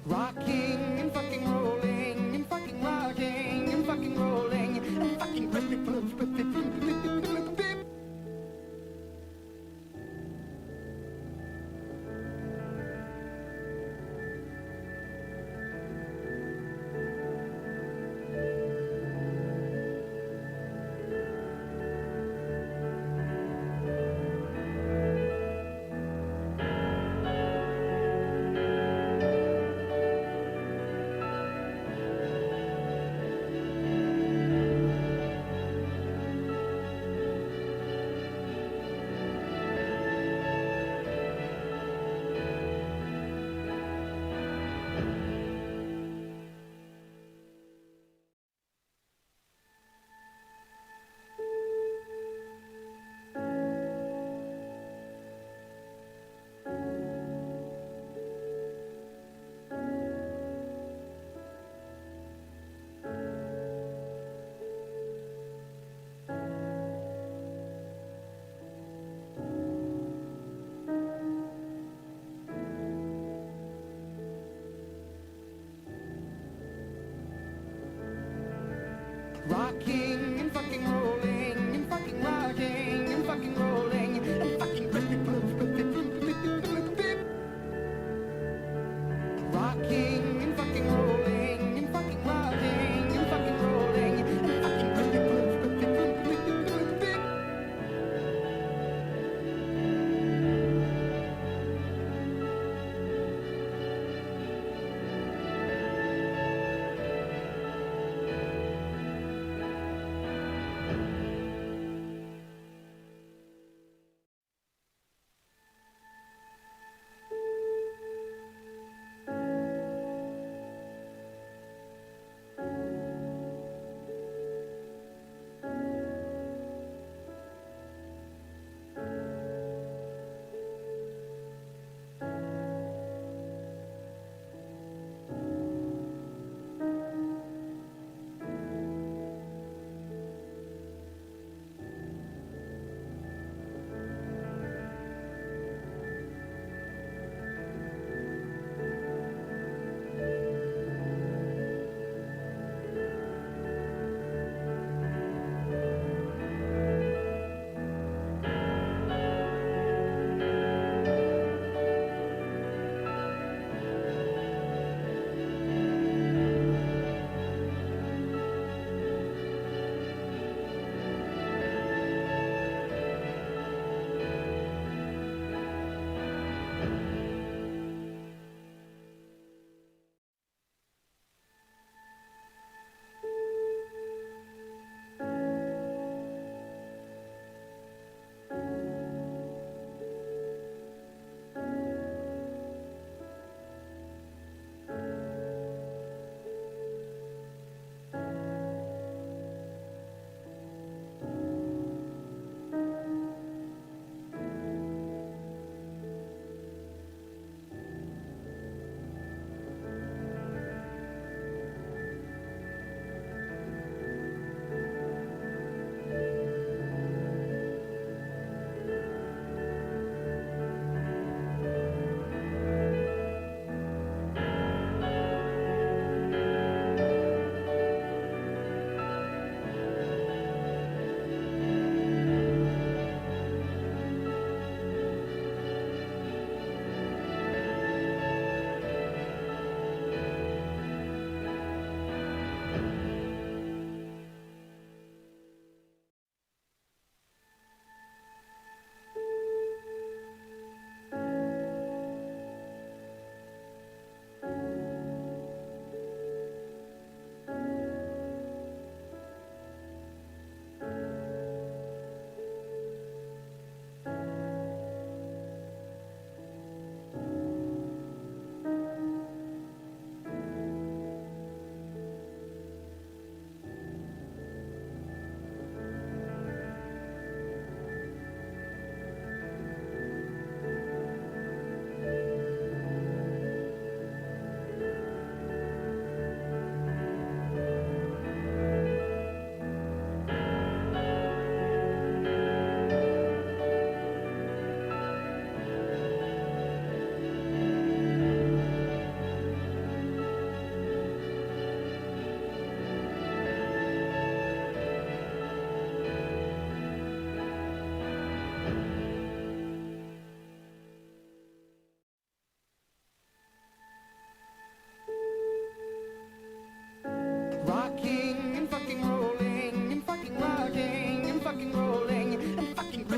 Rocking and fucking rolling and fucking rocking and fucking rolling and fucking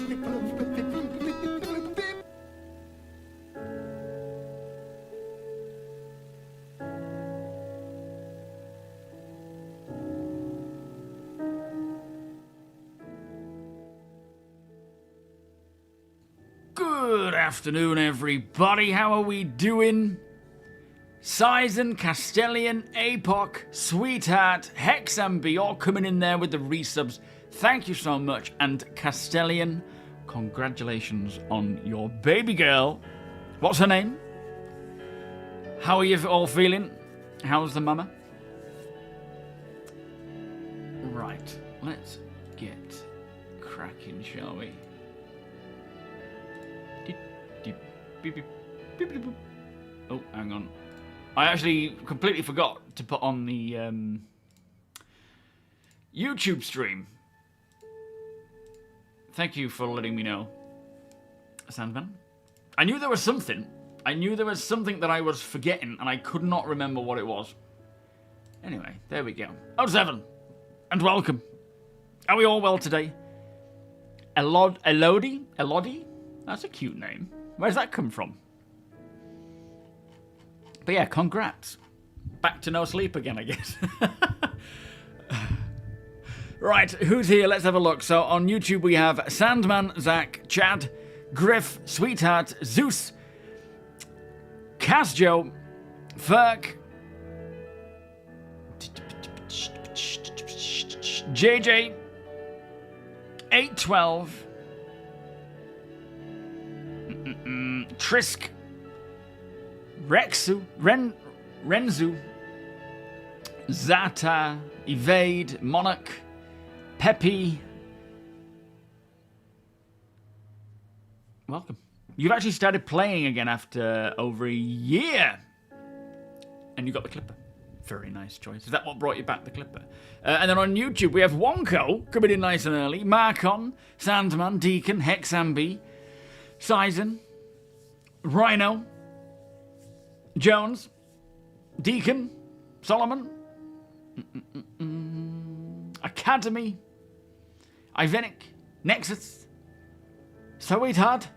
Good afternoon, everybody. How are we doing? Sizen, Castellian, Apoc, Sweetheart, Hexambi, all coming in there with the resubs. Thank you so much. And Castellian, congratulations on your baby girl. What's her name? How are you all feeling? How's the mama? Right, let's get cracking, shall we? Oh, hang on. I actually completely forgot to put on the YouTube stream. Thank you for letting me know, Sandman. I knew there was something. I knew there was something that I was forgetting, and I could not remember what it was. Anyway, there we go. Oh, Seven, and welcome. Are we all well today? Elodie? That's a cute name. Where's that come from? But yeah, congrats. Back to no sleep again, I guess. Right, who's here? Let's have a look. So on YouTube we have Sandman, Zach, Chad, Griff, Sweetheart, Zeus, Casjo, Ferk, JJ, 812, Trisk, Rexu, Renzu, Zata, Evade, Monarch, Peppy. Welcome. You've actually started playing again after over a year. And you got the Clipper. Very nice choice. Is that what brought you back, the Clipper? And then on YouTube, we have Wonko, coming in nice and early. Marcon, Sandman, Deacon, Hexambi, Sizen, Rhino, Jones, Deacon, Solomon, Academy, Ivenic, Nexus, Sweetheart,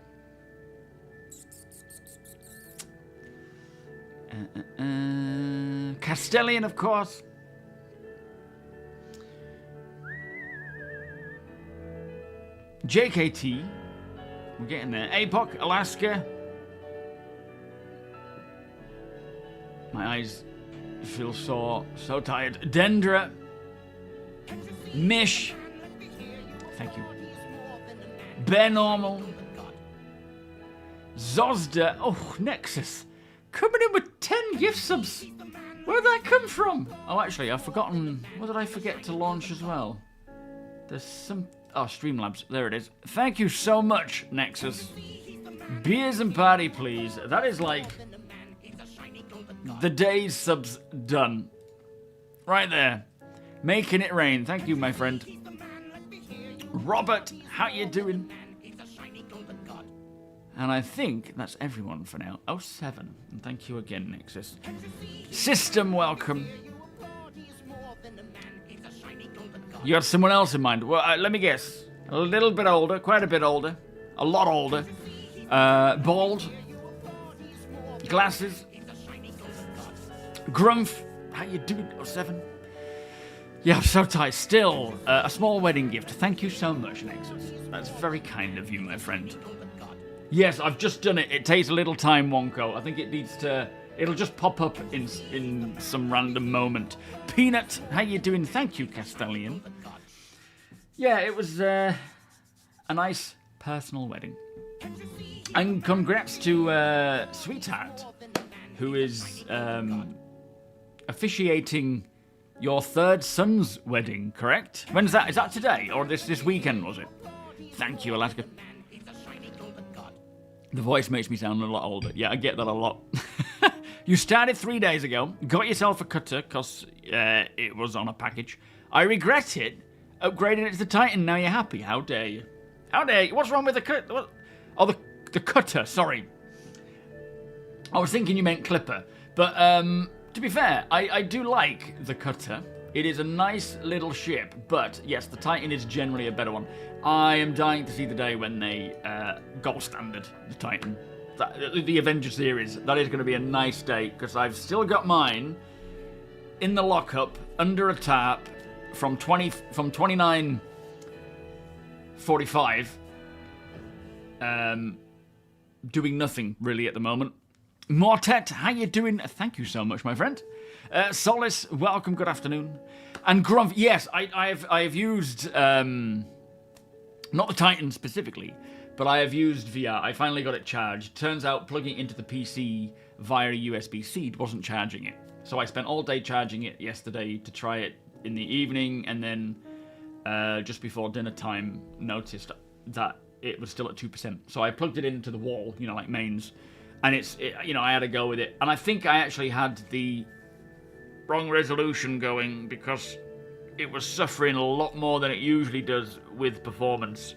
Castellian, of course, JKT, we're getting there, Apoc, Alaska. My eyes feel sore, so tired. Dendra, Mish, thank you. Bear Normal, Zozda, oh, Nexus, coming in with 10 gift subs. Where'd that come from? Oh, actually, I've forgotten, what did I forget to launch as well? There's some, oh, Streamlabs, there it is. Thank you so much, Nexus. Beers and party, please. That is like the day's subs done. Right there. Making it rain. Thank you, my friend. Robert, how you doing? And I think that's everyone for now. 07. And thank you again, Nexus. System, welcome. You had someone else in mind. Well, let me guess. A little bit older. Quite a bit older. A lot older. Bald. Glasses. Grumph, how you doing? 07. Yeah, I'm so tired. Still, a small wedding gift. Thank you so much, Nexus. That's very kind of you, my friend. Yes, I've just done it. It takes a little time, Wonko. I think it needs to... It'll just pop up in some random moment. Peanut, how you doing? Thank you, Castellian. Yeah, it was a nice personal wedding. And congrats to Sweetheart, who is... officiating your third son's wedding, correct? When's that? Is that today? Or this weekend, was it? Thank you, Alaska. The voice makes me sound a lot older. Yeah, I get that a lot. You started 3 days ago, got yourself a cutter, because it was on a package. I regret it. Upgraded it to the Titan, now you're happy. How dare you? How dare you? What's wrong with the cutter? Oh, the cutter, sorry. I was thinking you meant Clipper. But, to be fair, I do like the cutter. It is a nice little ship, but yes, the Titan is generally a better one. I am dying to see the day when they gold standard the Titan. The Avenger series. That is going to be a nice day, because I've still got mine in the lockup under a tap from 2945. Doing nothing really at the moment. Mortet, how you doing? Thank you so much, my friend. Solace, welcome. Good afternoon. And Grump, yes, I have used not the Titan specifically, but I have used VR. I finally got it charged. Turns out plugging it into the PC via a USB-C wasn't charging it. So I spent all day charging it yesterday to try it in the evening, and then just before dinner time noticed that it was still at 2%. So I plugged it into the wall, you know, like mains, and you know, I had a go with it. And I think I actually had the wrong resolution going, because it was suffering a lot more than it usually does with performance.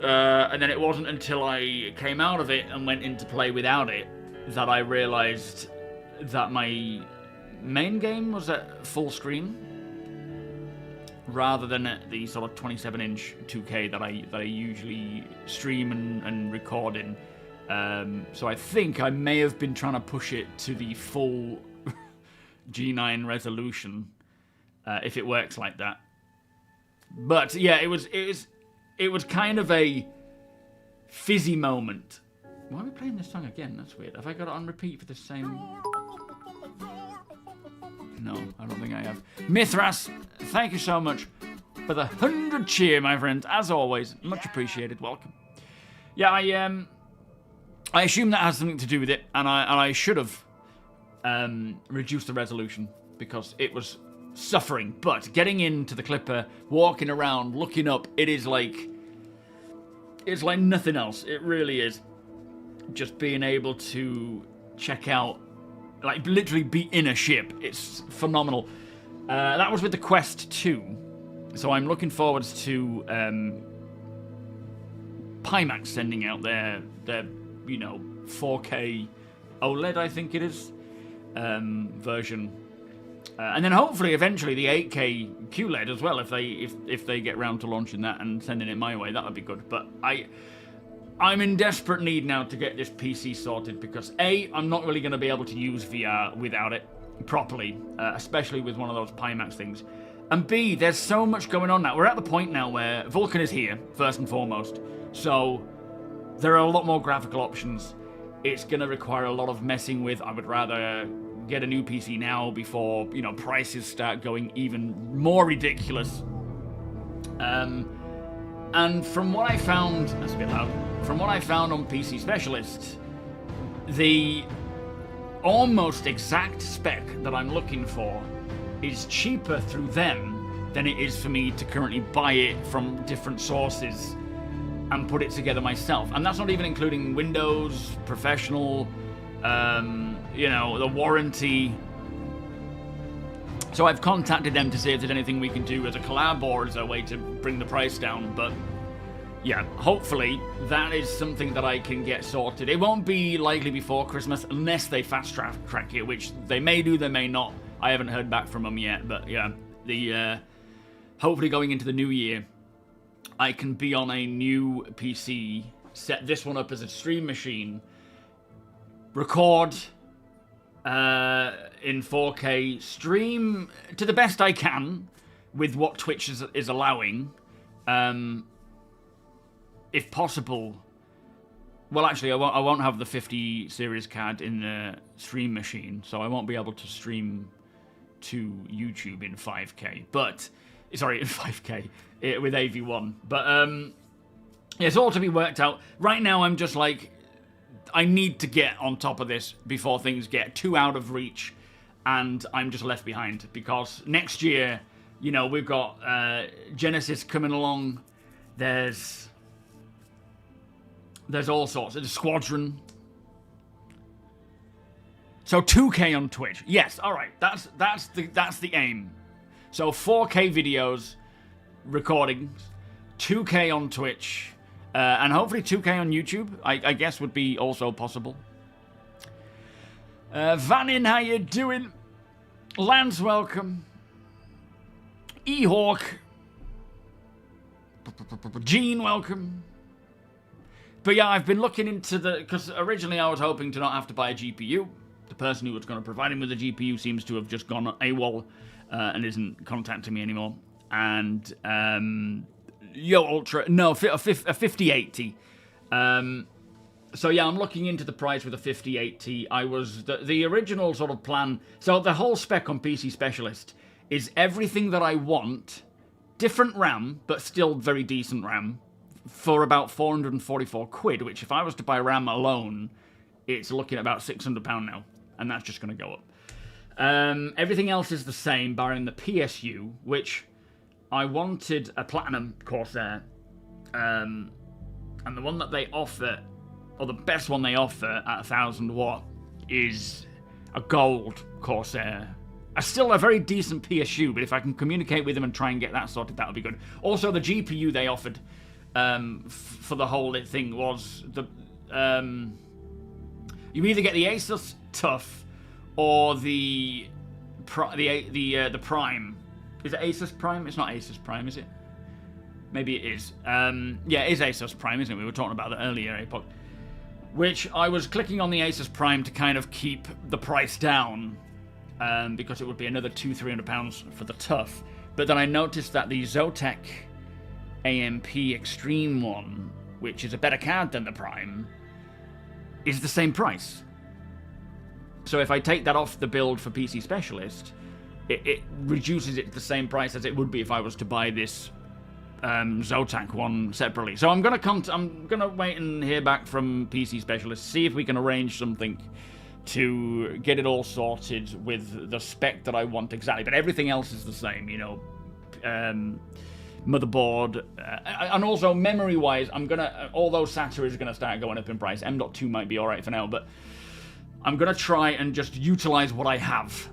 And then it wasn't until I came out of it and went into play without it that I realized that my main game was at full screen rather than at the sort of 27-inch 2K that I usually stream and record in. So I think I may have been trying to push it to the full G9 resolution, if it works like that. But yeah, it was kind of a fizzy moment. Why are we playing this song again? That's weird. Have I got it on repeat for the same? No, I don't think I have. Mithras, thank you so much for the 100 cheer, my friend. As always, much appreciated. Welcome. Yeah, I assume that has something to do with it, and I should have reduced the resolution, because it was suffering. But getting into the clipper, walking around, looking up, it's like nothing else. It really is. Just being able to check out, like literally be in a ship. It's phenomenal. That was with the Quest 2. So I'm looking forward to Pimax sending out their 4K OLED, I think it is, version. And then hopefully eventually the 8K QLED as well, if they get round to launching that and sending it my way, that would be good. But I'm in desperate need now to get this PC sorted, because A, I'm not really going to be able to use VR without it properly, especially with one of those Pimax things. And B, there's so much going on now. We're at the point now where Vulkan is here, first and foremost. So there are a lot more graphical options. It's going to require a lot of messing with. I would rather get a new PC now before, you know, prices start going even more ridiculous. And from what I found, that's a bit loud, from what I found on PC Specialist, the almost exact spec that I'm looking for is cheaper through them than it is for me to currently buy it from different sources and put it together myself. And that's not even including Windows, Professional, you know, the warranty. So I've contacted them to see if there's anything we can do as a collab or as a way to bring the price down. But yeah, hopefully that is something that I can get sorted. It won't be likely before Christmas unless they fast track it, which they may do, they may not. I haven't heard back from them yet, but yeah, hopefully going into the new year, I can be on a new PC, set this one up as a stream machine, record in 4K, stream to the best I can with what Twitch is allowing. If possible, well, actually, I won't have the 50 series card in the stream machine, so I won't be able to stream to YouTube in 5K. But sorry, in 5K with AV1. But it's all to be worked out. Right now, I'm just like, I need to get on top of this before things get too out of reach and I'm just left behind, because next year, you know, we've got Genesis coming along. There's all sorts. There's Squadron. So 2K on Twitch. Yes, all right. That's the aim. So 4K videos, recordings, 2K on Twitch, and hopefully 2K on YouTube, I guess would be also possible. Vanin, how you doing? Lance, welcome. E-Hawk. Gene, welcome. But yeah, I've been looking into because originally I was hoping to not have to buy a GPU. The person who was going to provide him with a GPU seems to have just gone AWOL and isn't contacting me anymore. And Ultra, no, a 5080. So yeah, I'm looking into the price with a 5080. I was the original sort of plan. So the whole spec on PC Specialist is everything that I want, different RAM, but still very decent RAM, for about 444 quid, which if I was to buy RAM alone, it's looking at about £600 now, and that's just going to go up. Everything else is the same, barring the PSU, which I wanted a Platinum Corsair, and the one that they offer, or the best one they offer at 1000 watt, is a Gold Corsair. Still a very decent PSU, but if I can communicate with them and try and get that sorted, that would be good. Also, the GPU they offered for the whole thing was the you either get the Asus Tough or the Prime. Is it Asus Prime? It's not Asus Prime, is it? Maybe it is. Yeah, it is Asus Prime, isn't it? We were talking about that earlier, Epoch. Which I was clicking on the Asus Prime to kind of keep the price down, because it would be another £200-300 for the Tough. But then I noticed that the Zotac AMP Extreme one, which is a better card than the Prime, is the same price. So if I take that off the build for PC Specialist, it reduces it to the same price as it would be if I was to buy this Zotac one separately. So I'm gonna wait and hear back from PC Specialist, see if we can arrange something to get it all sorted with the spec that I want exactly. But everything else is the same, you know. Motherboard, and also memory-wise, although SATA is gonna start going up in price, M.2 might be alright for now, but I'm gonna try and just utilize what I have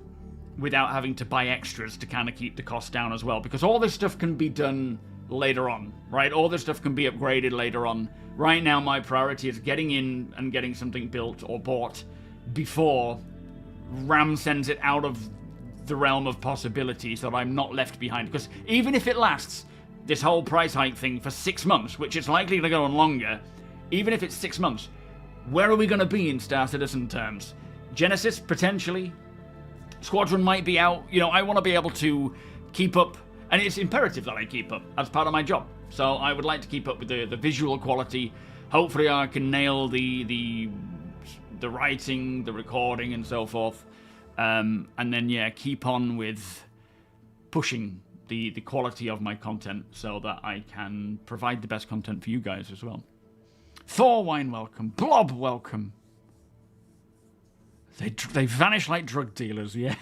without having to buy extras to kind of keep the cost down as well, because all this stuff can be done later on, right? All this stuff can be upgraded later on. Right now, my priority is getting in and getting something built or bought before RAM sends it out of the realm of possibility, so that I'm not left behind. Because even if it lasts this whole price hike thing for 6 months, which it's likely to go on longer, even if it's 6 months, where are we going to be in Star Citizen terms? Genesis, potentially. Squadron might be out. You know, I want to be able to keep up, and it's imperative that I keep up as part of my job. So I would like to keep up with the visual quality. Hopefully I can nail the writing, the recording, and so forth. And then, yeah, keep on with pushing the quality of my content so that I can provide the best content for you guys as well. Thorwine, welcome. Blob, welcome. They vanish like drug dealers, yeah.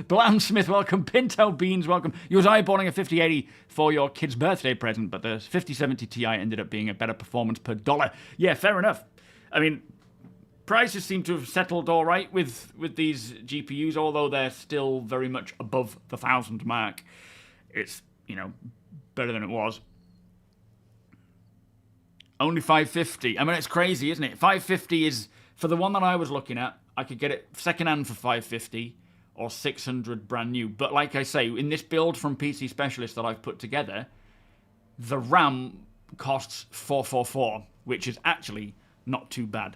Blam Smith, welcome. Pinto Beans, welcome. You was eyeballing a 5080 for your kid's birthday present, but the 5070 Ti ended up being a better performance per dollar. Yeah, fair enough. I mean, prices seem to have settled all right with these GPUs, although they're still very much above the 1,000 mark. It's, you know, better than it was. Only 550. I mean, it's crazy, isn't it? 550 is, for the one that I was looking at, I could get it secondhand for 550 or 600 brand new. But like I say, in this build from PC Specialist that I've put together, the RAM costs 444, which is actually not too bad.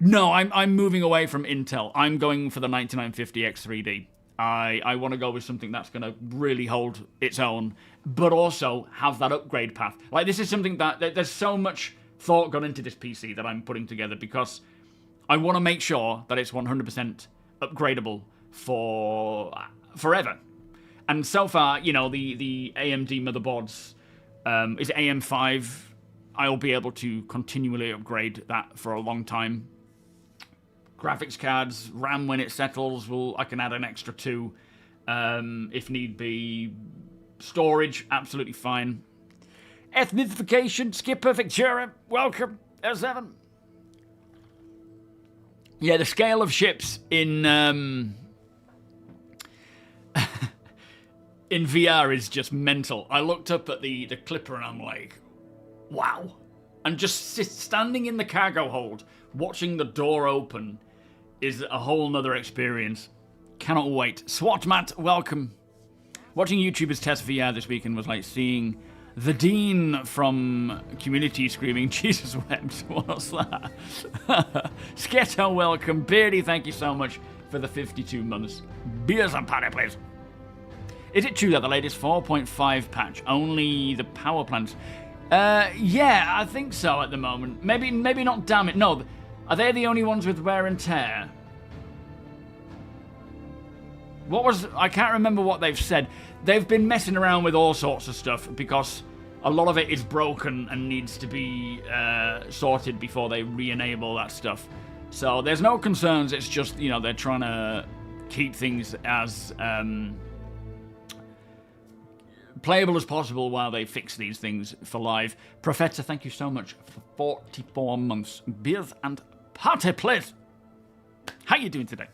No, I'm moving away from Intel. I'm going for the 9950 X3D. I want to go with something that's going to really hold its own, but also have that upgrade path. Like, this is something that there's so much thought gone into this PC that I'm putting together, because I want to make sure that it's 100% upgradable for forever. And so far, you know, the AMD motherboards, is AM5. I'll be able to continually upgrade that for a long time. Graphics cards, RAM, when it settles, I can add an extra 2 if need be. Storage, absolutely fine. Ethnification, Skip Perfect Jura, welcome, S7. Yeah, the scale of ships in in VR is just mental. I looked up at the Clipper and I'm like, wow. And just standing in the cargo hold, watching the door open, is a whole nother experience. Cannot wait. SWAT Matt, welcome. Watching YouTubers test VR this weekend was like seeing the Dean from Community screaming, Jesus wept. What's that? Sketto, welcome. Beardy, thank you so much for the 52 months. Beers and party, please. Is it true that the latest 4.5 patch, only the power plants? Yeah, I think so at the moment. Maybe not, damn it. No, are they the only ones with wear and tear? I can't remember what they've said. They've been messing around with all sorts of stuff because a lot of it is broken and needs to be sorted before they re-enable that stuff. So there's no concerns, it's just, you know, they're trying to keep things as playable as possible while they fix these things for live. Professor, thank you so much for 44 months. Beers and party, please. How you doing today?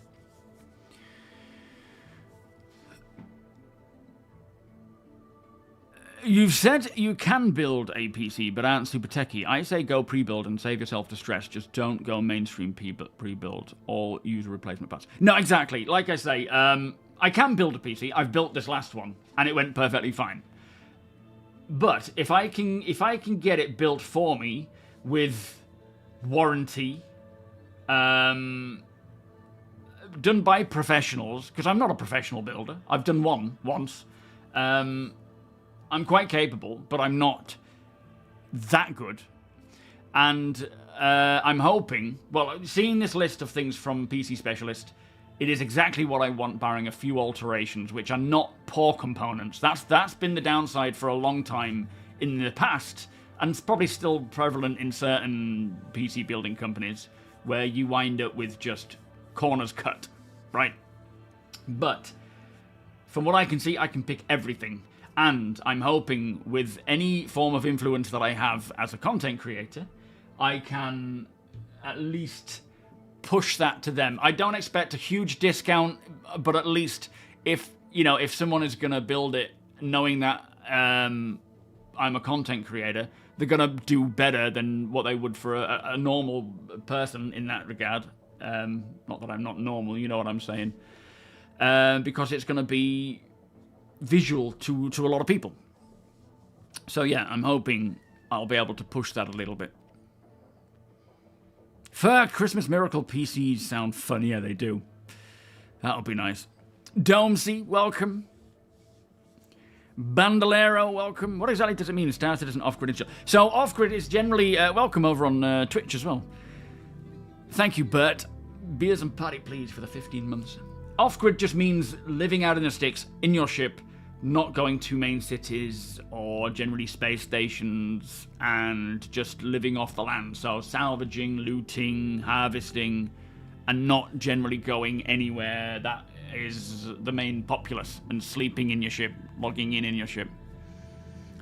You've said you can build a PC, but aren't super techy. I say go pre-build and save yourself the stress. Just don't go mainstream pre-build or use replacement parts. No, exactly. Like I say, I can build a PC. I've built this last one, and it went perfectly fine. But if I can get it built for me with warranty, done by professionals, because I'm not a professional builder. I've done one once. I'm quite capable, but I'm not that good. And I'm hoping, well, seeing this list of things from PC Specialist, it is exactly what I want, barring a few alterations, which are not poor components. That's been the downside for a long time in the past, and it's probably still prevalent in certain PC building companies, where you wind up with just corners cut, right? But from what I can see, I can pick everything. And I'm hoping with any form of influence that I have as a content creator, I can at least push that to them. I don't expect a huge discount, but at least if someone is going to build it knowing that I'm a content creator, they're going to do better than what they would for a normal person in that regard. Not that I'm not normal, you know what I'm saying. Because it's going to be visual to a lot of people. So yeah, I'm hoping I'll be able to push that a little bit. For Christmas Miracle PCs sound fun. Yeah, they do. That'll be nice. Domesy, welcome. Bandolero, welcome. What exactly does it mean? StarCitizen off-grid install. So off-grid is generally welcome over on Twitch as well. Thank you, Bert. Beers and party, please, for the 15 months. Off-grid just means living out in the sticks, in your ship, not going to main cities or generally space stations, and just living off the land. So salvaging, looting, harvesting, and not generally going anywhere that is the main populace, and sleeping in your ship, logging in your ship.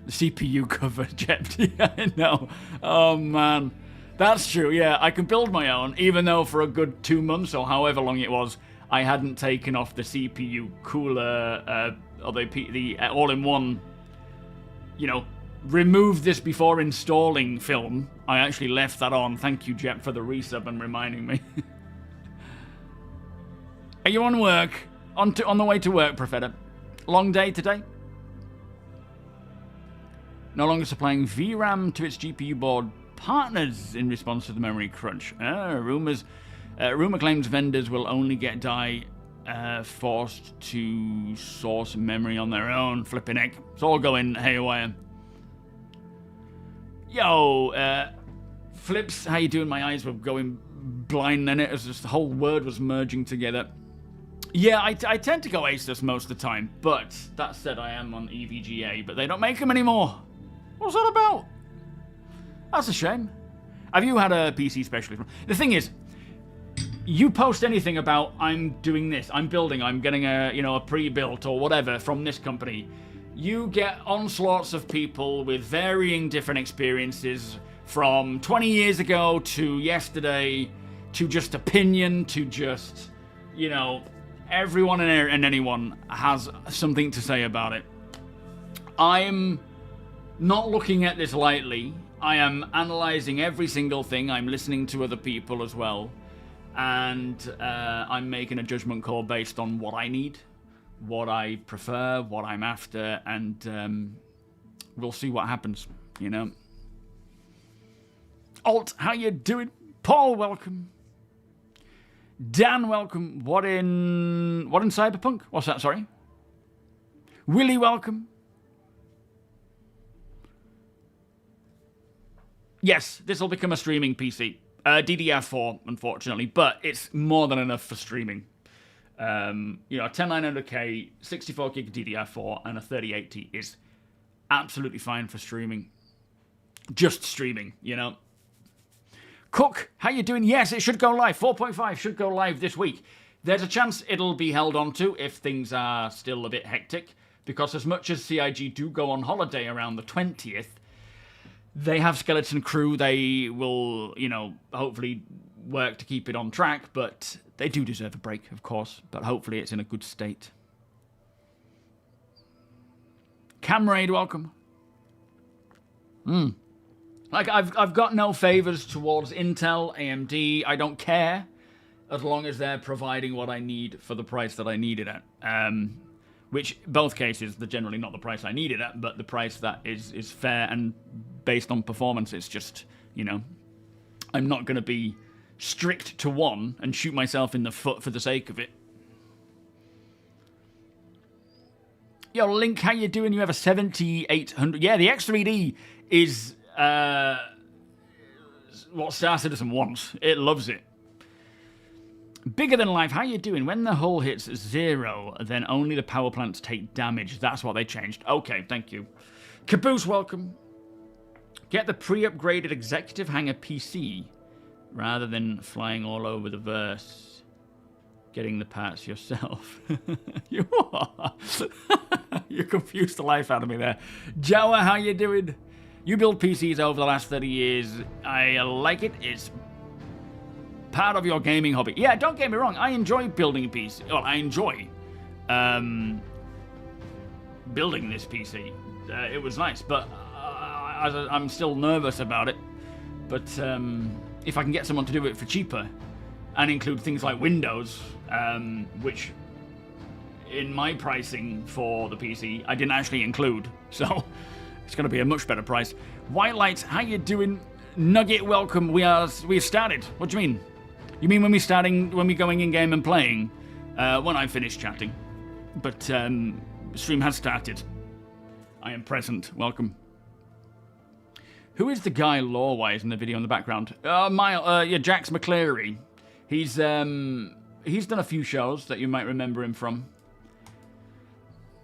The CPU cover, Jet. Yeah, I know. Oh, man. That's true, yeah. I can build my own, even though for a good 2 months or however long it was, I hadn't taken off the CPU cooler, or the all-in-one, remove this before installing film. I actually left that on. Thank you, Jep, for the resub and reminding me. Are you on work? On the way to work, Professor? Long day today? No longer supplying VRAM to its GPU board partners in response to the memory crunch. Rumor claims vendors will only get die forced to source memory on their own. Flipping heck. It's all going haywire. Yo, Flips, how you doing? My eyes were going blind then. It was just the whole word was merging together. Yeah, I tend to go Asus most of the time, but that said, I am on EVGA, but they don't make them anymore. What's that about? That's a shame. Have you had a PC specialist? The thing is, you post anything about I'm doing this, I'm building, I'm getting a pre-built or whatever from this company, you get onslaughts of people with varying different experiences from 20 years ago to yesterday to just opinion to just, everyone and anyone has something to say about it. I'm not looking at this lightly. I am analysing every single thing. I'm listening to other people as well. And I'm making a judgment call based on what I need what I prefer, what I'm after, and we'll see what happens, you know. Alt, how you doing? Paul, welcome. Dan, welcome. What in Cyberpunk? What's that, sorry? Willie, welcome. Yes, this will become a streaming PC. DDR4, unfortunately, but it's more than enough for streaming. You know, a 10900K, 64 gig DDR4, and a 3080 is absolutely fine for streaming. Just streaming, you know. Cook, how you doing? Yes, it should go live. 4.5 should go live this week. There's a chance it'll be held on to if things are still a bit hectic, because as much as CIG do go on holiday around the 20th, they have skeleton crew. They will, you know, hopefully work to keep it on track, but they do deserve a break, of course, but hopefully it's in a good state. Camraid, welcome. Like, I've got no favors towards Intel, AMD. I don't care, as long as they're providing what I need for the price that I need it at. Which, both cases, they're generally not the price I need it at, but the price that is fair and based on performance. It's just, you know, I'm not going to be strict to one and shoot myself in the foot for the sake of it. Yo, Link, how you doing? You have a 7800. Yeah, the X3D is what Star Citizen wants. It loves it. Bigger than life, how you doing? When the hull hits 0, then only the power plants take damage. That's what they changed. Okay, thank you. Caboose, welcome. Get the pre-upgraded executive hangar PC rather than flying all over the verse. Getting the parts yourself. You are. You confused the life out of me there. Jawa, how you doing? You build PCs over the last 30 years. I like it. It's part of your gaming hobby. Yeah, don't get me wrong. I enjoy building a PC. Well, I enjoy building this PC. It was nice, but I'm still nervous about it. But if I can get someone to do it for cheaper and include things like Windows, which in my pricing for the PC, I didn't actually include. So it's going to be a much better price. White Lights, how you doing? Nugget, welcome. We've started. What do you mean? You mean when we're going in game and playing? When I finish chatting. But stream has started. I am present. Welcome. Who is the guy lore-wise in the video in the background? Jax McCleary. He's done a few shows that you might remember him from.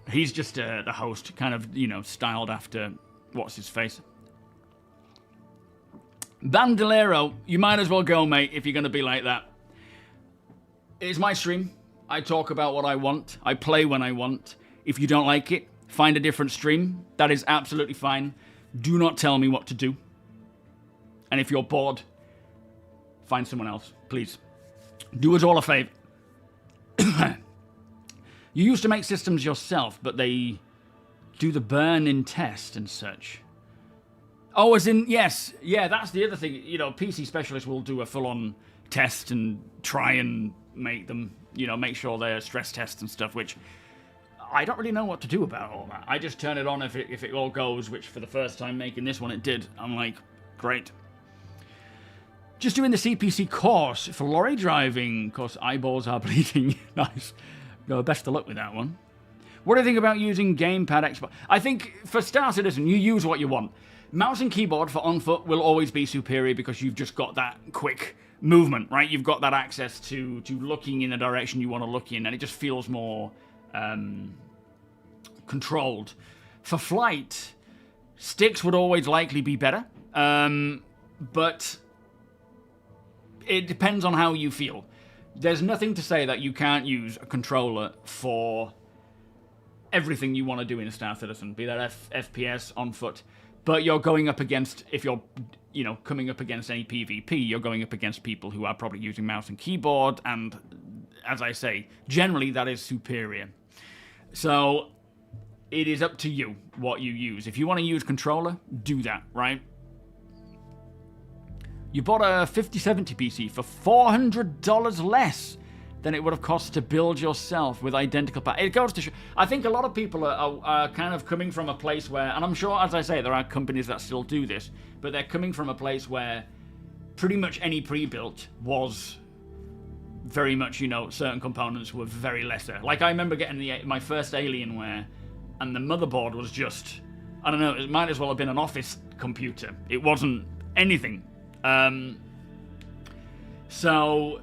He's just the host, kind of, you know, styled after what's his face. Bandolero, you might as well go, mate, if you're going to be like that. It's my stream. I talk about what I want. I play when I want. If you don't like it, find a different stream. That is absolutely fine. Do not tell me what to do. And if you're bored, find someone else, please. Do us all a favor. You used to make systems yourself, but they do the burn-in test and such. Oh, as in, yes. Yeah, that's the other thing. You know, PC specialists will do a full-on test and try and make them, you know, make sure they're stress tests and stuff, which I don't really know what to do about all that. I just turn it on if it all goes, which for the first time making this one, it did. I'm like, great. Just doing the CPC course for lorry driving. Of course, eyeballs are bleeding. Nice. No, best of luck with that one. What do you think about using Gamepad Xbox? I think for Star Citizen, you use what you want. Mouse and keyboard for on foot will always be superior because you've just got that quick movement, right? You've got that access to looking in the direction you want to look in, and it just feels more controlled. For flight, sticks would always likely be better, but it depends on how you feel. There's nothing to say that you can't use a controller for everything you want to do in Star Citizen, be that FPS, on foot. But you're going up against, if you're, you know, coming up against any PvP, you're going up against people who are probably using mouse and keyboard, and as I say, generally that is superior. So it is up to you what you use. If you want to use controller, do that, right? You bought a 5070 PC for $400 less than it would have cost to build yourself with identical parts. It goes to show. I think a lot of people are kind of coming from a place where, and I'm sure, as I say, there are companies that still do this, but they're coming from a place where pretty much any pre-built was very much, you know, certain components were very lesser. Like, I remember getting my first Alienware, and the motherboard was just, I don't know, it might as well have been an office computer. It wasn't anything. So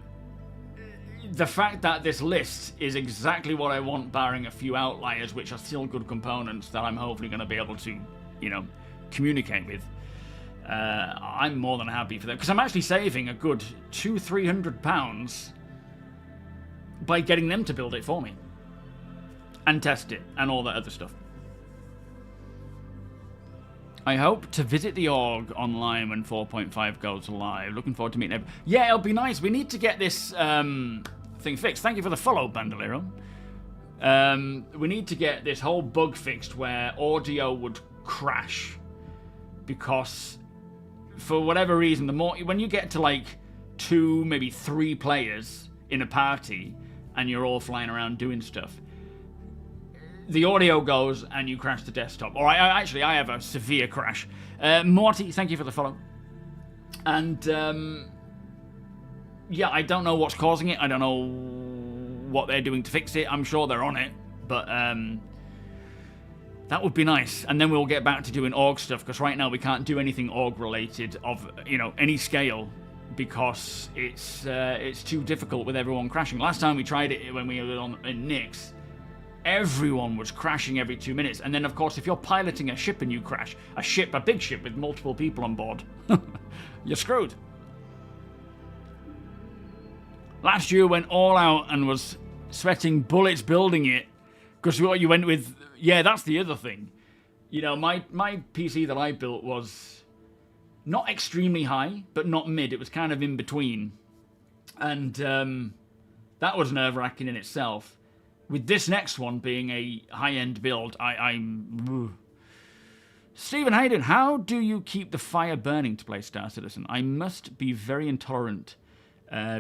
the fact that this list is exactly what I want, barring a few outliers, which are still good components that I'm hopefully going to be able to, you know, communicate with, I'm more than happy for that, because I'm actually saving a good £200-300 by getting them to build it for me and test it and all that other stuff. I hope to visit the org online when 4.5 goes live. Looking forward to meeting everyone. Yeah, it'll be nice. We need to get this thing fixed. Thank you for the follow, Bandolero. We need to get this whole bug fixed where audio would crash, because for whatever reason, the more when you get to like 2, maybe 3 players in a party and you're all flying around doing stuff, the audio goes and you crash the desktop. Or I have a severe crash. Morty, thank you for the follow. And yeah, I don't know what's causing it. I don't know what they're doing to fix it. I'm sure they're on it, but that would be nice. And then we'll get back to doing org stuff, because right now we can't do anything org related of, you know, any scale, because it's too difficult with everyone crashing. Last time we tried it when we were in Nix, everyone was crashing every 2 minutes. And then, of course, if you're piloting a ship and you crash, a big ship with multiple people on board, you're screwed. Last year went all out and was sweating bullets building it, because what you went with, yeah, that's the other thing. You know, my PC that I built was not extremely high, but not mid. It was kind of in between. And that was nerve-wracking in itself. With this next one being a high-end build, I'm... Stephen Hayden, how do you keep the fire burning to play Star Citizen? I must be very intolerant,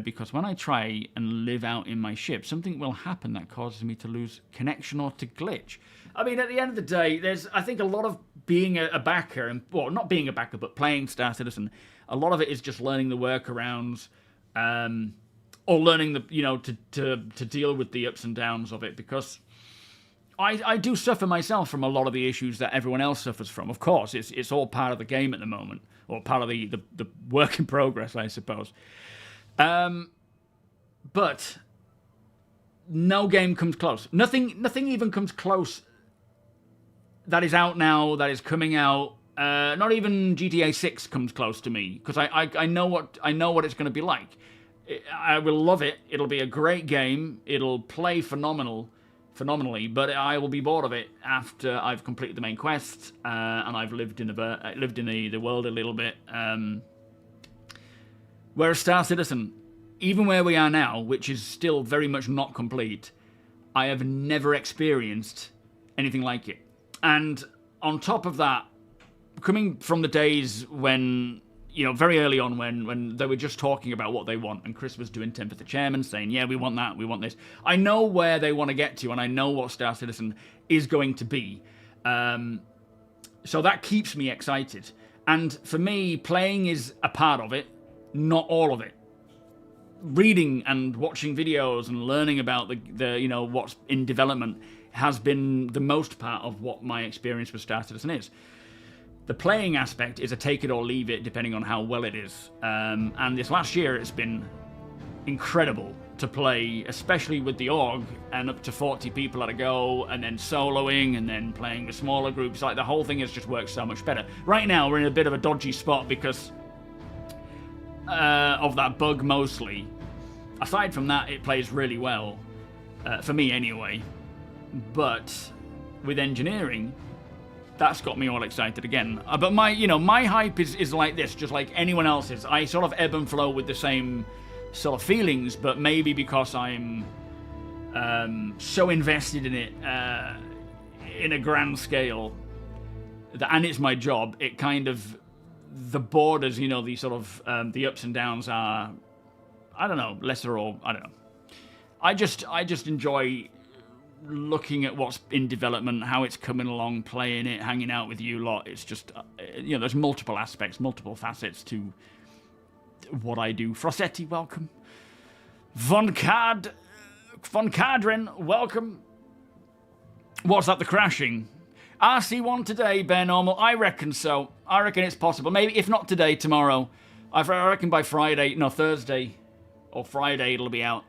because when I try and live out in my ship, something will happen that causes me to lose connection or to glitch. I mean, at the end of the day, there's, I think, a lot of being a backer, and well, not being a backer, but playing Star Citizen. A lot of it is just learning the workarounds, or learning the, you know, to deal with the ups and downs of it, because I do suffer myself from a lot of the issues that everyone else suffers from. Of course, it's all part of the game at the moment, or part of the work in progress, I suppose. But no game comes close. Nothing even comes close that is out now, that is coming out. Not even GTA 6 comes close to me, because I know what it's going to be like. I will love it. It'll be a great game. It'll play phenomenally, but I will be bored of it after I've completed the main quest and I've lived in the world a little bit. Whereas Star Citizen, even where we are now, which is still very much not complete, I have never experienced anything like it. And on top of that, coming from the days when, you know, very early on when they were just talking about what they want, and Chris was doing 10 for the chairman, saying, yeah, we want that, we want this. I know where they want to get to, and I know what Star Citizen is going to be. So that keeps me excited. And for me, playing is a part of it, not all of it. Reading and watching videos and learning about the you know, what's in development has been the most part of what my experience with Star Citizen is. The playing aspect is a take it or leave it, depending on how well it is. And this last year, it's been incredible to play, especially with the org, and up to 40 people at a go, and then soloing, and then playing with smaller groups. Like, the whole thing has just worked so much better. Right now, we're in a bit of a dodgy spot because of that bug, mostly. Aside from that, it plays really well. For me, anyway. But with engineering, that's got me all excited again. But my hype is like this, just like anyone else's. I sort of ebb and flow with the same sort of feelings, but maybe because I'm so invested in it in a grand scale, and it's my job, it kind of, the borders, you know, the sort of the ups and downs are, I don't know, lesser, or I don't know. I just enjoy looking at what's in development, how it's coming along, playing it, hanging out with you lot. It's just, there's multiple aspects, multiple facets to what I do. Frossetti, welcome. Von Cardren, welcome. What's that, the crashing? RC1 today, bare normal. I reckon so. I reckon it's possible. Maybe, if not today, tomorrow. I reckon by Thursday or Friday it'll be out.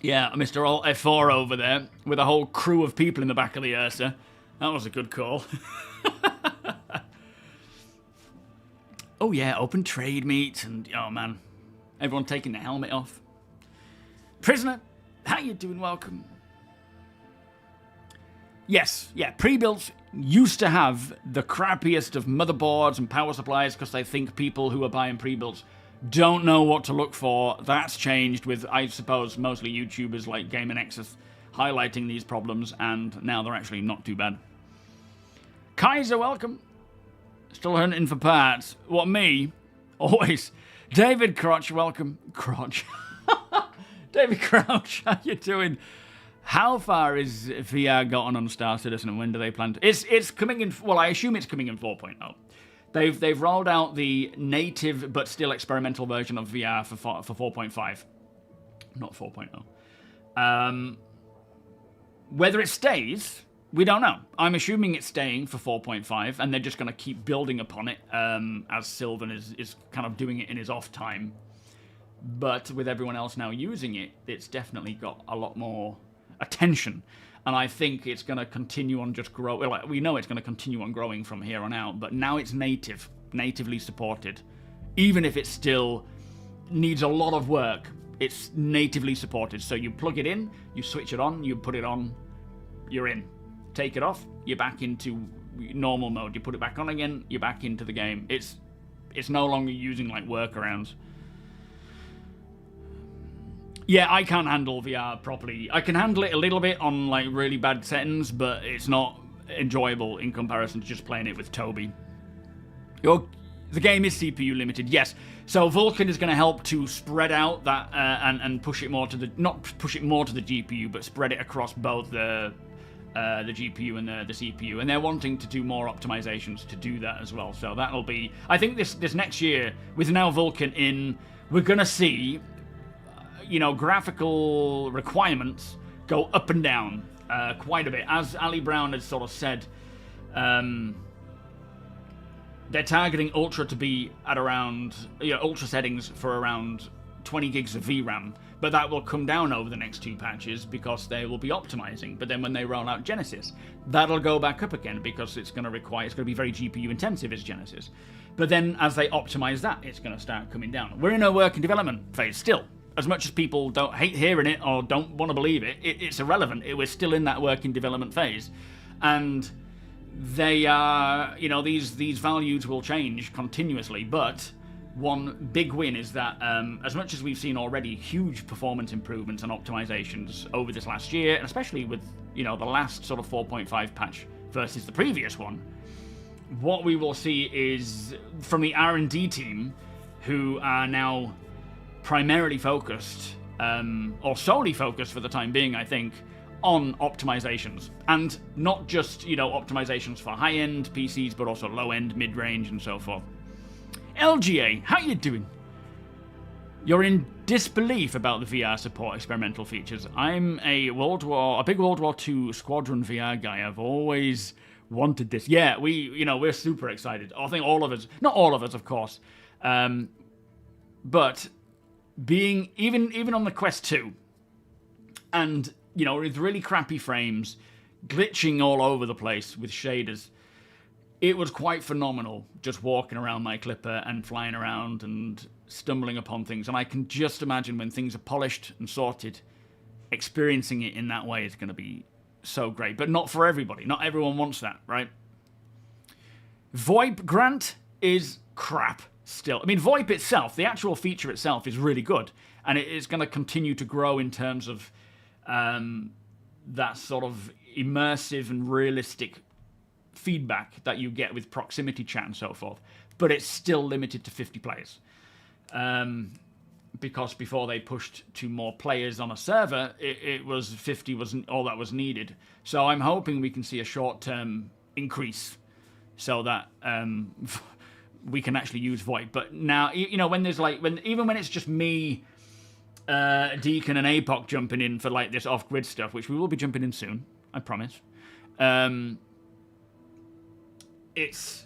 Yeah, Mr. Alt F4 over there with a whole crew of people in the back of the Ursa. That was a good call. Oh yeah, open trade meet and, oh man, everyone taking the helmet off. Prisoner, how you doing? Welcome. Yes, yeah, pre-builts used to have the crappiest of motherboards and power supplies because they think people who are buying pre-builts don't know what to look for. That's changed with, I suppose, mostly YouTubers like Game and Nexus highlighting these problems, and now they're actually not too bad. Kaiser, welcome. Still hunting for parts. What, me? Always. David Crotch, welcome. Crotch. David Crouch, how you doing? How far is VR gotten on Star Citizen, and when do they plan to... It's coming in... Well, I assume it's coming in 4.0. They've rolled out the native but still experimental version of VR for 4.5. Not 4.0. Whether it stays, we don't know. I'm assuming it's staying for 4.5, and they're just going to keep building upon it as Sylvan is kind of doing it in his off time. But with everyone else now using it, it's definitely got a lot more attention, and I think it's going to continue on just grow. Well, we know it's going to continue on growing from here on out, but now it's natively supported. Even if it still needs a lot of work, it's natively supported. So you plug it in, you switch it on, you put it on, you're in. Take it off, you're back into normal mode. You put it back on again, you're back into the game. It's no longer using like workarounds. Yeah, I can't handle VR properly. I can handle it a little bit on like really bad settings, but it's not enjoyable in comparison to just playing it with TOBII. The game is CPU limited, yes. So Vulkan is going to help to spread out that and push it more to the, not push it more to the GPU, but spread it across both the GPU and the CPU, and they're wanting to do more optimizations to do that as well. So that'll be, I think this next year with now Vulkan in, we're going to see graphical requirements go up and down quite a bit. As Ali Brown has sort of said, they're targeting Ultra to be at around, Ultra settings for around 20 gigs of VRAM, but that will come down over the next 2 patches because they will be optimizing. But then when they roll out Genesis, that'll go back up again because it's going to be very GPU intensive as Genesis. But then as they optimize that, it's going to start coming down. We're in a work and development phase still. As much as people don't hate hearing it or don't want to believe it, it's irrelevant. We're still in that work in development phase. And they are, these values will change continuously. But one big win is that as much as we've seen already huge performance improvements and optimizations over this last year, and especially with, the last sort of 4.5 patch versus the previous one, what we will see is from the R&D team, who are now primarily focused, or solely focused for the time being, I think, on optimizations. And not just, optimizations for high-end PCs, but also low-end, mid-range, and so forth. LGA, how you doing? You're in disbelief about the VR support experimental features. I'm a big World War II Squadron VR guy. I've always wanted this. Yeah, we're super excited. I think all of us, not all of us, of course, but being even on the Quest 2, and with really crappy frames, glitching all over the place with shaders, it was quite phenomenal just walking around my Clipper and flying around and stumbling upon things. And I can just imagine when things are polished and sorted, experiencing it in that way is going to be so great. But not for everybody. Not everyone wants that, right? VoIP Grant is crap still. I mean, VoIP itself, the actual feature itself, is really good. And it is going to continue to grow in terms of that sort of immersive and realistic feedback that you get with proximity chat and so forth. But it's still limited to 50 players. because before they pushed to more players on a server, it was 50 wasn't all that was needed. So I'm hoping we can see a short-term increase so that we can actually use VoIP. But now, you know, when there's like, even when it's just me, Deacon and APOC jumping in for like this off-grid stuff, which we will be jumping in soon, I promise. It's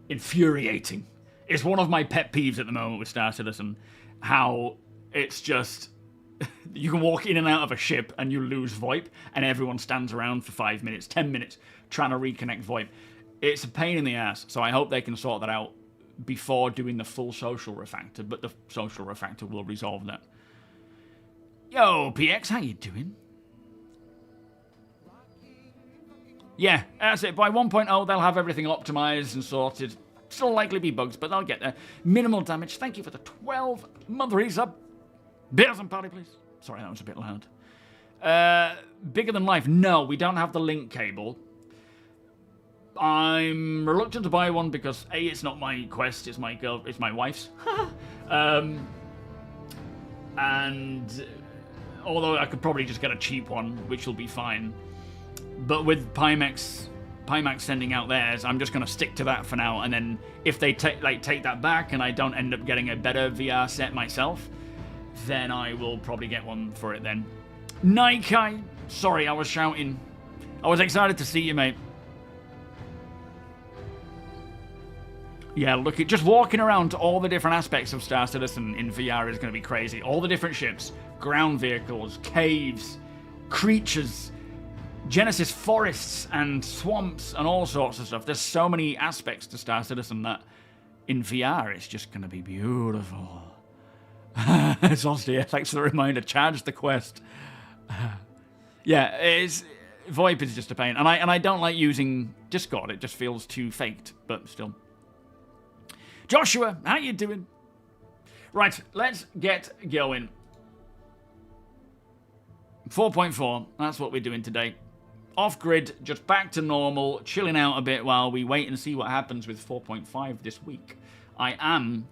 infuriating. It's one of my pet peeves at the moment with Star Citizen, how it's just, you can walk in and out of a ship and you lose VoIP, and everyone stands around for 5 minutes, 10 minutes, trying to reconnect VoIP. It's a pain in the ass, so I hope they can sort that out before doing the full social refactor, but the social refactor will resolve that. Yo, PX, how you doing? Yeah, that's it. By 1.0, they'll have everything optimized and sorted. Still likely be bugs, but they'll get there. Minimal damage. Thank you for the 12-month resub. Beers and party, please. Sorry, that was a bit loud. Bigger than life. No, we don't have the link cable. I'm reluctant to buy one because A, it's not my Quest, it's my wife's. And although I could probably just get a cheap one, which will be fine. But with Pimax sending out theirs, I'm just going to stick to that for now. And then if they take that back and I don't end up getting a better VR set myself, then I will probably get one for it then. Nike, sorry, I was shouting. I was excited to see you, mate. Yeah, look, just walking around to all the different aspects of Star Citizen in VR is going to be crazy. All the different ships, ground vehicles, caves, creatures, Genesis forests and swamps and all sorts of stuff. There's so many aspects to Star Citizen that in VR it's just going to be beautiful. Zostia, thanks for the reminder. Charge the Quest. Yeah, VoIP is just a pain. And I don't like using Discord. It just feels too faked, but still. Joshua, how you doing? Right, let's get going. 4.4, that's what we're doing today. Off-grid, just back to normal, chilling out a bit while we wait and see what happens with 4.5 this week. I am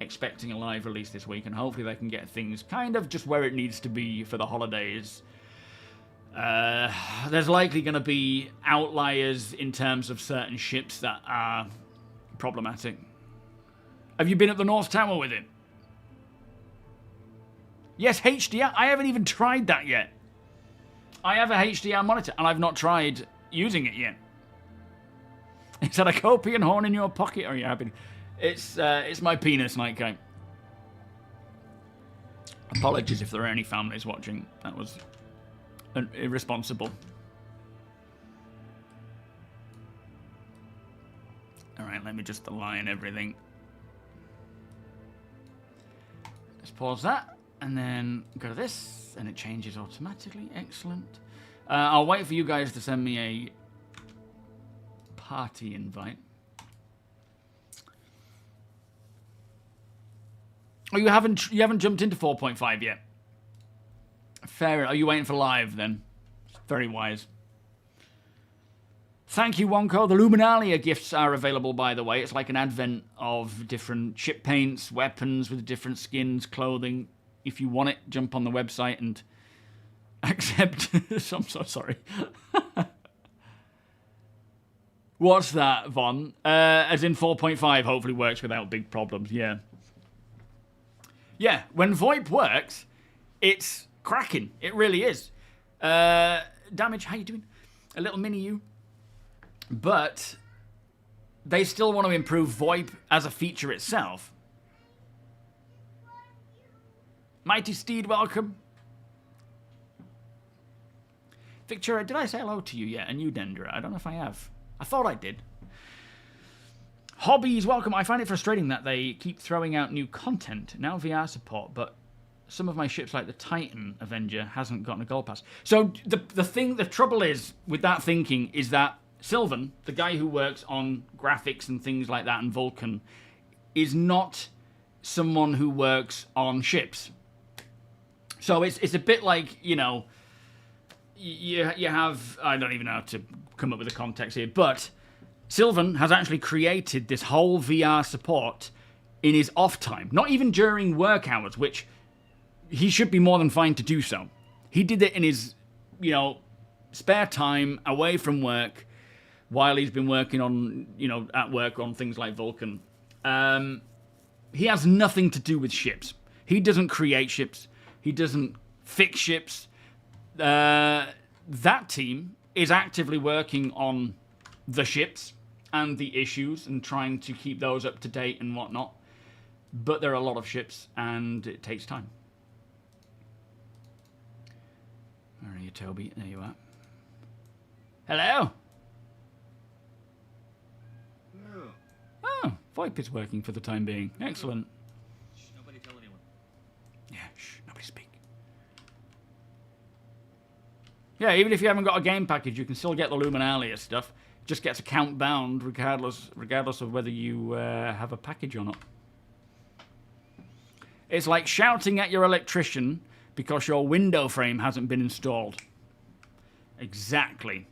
expecting a live release this week, and hopefully they can get things kind of just where it needs to be for the holidays. There's likely going to be outliers in terms of certain ships that are problematic. Have you been at the North Tower with it? Yes, HDR. I haven't even tried that yet. I have a HDR monitor, and I've not tried using it yet. Is that a copian horn in your pocket? Or are you happy? It's my penis, Nightcap. Apologies if there are any families watching. That was irresponsible. All right, let me just align everything. Let's pause that. And then go to this, and it changes automatically. Excellent. I'll wait for you guys to send me a party invite. Oh, you haven't jumped into 4.5 yet. Fair. Are you waiting for live then? Very wise. Thank you, Wonko. The Luminalia gifts are available, by the way. It's like an advent of different ship paints, weapons with different skins, clothing. If you want it, jump on the website and accept. I'm so sorry. What's that, Von? As in 4.5 hopefully works without big problems, yeah. Yeah, when VoIP works, it's cracking. It really is. Damage, how you doing? A little mini you. But they still want to improve VoIP as a feature itself. Mighty Steed, welcome. Victoria, did I say hello to you yet? And you, Dendra? I don't know if I have. I thought I did. Hobbies, welcome. I find it frustrating that they keep throwing out new content. Now VR support, but some of my ships, like the Titan Avenger, hasn't gotten a gold pass. So the trouble is with that thinking is that Sylvan, the guy who works on graphics and things like that, and Vulcan, is not someone who works on ships. So it's a bit like, you know, you have, I don't even know how to come up with the context here, but Sylvan has actually created this whole VR support in his off time, not even during work hours, which he should be more than fine to do so. He did it in his, you know, spare time away from work while he's been working on, you know, at work on things like Vulcan. He has nothing to do with ships. He doesn't create ships. He doesn't fix ships. That team is actively working on the ships and the issues and trying to keep those up to date and whatnot. But there are a lot of ships and it takes time. Where are you, Toby? There you are. Hello? Oh, VoIP is working for the time being. Excellent. Shh, nobody tell anyone. Yeah, shh, nobody speak. Yeah, even if you haven't got a game package, you can still get the Luminalia stuff. It just gets account bound regardless of whether you have a package or not. It's like shouting at your electrician because your window frame hasn't been installed. Exactly.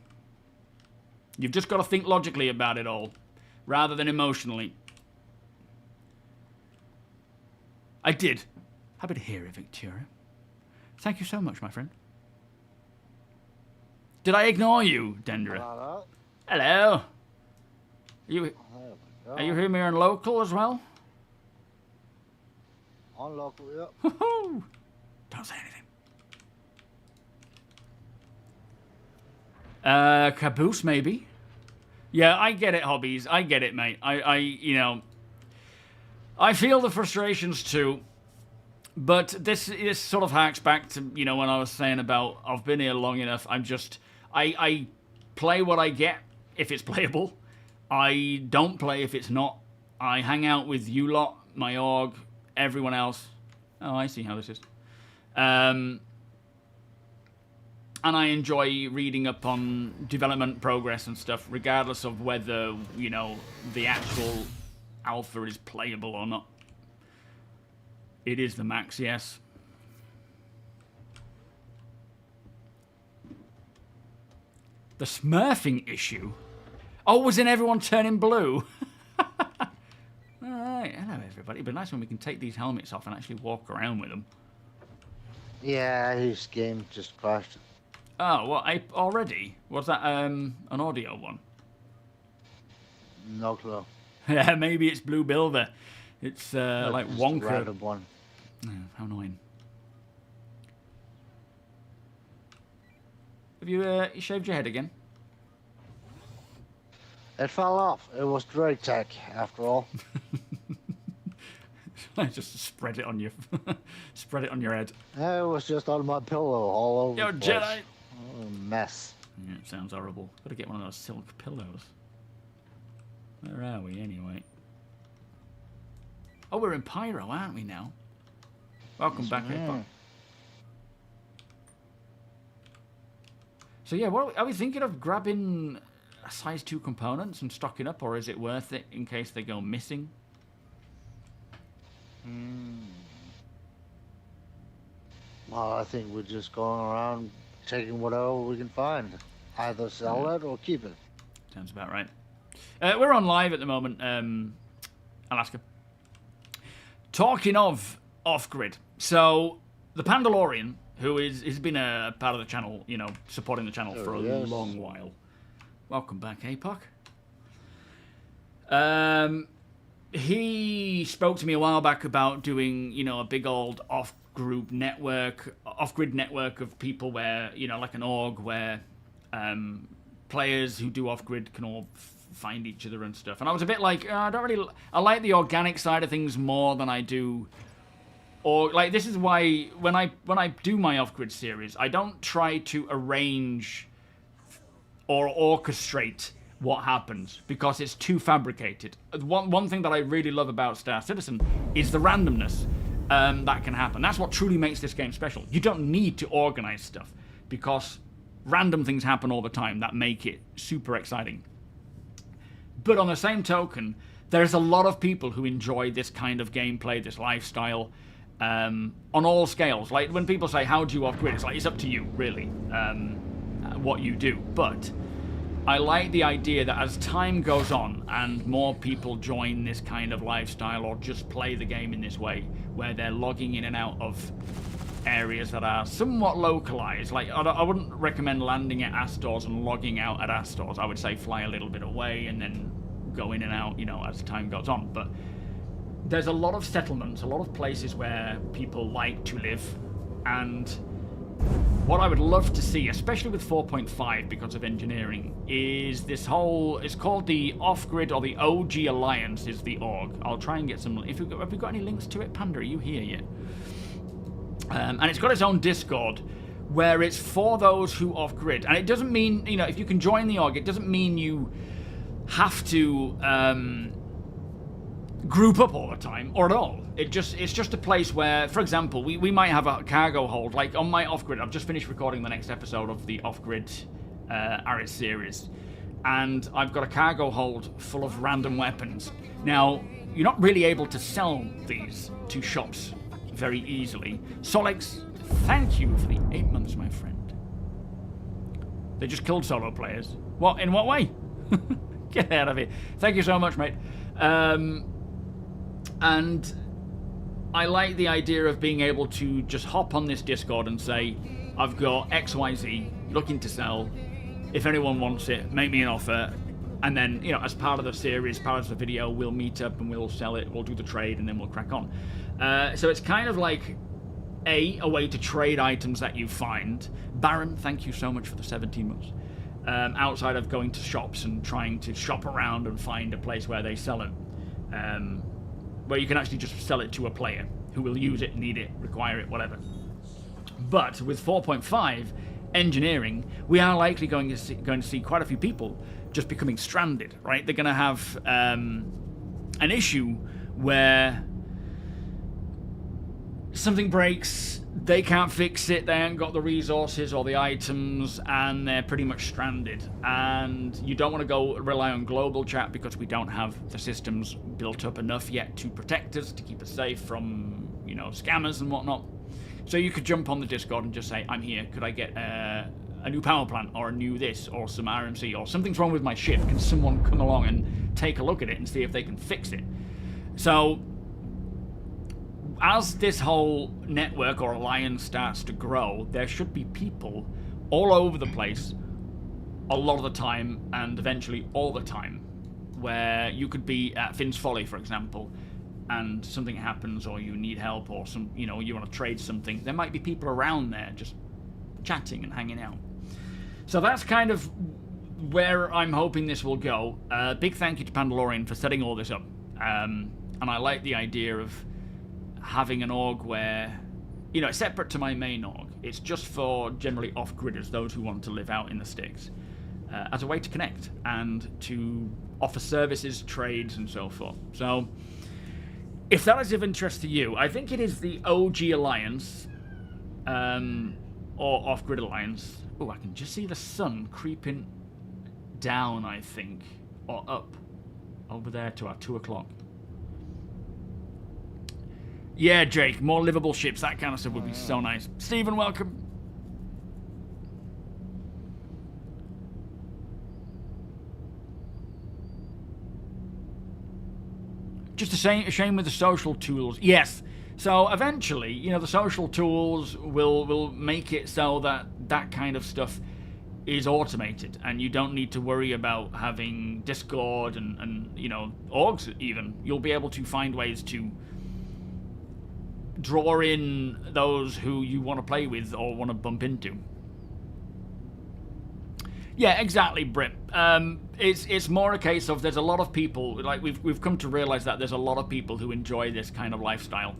You've just got to think logically about it all, rather than emotionally. I did. Happy to hear it, Victoria. Thank you so much, my friend. Did I ignore you, Dendra? Hello. Are you here on local as well? On local, yeah. Woohoo! Don't say anything. Caboose, maybe? Yeah, I get it, Hobbies. I get it, mate. You know, I feel the frustrations too. But this sort of harks back to, you know, when I was saying about I've been here long enough. I play what I get if it's playable. I don't play if it's not. I hang out with you lot, my org, everyone else. Oh, I see how this is. And I enjoy reading up on development progress and stuff, regardless of whether, you know, the actual alpha is playable or not. It is the max, yes. The smurfing issue? Oh, was in everyone turning blue? Alright, hello everybody. It'd be nice when we can take these helmets off and actually walk around with them. Yeah, his game just crashed. Oh, well, already? Was that an audio one? No clue. Yeah, maybe it's Blue Builder. It's like just Wonka. a random one. Oh, how annoying. Have you shaved your head again? It fell off. It was Drake Tech, after all. Just spread it on your spread it on your head. It was just on my pillow all over Yo, the place. Jedi! Oh, mess. Yeah, it sounds horrible. Gotta get one of those silk pillows. Where are we, anyway? Oh, we're in Pyro, aren't we, now? Welcome back, Hip-Hop. So, yeah, what are we thinking of grabbing a size 2 components and stocking up, or is it worth it in case they go missing? Well, I think we're just going around taking whatever we can find. Either sell it or keep it. Sounds about right. We're on live at the moment, Alaska. Talking of off-grid, so the Pandalorian, who has been a part of the channel, you know, supporting the channel for a long while. Welcome back, APOC. He spoke to me a while back about doing, you know, a big old off-grid network of people where, you know, like an org where players who do off-grid can all find each other and stuff. And I was a bit like, I like the organic side of things more than I do. Or like, this is why when I do my off-grid series, I don't try to arrange or orchestrate what happens because it's too fabricated. One thing that I really love about Star Citizen is the randomness that can happen. That's what truly makes this game special. You don't need to organize stuff because random things happen all the time that make it super exciting. But on the same token, there's a lot of people who enjoy this kind of gameplay, this lifestyle, on all scales. Like when people say, how do you off-grid? It's like, it's up to you, really, what you do. But I like the idea that as time goes on and more people join this kind of lifestyle or just play the game in this way, where they're logging in and out of areas that are somewhat localized. Like, I wouldn't recommend landing at Astors and logging out at Astors. I would say fly a little bit away and then go in and out, you know, as time goes on. But there's a lot of settlements, a lot of places where people like to live, and what I would love to see, especially with 4.5 because of engineering, is this whole, it's called the Off-Grid, or the OG Alliance is the org. I'll try and get some, have we got any links to it? Panda, are you here yet? And it's got its own Discord, where it's for those who off-grid. And it doesn't mean, you know, if you can join the org, it doesn't mean you have to group up all the time, or at all. It's just a place where, for example, we might have a cargo hold. Like on my off-grid, I've just finished recording the next episode of the off-grid Aris series, and I've got a cargo hold full of random weapons. Now, you're not really able to sell these to shops very easily. Solex, thank you for the 8 months, my friend. They just killed solo players. What? In what way? Get out of here. Thank you so much, mate. And I like the idea of being able to just hop on this Discord and say, I've got XYZ looking to sell. If anyone wants it, make me an offer. And then, you know, as part of the series, part of the video, we'll meet up and we'll sell it, we'll do the trade, and then we'll crack on. So it's kind of like a way to trade items that you find. Baron, thank you so much for the 17 months. Outside of going to shops and trying to shop around and find a place where they sell it. Where you can actually just sell it to a player who will use it, need it, require it, whatever. But with 4.5 engineering, we are likely going to see quite a few people just becoming stranded, right? They're going to have an issue where something breaks, they can't fix it, they haven't got the resources or the items, and they're pretty much stranded. And you don't want to go rely on global chat because we don't have the systems built up enough yet to protect us, to keep us safe from, you know, scammers and whatnot. So you could jump on the Discord and just say, I'm here, could I get a new power plant, or a new this, or some RMC, or something's wrong with my ship, can someone come along and take a look at it and see if they can fix it? So as this whole network or alliance starts to grow, there should be people all over the place a lot of the time, and eventually all the time, where you could be at Finn's Folly, for example, and something happens, or you need help, or some, you know, you want to trade something. There might be people around there just chatting and hanging out. So that's kind of where I'm hoping this will go. Big thank you to Pandalorian for setting all this up. And I like the idea of having an org where, you know, it's separate to my main org. It's just for generally off-gridders, those who want to live out in the sticks, as a way to connect and to offer services, trades, and so forth. So if that is of interest to you, I think it is the OG Alliance, or Off-Grid Alliance. Oh, I can just see the sun creeping down, I think, or up, over there to our 2 o'clock. Yeah, Jake, more livable ships, that kind of stuff would be so nice. Stephen, welcome. Just a shame with the social tools. Yes. So eventually, you know, the social tools will make it so that that kind of stuff is automated, and you don't need to worry about having Discord and you know, orgs even. You'll be able to find ways to draw in those who you want to play with or want to bump into. Yeah, exactly, Brit. It's more a case of there's a lot of people, like we've come to realize that there's a lot of people who enjoy this kind of lifestyle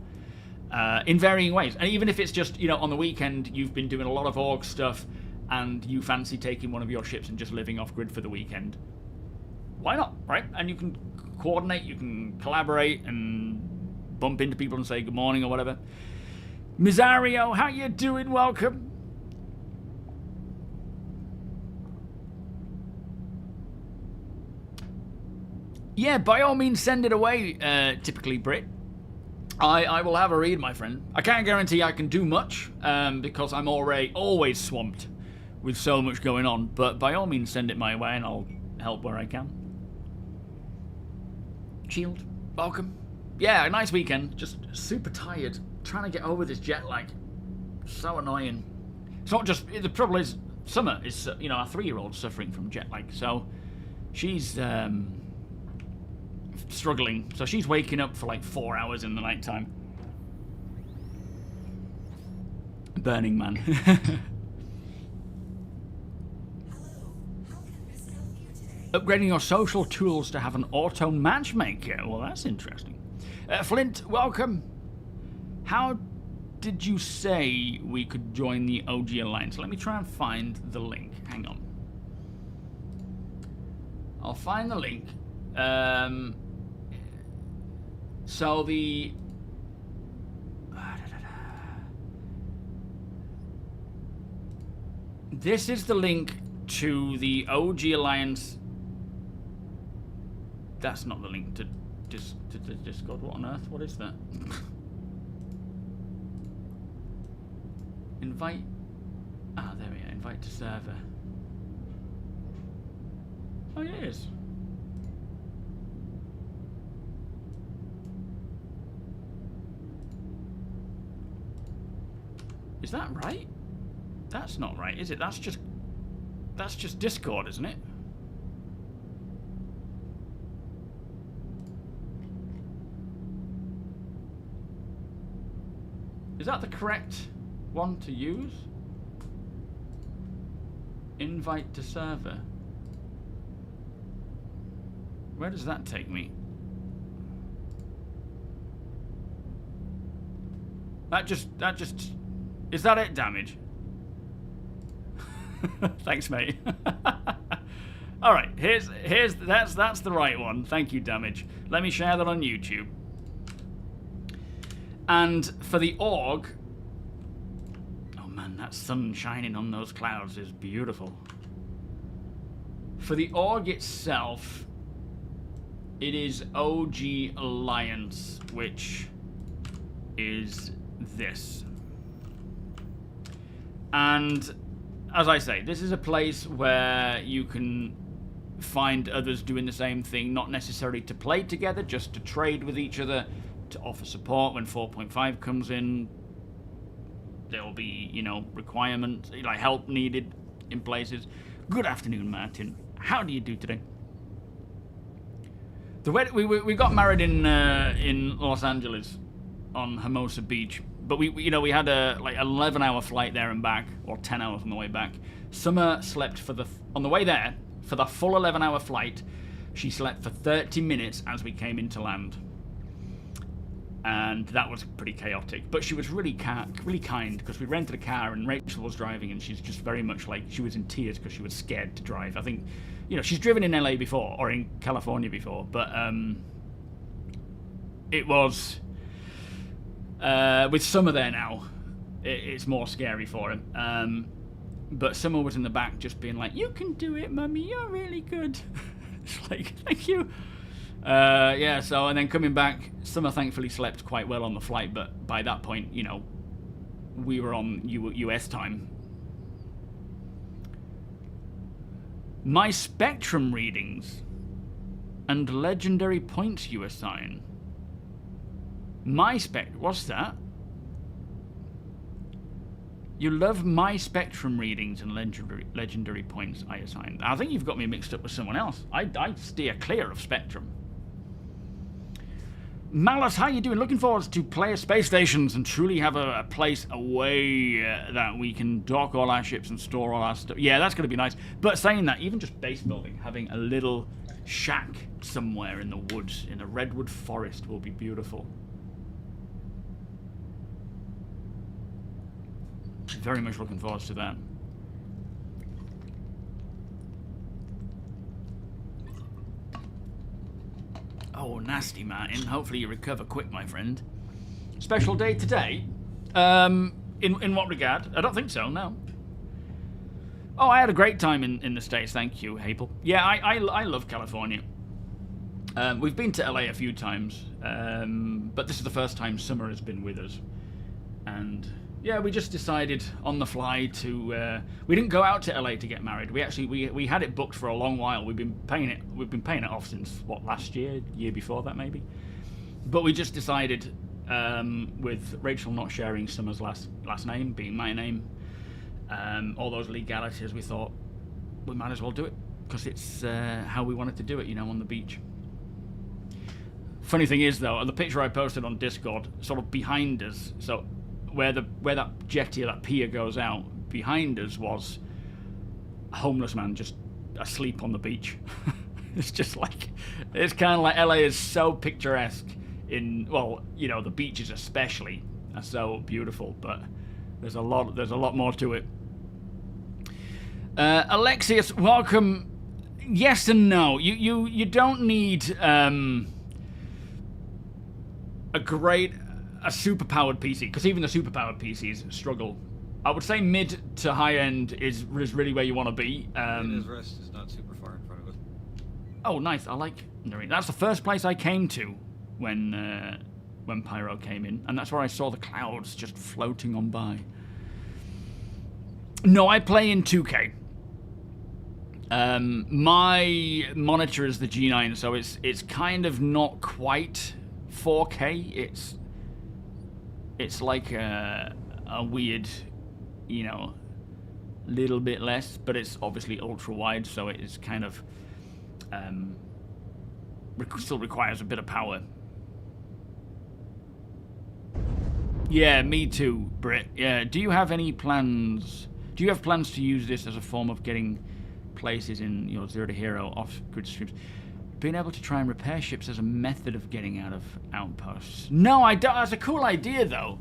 in varying ways. And even if it's just, you know, on the weekend you've been doing a lot of org stuff and you fancy taking one of your ships and just living off grid for the weekend, why not, right? And you can coordinate, you can collaborate and bump into people and say good morning or whatever. Mizario, how you doing? Welcome. Yeah, by all means send it away, typically Brit. I will have a read, my friend. I can't guarantee I can do much, because I'm always swamped with so much going on. But by all means, send it my way and I'll help where I can. Shield, welcome. Yeah, a nice weekend. Just super tired. Trying to get over this jet lag. So annoying. It's not just... The trouble is, Summer is, you know, our 3-year-old suffering from jet lag. So she's struggling. So she's waking up for like 4 hours in the night time. Burning Man. Upgrading your social tools to have an auto matchmaker. Well, that's interesting. Flint, welcome. How did you say we could join the OG Alliance? Let me try and find the link. Hang on. I'll find the link. So the... This is the link to the OG Alliance. That's not the link to Discord. What on earth? What is that? Invite. Ah, there we are. Invite to server. Oh, yeah, it is. Is that right? That's not right, is it? That's just Discord, isn't it? Is that the correct one to use? Invite to server. Where does that take me? That just is that it, Damage? Thanks, mate. All right, that's the right one. Thank you, Damage. Let me share that on YouTube. And for the org, oh man, that sun shining on those clouds is beautiful. For the org itself, it is OG Alliance, which is this. And as I say, this is a place where you can find others doing the same thing, not necessarily to play together, just to trade with each other, to offer support when 4.5 comes in. There will be, you know, requirements, like help needed in places. Good afternoon, Martin. How do you do today? We got married in Los Angeles on Hermosa Beach, but we had a like 11-hour flight there and back, or 10 hours on the way back. Summer slept on the way there for the full 11-hour flight. She slept for 30 minutes as we came into land. And that was pretty chaotic, but she was really kind, because we rented a car and Rachel was driving, and she's just very much like, she was in tears because she was scared to drive. I think, you know, she's driven in LA before or in California before, but it was with Summer there now, it's more scary for him. But Summer was in the back just being like, "You can do it, Mummy. You're really good." It's like, thank you. Yeah, so, and then coming back, Summer thankfully slept quite well on the flight, but by that point, you know, we were on US time. My Spectrum readings and legendary points you assign. What's that? You love my Spectrum readings and legendary points I assign. I think you've got me mixed up with someone else. I steer clear of Spectrum. Malus, how you doing? Looking forward to player space stations and truly have a place away that we can dock all our ships and store all our stuff. Yeah, that's going to be nice. But saying that, even just base building, having a little shack somewhere in the woods, in a redwood forest, will be beautiful. Very much looking forward to that. Oh, nasty, Martin. Hopefully you recover quick, my friend. Special day today? In what regard? I don't think so, no. Oh, I had a great time in the States, thank you, Hapel. Yeah, I love California. We've been to LA a few times, but this is the first time Summer has been with us. And Yeah, we just decided on the fly to. We didn't go out to LA to get married. We actually we had it booked for a long while. We've been paying it off since what, last year before that maybe. But we just decided, with Rachel not sharing Summer's last name being my name, all those legalities, we thought we might as well do it because it's how we wanted to do it, you know, on the beach. Funny thing is though, the picture I posted on Discord, sort of behind us, so. Where that jetty or that pier goes out, behind us was a homeless man just asleep on the beach. It's just like, it's kind of like LA is so picturesque in, well, you know, the beaches especially are so beautiful, but there's a lot more to it. Alexius, welcome. Yes and no. You don't need a super-powered PC, because even the super-powered PCs struggle. I would say mid to high-end is really where you want to be. His rest is not super far in front of us. Oh, nice. I like Noreen. That's the first place I came to when Pyro came in, and that's where I saw the clouds just floating on by. No, I play in 2K. My monitor is the G9, so it's kind of not quite 4K. It's like a weird, you know, little bit less, but it's obviously ultra wide, so it is kind of still requires a bit of power. Yeah, me too, Britt. Yeah, do you have any plans? Do you have plans to use this as a form of getting places in your Zero to Hero off-grid streams? Being able to try and repair ships as a method of getting out of outposts. No, I don't. That's a cool idea, though.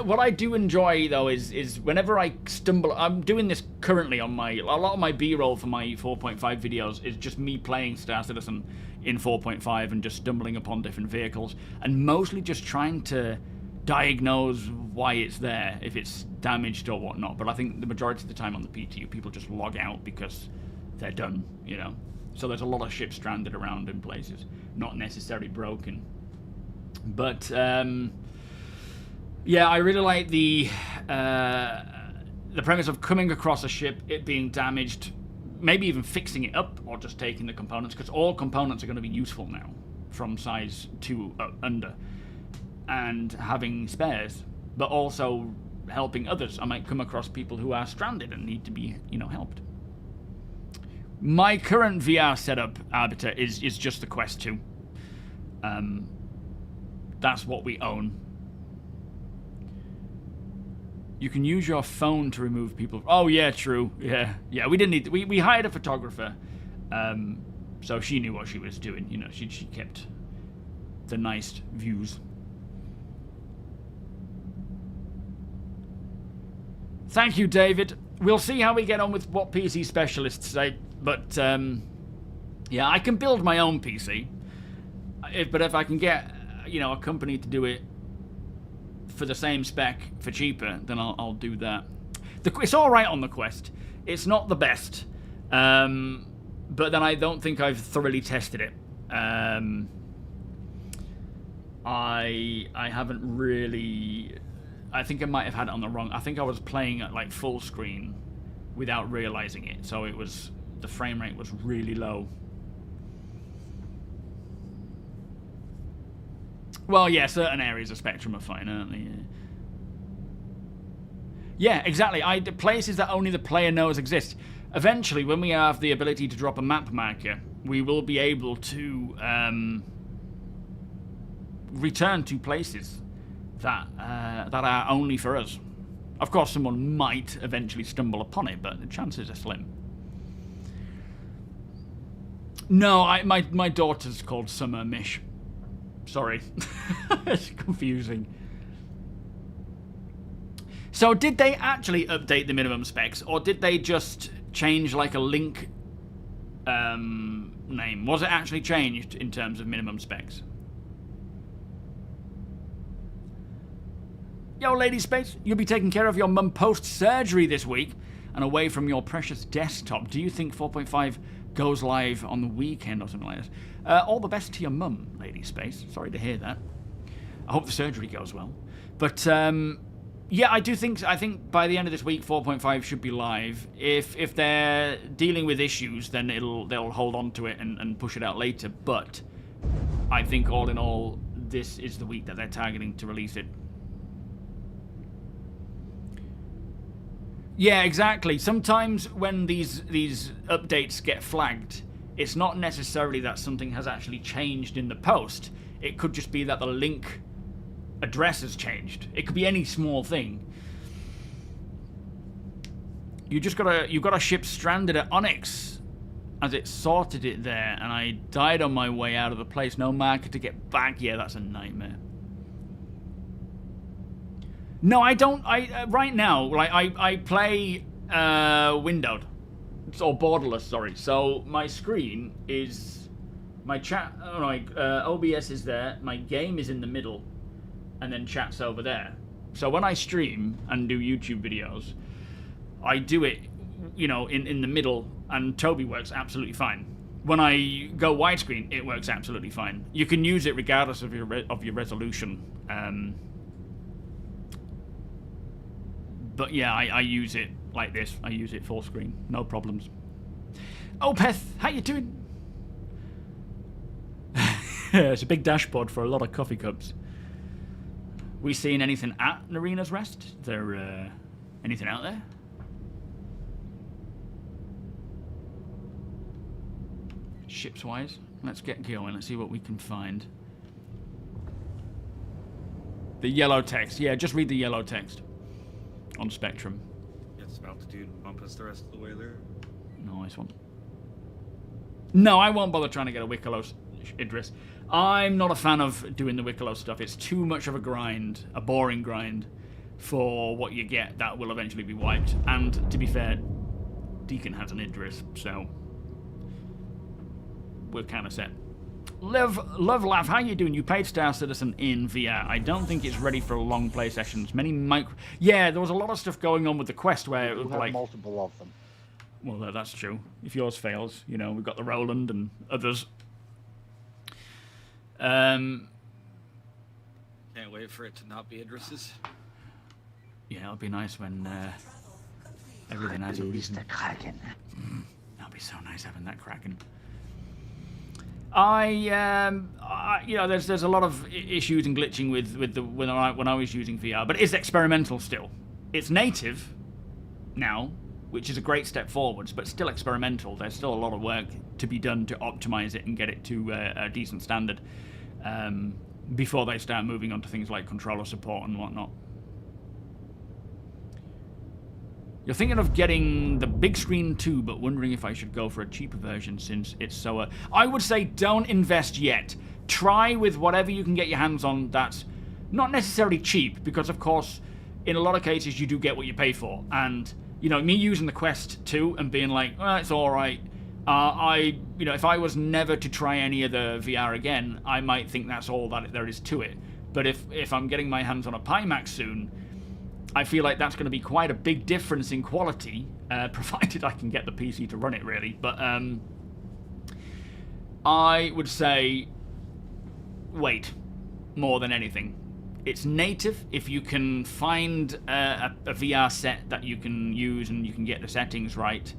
What I do enjoy, though, is whenever I stumble... I'm doing this currently on a lot of my B-roll for my 4.5 videos is just me playing Star Citizen in 4.5 and just stumbling upon different vehicles, and mostly just trying to diagnose why it's there, if it's damaged or whatnot. But I think the majority of the time on the PTU, people just log out because they're done, you know. So there's a lot of ships stranded around in places, not necessarily broken. But yeah, I really like the premise of coming across a ship, it being damaged, maybe even fixing it up or just taking the components, because all components are going to be useful now from size 2 under, and having spares, but also helping others. I might come across people who are stranded and need to be, you know, helped. My current VR setup, Arbiter, is just the Quest 2. That's what we own. You can use your phone to remove people. Oh yeah, true. Yeah, we didn't need. We hired a photographer, so she knew what she was doing. You know, she kept the nice views. Thank you, David. We'll see how we get on with what PC specialists say. But, yeah, I can build my own PC. But if I can get, you know, a company to do it for the same spec for cheaper, then I'll do that. It's all right on the Quest. It's not the best. But then I don't think I've thoroughly tested it. I haven't really... I think I might have had it on the wrong... I think I was playing at, like, full screen without realizing it. So it was... The frame rate was really low. Well, yeah, certain areas of Spectrum are fine, aren't they? Yeah, exactly. Places that only the player knows exist. Eventually, when we have the ability to drop a map marker, we will be able to return to places that are only for us. Of course, someone might eventually stumble upon it, but the chances are slim. No, my daughter's called Summer Mish. Sorry. It's confusing. So did they actually update the minimum specs, or did they just change like a link name? Was it actually changed in terms of minimum specs? Yo, Lady Space, you'll be taking care of your mum post-surgery this week and away from your precious desktop. Do you think 4.5 goes live on the weekend or something like this? All the best to your mum, Lady Space. Sorry to hear that. I hope the surgery goes well. But yeah, I think by the end of this week, 4.5 should be live. If they're dealing with issues, then they'll hold on to it and push it out later. But I think all in all, this is the week that they're targeting to release it. Yeah, exactly. Sometimes when these updates get flagged, it's not necessarily that something has actually changed in the post. It could just be that the link address has changed. It could be any small thing. You've got a ship stranded at Onyx, as it sorted it there, and I died on my way out of the place. No marker to get back. Yeah, that's a nightmare. No, I don't. Right now, like I play windowed or borderless. Sorry. So my screen is my chat. Oh no, OBS is there. My game is in the middle, and then chat's over there. So when I stream and do YouTube videos, I do it, you know, in the middle, and TOBII works absolutely fine. When I go widescreen, it works absolutely fine. You can use it regardless of your resolution. But yeah, I use it like this. I use it full screen, no problems. Oh, Peth, how you doing? It's a big dashboard for a lot of coffee cups. We seeing anything at Narina's Rest? Is there anything out there? Ships-wise, let's get going. Let's see what we can find. The yellow text. Yeah, just read the yellow text on Spectrum. Get some altitude, bump us the rest of the way there. Nice one. No, I won't bother trying to get a Wicklow, Idris. I'm not a fan of doing the Wicklow stuff. It's too much of a grind, a boring grind, for what you get that will eventually be wiped. And to be fair, Deacon has an Idris, so we're kind of set. Love Laugh, how you doing? You paid Star Citizen in VR. I don't think it's ready for long play sessions. Yeah, there was a lot of stuff going on with the Quest where it was like multiple of them. Well, that's true. If yours fails, you know, we've got the Roland and others. Can't wait for it to not be Idris's. Yeah, it'll be nice when everything has a reason. That'll be so nice having that Kraken. You know, there's a lot of issues and glitching with the when I was using VR, but it's experimental still. It's native now, which is a great step forwards, but still experimental. There's still a lot of work to be done to optimize it and get it to a decent standard before they start moving on to things like controller support and whatnot. You're thinking of getting the big screen too, but wondering if I should go for a cheaper version since it's so... I would say don't invest yet. Try with whatever you can get your hands on that's not necessarily cheap, because of course, in a lot of cases, you do get what you pay for. And, you know, me using the Quest 2 and being like, well, it's alright. You know, if I was never to try any of the VR again, I might think that's all that there is to it. But if I'm getting my hands on a Pimax soon, I feel like that's going to be quite a big difference in quality, provided I can get the PC to run it, really. But I would say wait more than anything. It's native. If you can find a VR set that you can use and you can get the settings right,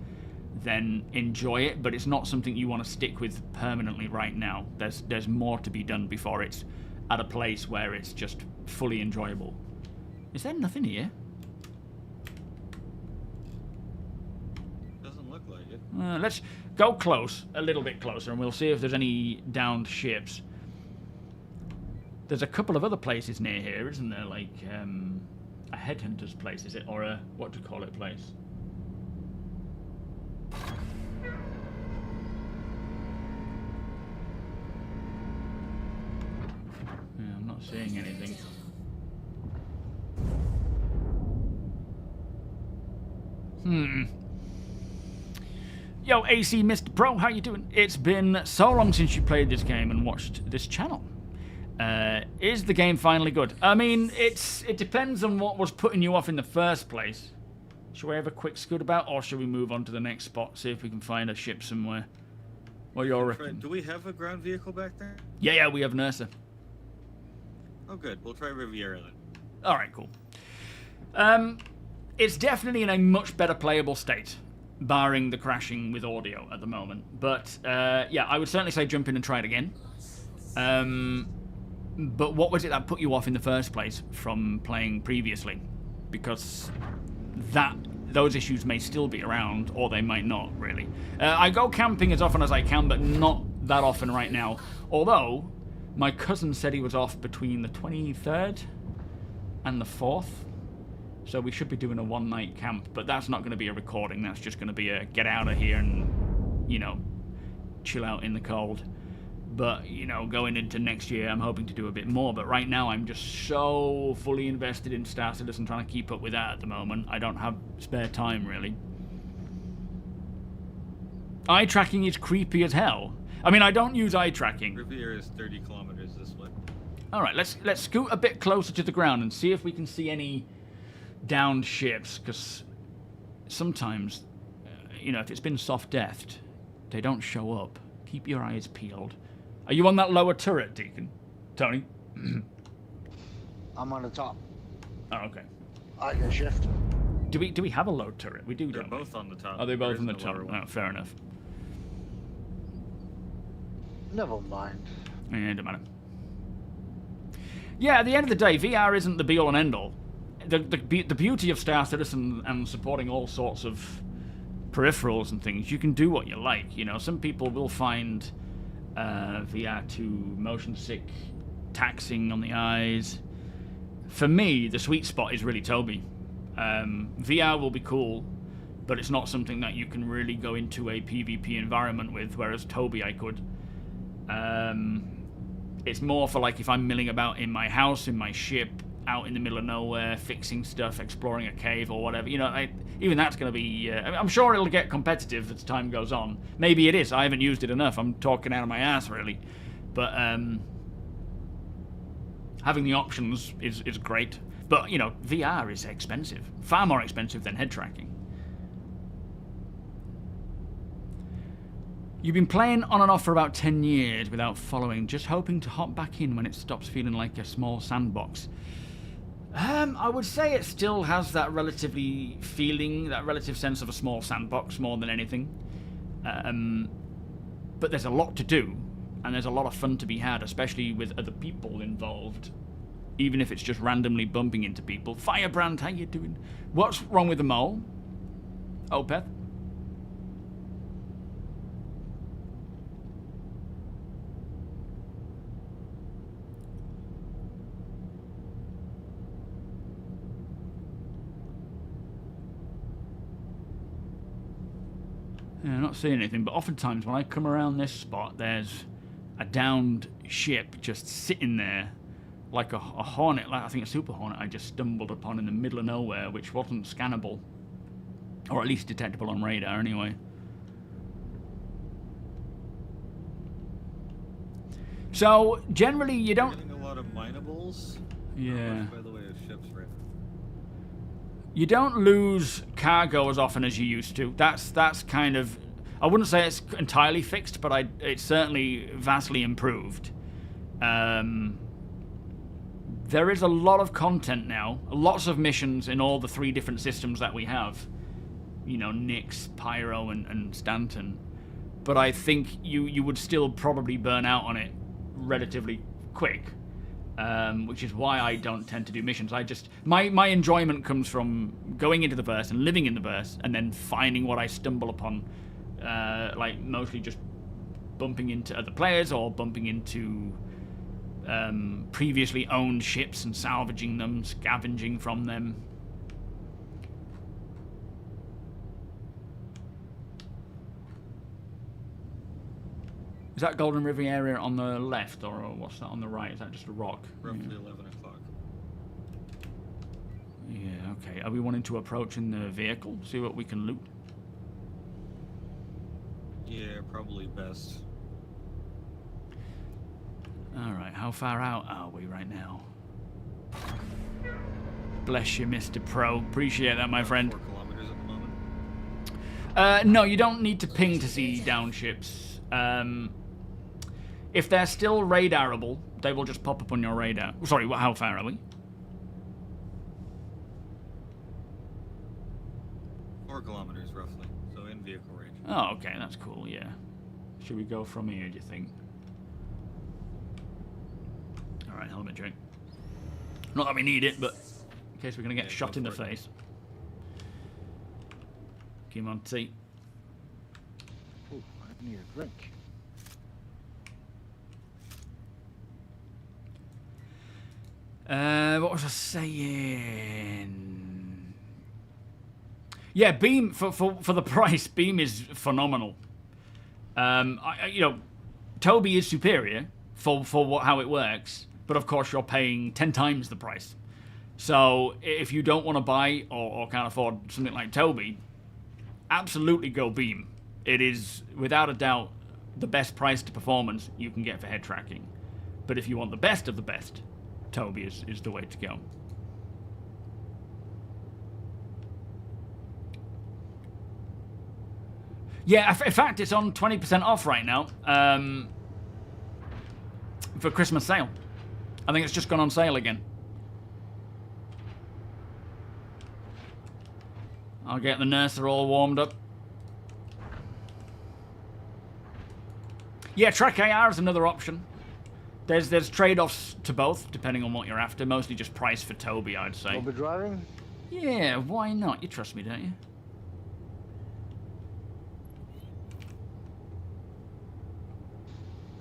then enjoy it. But it's not something you want to stick with permanently right now. There's more to be done before it's at a place where it's just fully enjoyable. Is there nothing here? Doesn't look like it. Let's go close, a little bit closer, and we'll see if there's any downed ships. There's a couple of other places near here, isn't there? Like a headhunter's place, is it? Or a, what do you call it, place? Yeah, I'm not seeing anything. Yo, AC Mr. Pro, how you doing? It's been so long since you played this game and watched this channel. Is the game finally good? I mean, it depends on what was putting you off in the first place. Should we have a quick scoot about, or should we move on to the next spot, see if we can find a ship somewhere? What do you reckon? Do we have a ground vehicle back there? Yeah, we have Nursa. Oh, good. We'll try Riviera then. All right, cool. It's definitely in a much better playable state, barring the crashing with audio at the moment. But yeah, I would certainly say jump in and try it again. But what was it that put you off in the first place from playing previously? Because those issues may still be around, or they might not, really. I go camping as often as I can, but not that often right now. Although, my cousin said he was off between the 23rd and the 4th. So we should be doing a one-night camp, but that's not going to be a recording. That's just going to be a get out of here and, you know, chill out in the cold. But, you know, going into next year, I'm hoping to do a bit more. But right now, I'm just so fully invested in Star Citizen, trying to keep up with that at the moment. I don't have spare time, really. Eye tracking is creepy as hell. I mean, I don't use eye tracking. Riviera is 30 kilometers this way. All right, let's scoot a bit closer to the ground and see if we can see any downed ships. Because sometimes, you know, if it's been soft-deathed, they don't show up. Keep your eyes peeled. Are you on that lower turret, Deacon? Tony? I'm on the top. Oh, okay. I can shift. Do we have a low turret? We do, They're don't we? both on the top. Are they both There on the isn't a top? lower one. Oh, fair enough. Never mind. Yeah, it doesn't matter. Yeah, at the end of the day, VR isn't the be-all and end-all. The beauty of Star Citizen and supporting all sorts of peripherals and things, you can do what you like. You know, some people will find VR too motion sick, taxing on the eyes. For me, the sweet spot is really TOBII. VR will be cool, but it's not something that you can really go into a PvP environment with, whereas TOBII I could. It's more for like if I'm milling about in my house, in my ship, out in the middle of nowhere, fixing stuff, exploring a cave or whatever. You know, even that's going to be... I'm sure it'll get competitive as time goes on. Maybe it is. I haven't used it enough. I'm talking out of my ass, really. But having the options is great. But, you know, VR is expensive. Far more expensive than head tracking. You've been playing on and off for about 10 years without following, just hoping to hop back in when it stops feeling like a small sandbox. I would say it still has that relative sense of a small sandbox more than anything. But there's a lot to do, and there's a lot of fun to be had, especially with other people involved. Even if it's just randomly bumping into people. Firebrand, how you doing? What's wrong with the mole? Opeth? Yeah, I'm not seeing anything, but oftentimes when I come around this spot, there's a downed ship just sitting there like a hornet, like I think a super hornet I just stumbled upon in the middle of nowhere, which wasn't scannable, or at least detectable on radar anyway. So generally you don't... Getting a lot of minables. Yeah. By the way, of ships right now. You don't lose cargo as often as you used to. That's kind of... I wouldn't say it's entirely fixed, but it's certainly vastly improved. There is a lot of content now. Lots of missions in all the 3 different systems that we have. You know, Nyx, Pyro, and Stanton. But I think you would still probably burn out on it relatively quick. Which is why I don't tend to do missions. My enjoyment comes from going into the verse and living in the verse, and then finding what I stumble upon, like mostly just bumping into other players or bumping into previously owned ships and salvaging them, scavenging from them. Is that Golden River area on the left, or what's that on the right? Is that just a rock? Roughly 11 o'clock. Yeah, okay. Are we wanting to approach in the vehicle? See what we can loot? Yeah, probably best. Alright, how far out are we right now? Bless you, Mr. Pro. Appreciate that, my friend. 4 kilometers at the moment. No, you don't need to ping to see down ships. If they're still radarable, they will just pop up on your radar. Sorry, how far are we? 4 kilometers roughly, so in vehicle range. Oh, okay, that's cool, yeah. Should we go from here, do you think? Alright, helmet check. Not that we need it, but in case we're going to get shot in the face. Come on, T. Ooh, I need a drink. What was I saying? Yeah, Beam for the price. Beam is phenomenal. You know, TOBII is superior for how it works, but of course you're paying 10 times the price. So if you don't want to buy or can't afford something like TOBII, absolutely go Beam. It is without a doubt the best price to performance you can get for head tracking. But if you want the best of the best, TOBII is the way to go. Yeah, in fact, it's on 20% off right now for Christmas sale. I think it's just gone on sale again. I'll get the nurse all warmed up. Yeah, Trek AR is another option. There's trade-offs to both, depending on what you're after. Mostly just price for TOBII, I'd say. You'll be driving? Yeah, why not? You trust me, don't you?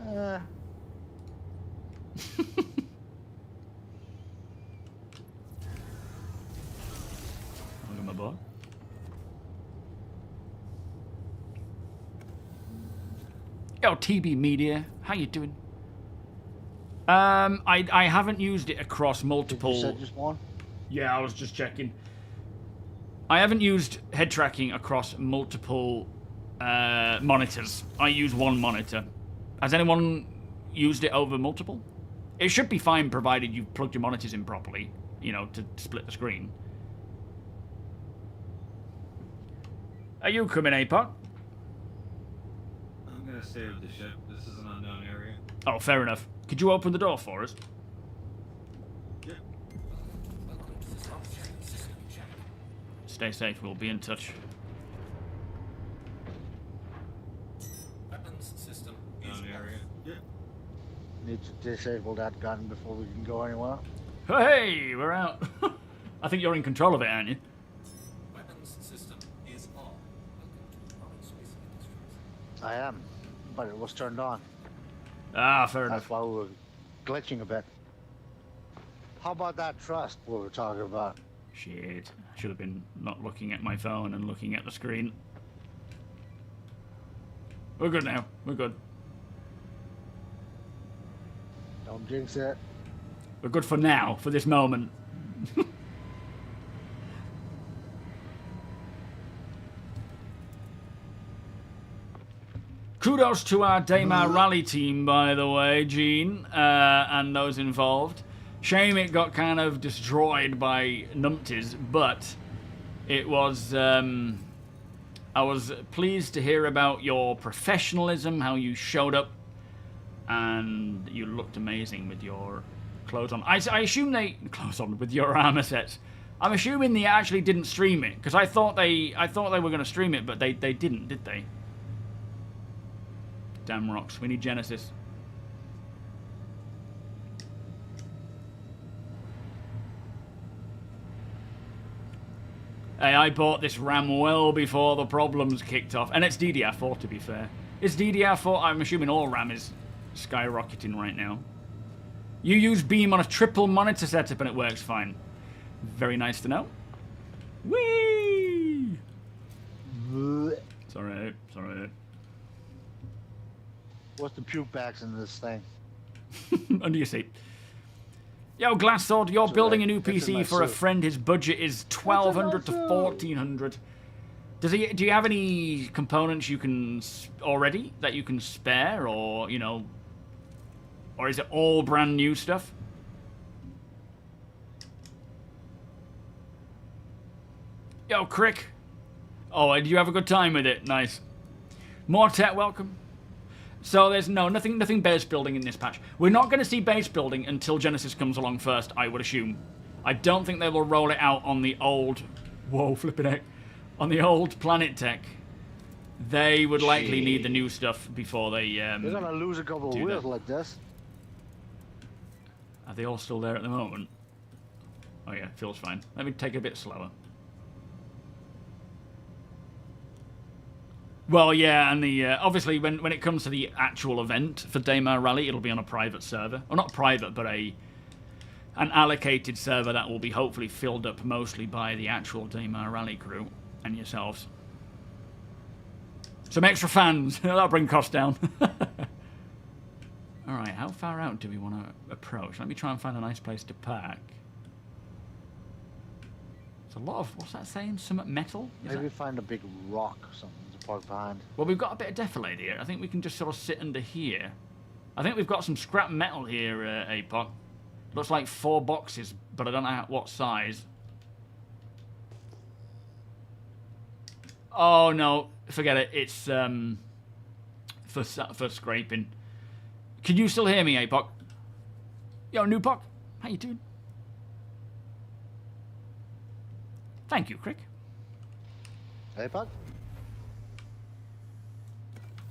Look at my boy. Yo, TB Media, how you doing? I haven't used it across multiple. You said just one? Yeah, I was just checking. I haven't used head tracking across multiple monitors. I use one monitor. Has anyone used it over multiple? It should be fine provided you've plugged your monitors in properly, you know, to split the screen. Are you coming, APOC? I'm gonna save the ship. This is an unknown area. Oh, fair enough. Could you open the door for us? Yeah. Stay safe, we'll be in touch. Weapons system is Unknown area. Yeah. Need to disable that gun before we can go anywhere. Hey, we're out. I think you're in control of it, aren't you? weapons system is on. Welcome to Product Space Industries. I am, but it was turned on. Ah, fair That's enough. why we were glitching a bit. How about that trust we were talking about? Shit. I should have been not looking at my phone and looking at the screen. We're good now. We're good. Don't jinx it. We're good for now, for this moment. Kudos to our Daymar rally team, by the way, Gene, and those involved. Shame it got kind of destroyed by numpties, but it was... I was pleased to hear about your professionalism, how you showed up, and you looked amazing with your clothes on. I assume they... Clothes on, with your armor sets. I'm assuming they actually didn't stream it, because I thought they were going to stream it, but they didn't, did they? Damn rocks. We need Genesis. Hey, I bought this RAM well before the problems kicked off. And it's DDR4, to be fair. It's DDR4. I'm assuming all RAM is skyrocketing right now. You use Beam on a triple monitor setup and it works fine. Very nice to know. Whee! It's alright. It's alright. What's the puke bags in this thing? Under your seat. Yo, Glass Sword, you're building a new it's in PC my for a suit. friend. His budget is 1,200 to 1,400. Do you have any components you can already that you can spare, or you know, or is it all brand new stuff? Yo, Crick. Oh, did you have a good time with it? Nice. Mortet, welcome. So there's nothing base building in this patch. We're not going to see base building until Genesis comes along first, I would assume. I don't think they will roll it out on the old... Whoa, flipping heck. On the old Planet Tech. They would likely need the new stuff before they... You're gonna lose a couple of wheels like this. Are they all still there at the moment? Oh yeah, feels fine. Let me take it a bit slower. Well, yeah, and the obviously when it comes to the actual event for Daymar Rally, it'll be on a private server. Or not private, but an allocated server that will be hopefully filled up mostly by the actual Daymar Rally crew and yourselves. Some extra fans. That'll bring costs down. Alright, how far out do we want to approach? Let me try and find a nice place to park. It's a lot of... What's that saying? Some metal? Maybe find a big rock or something to park behind. Well, we've got a bit of defilade here. I think we can just sort of sit under here. I think we've got some scrap metal here, APOC. Looks like 4 boxes, but I don't know what size. Oh, no. Forget it. It's for scraping. Can you still hear me, APOC? Yo, Newpoc. How you doing? Thank you, Crick. Hey, Puck?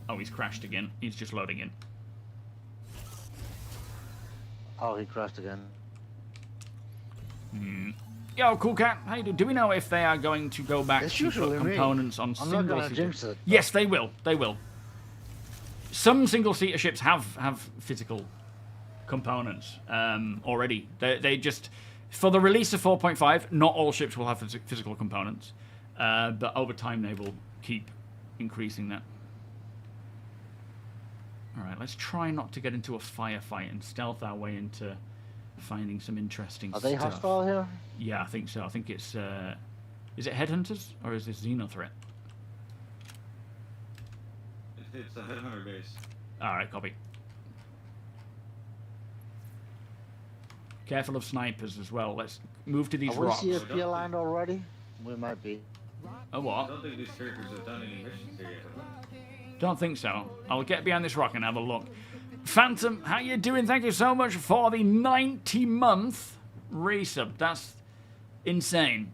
Oh, he's crashed again. He's just loading in. Oh, he crashed again. Yo, Cool Cat. How you doing? Do we know if they are going to go back It's to put usually me. components on I'm not gonna single-seater? jinx it. Yes, they will. They will. Some single-seater ships have physical components already. They just... For the release of 4.5, not all ships will have physical components. But over time, they will keep increasing that. Alright, let's try not to get into a firefight and stealth our way into finding some interesting stuff. Are they hostile here? Yeah, I think so. I think it's... is it Headhunters? Or is this Xenothreat? It's a headhunter base. Alright, copy. Careful of snipers as well. Let's move to these Are we rocks. CSP aligned already? We might be. A I what? don't think these characters have done any missions here yet. Don't think so. I'll get behind this rock and have a look. Phantom, how you doing? Thank you so much for the 90-month resub. That's insane.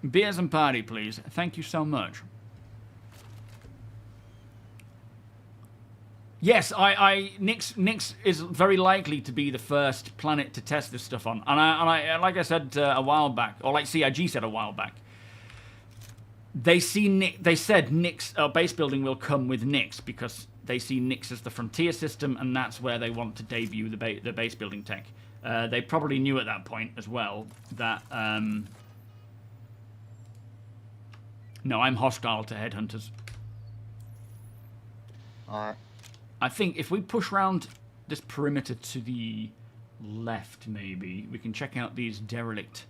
Beers and party, please. Thank you so much. Yes, Nyx is very likely to be the first planet to test this stuff on, and I like I said a while back, or like CIG said a while back. They said Nyx base building will come with Nyx because they see Nyx as the frontier system, and that's where they want to debut the base building tech. They probably knew at that point as well that. No, I'm hostile to headhunters. Alright. I think if we push round this perimeter to the left, maybe, we can check out these derelict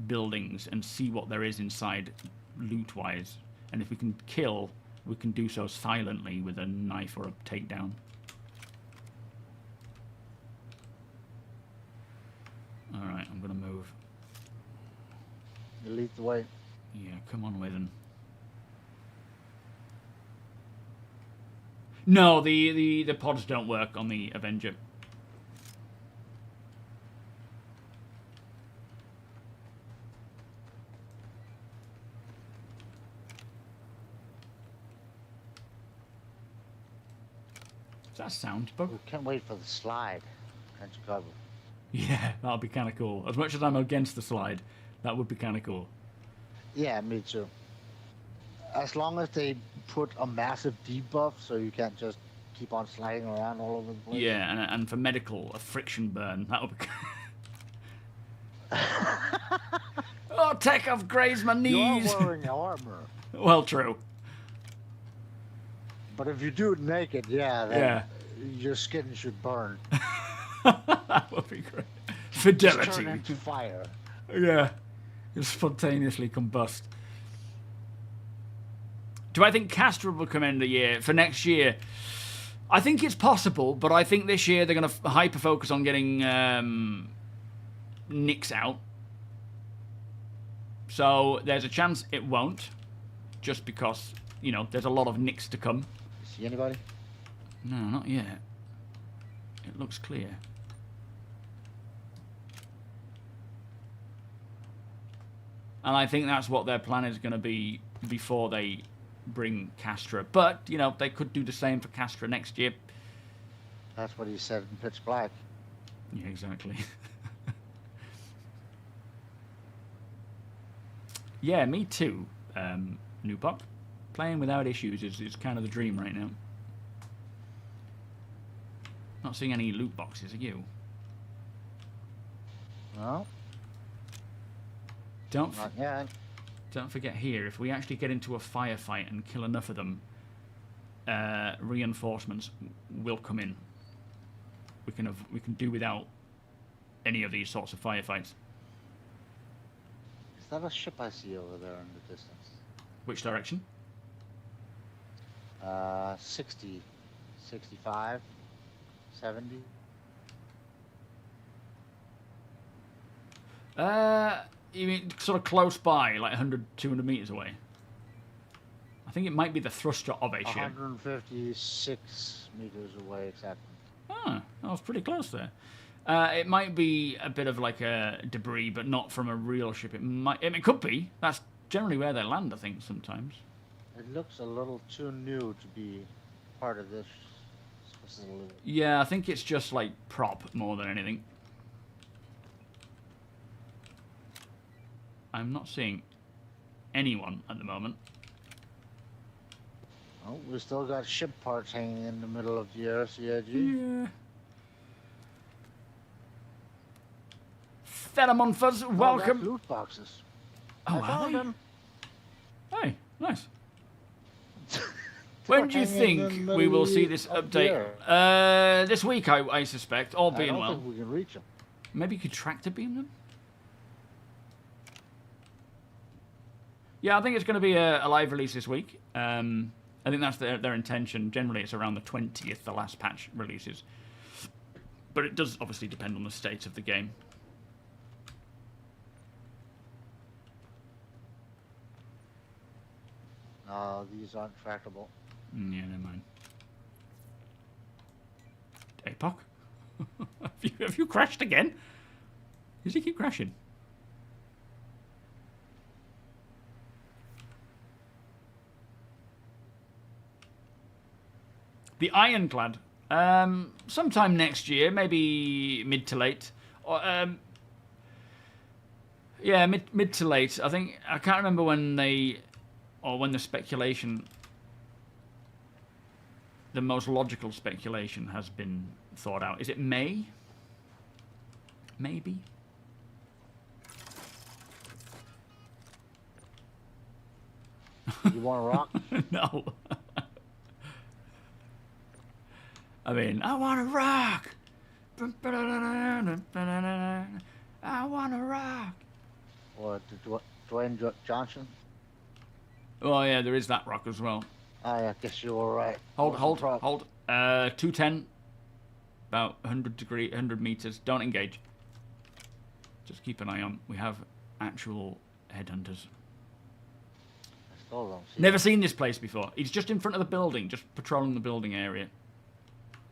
buildings and see what there is inside loot-wise. And if we can kill, we can do so silently with a knife or a takedown. Alright, I'm going to move. You lead the way. Yeah, come on, Withen. No, the pods don't work on the Avenger. Is that a sound bug? We can't wait for the slide. Can't you cover? Yeah, that'll be kind of cool. As much as I'm against the slide, that would be kind of cool. Yeah, me too. As long as they put a massive debuff so you can't just keep on sliding around all over the place. Yeah, and for medical, a friction burn. That would be... Oh, tech, I've grazed my knees. You're wearing armor. Well, true. But if you do it naked, then your skin should burn. That would be great. Just turn Fidelity. into fire. Yeah. You'll spontaneously combust. Do I think Castor will come in the year for next year? I think it's possible, but I think this year they're going to hyper focus on getting Nyx out. So there's a chance it won't, just because, you know, there's a lot of Nyx to come. See anybody? No, not yet. It looks clear. And I think that's what their plan is going to be before they bring Castra. But, you know, they could do the same for Castra next year. That's what he said in Pitch Black. Yeah, exactly. Yeah, me too, New Pop. Playing without issues is kind of the dream right now. Not seeing any loot boxes, are you? No, Don't not yet. Don't forget here, if we actually get into a firefight and kill enough of them, reinforcements will come in. We can do without any of these sorts of firefights. Is that a ship I see over there in the distance? Which direction? 60, 65, 70. You mean sort of close by, like 100, 200 meters away? I think it might be the thruster of a ship. 156 meters away exactly. Ah, that was pretty close there. It might be a bit of like a debris, but not from a real ship. It could be. That's generally where they land, I think, sometimes. It looks a little too new to be part of this facility. Yeah, I think it's just like prop more than anything. I'm not seeing anyone at the moment. Oh, we still got ship parts hanging in the middle of the RCIG. Yeah. Pheromone Fuzz, welcome. Oh, loot boxes. Oh, I are found they? them. Hey, nice. When do you think we will see this update? This week, I suspect, all I being don't well. think we can reach them. Maybe you could tractor beam them? Yeah, I think it's going to be a live release this week. I think that's their intention. Generally, it's around the 20th, the last patch releases. But it does obviously depend on the state of the game. No, these aren't trackable. Yeah, never mind. APOC? have you crashed again? Does he keep crashing? The Ironclad. Sometime next year, maybe mid to late. Or, yeah, mid to late. I think I can't remember when the speculation, the most logical speculation has been thought out. Is it May? Maybe. You want to rock? No. I mean, I want to rock. I want to rock. Or Dwayne Johnson? Oh yeah, there is that rock as well. I guess you were right. Hold. 210. About 100 meters. Don't engage. Just keep an eye on. We have actual headhunters. I still don't see Never seen this place before. He's just in front of the building, just patrolling the building area.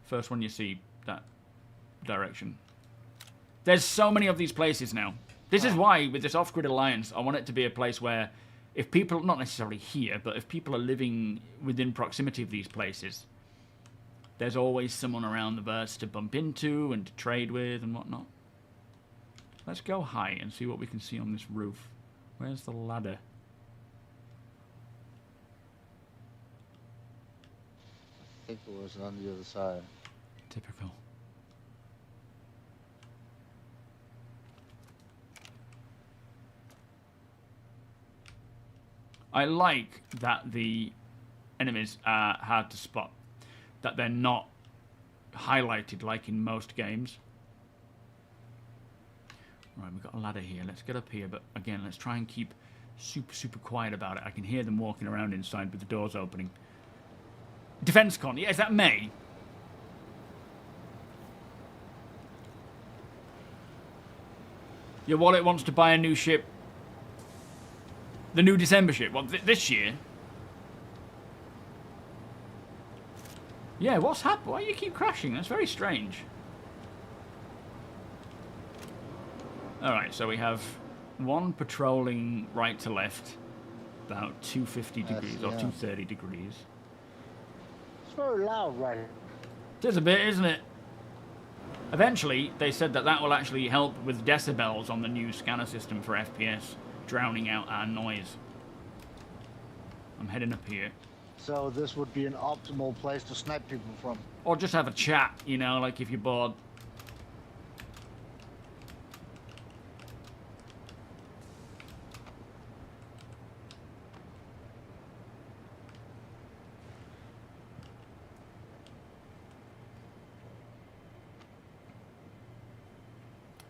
First one you see, that direction. There's so many of these places now. This is why, with this off-grid alliance, I want it to be a place where if people, not necessarily here, but if people are living within proximity of these places, there's always someone around the verse to bump into and to trade with and whatnot. Let's go high and see what we can see on this roof. Where's the ladder? I think it was on the other side. Typical. I like that the enemies are hard to spot. That they're not highlighted like in most games. Right, we've got a ladder here. Let's get up here, but again, let's try and keep super quiet about it. I can hear them walking around inside with the doors opening. Defense con. Yeah, is that May? Your wallet wants to buy a new ship. The new December ship. Well, this year. Yeah, what's happened? Why do you keep crashing? That's very strange. Alright, so we have one patrolling right to left, about 250 degrees or 230 degrees. It's very loud right here. It is a bit, isn't it? Eventually, they said that that will actually help with decibels on the new scanner system for FPS, drowning out our noise. I'm heading up here. So this would be an optimal place to snipe people from. Or just have a chat, you know, like if you're bored.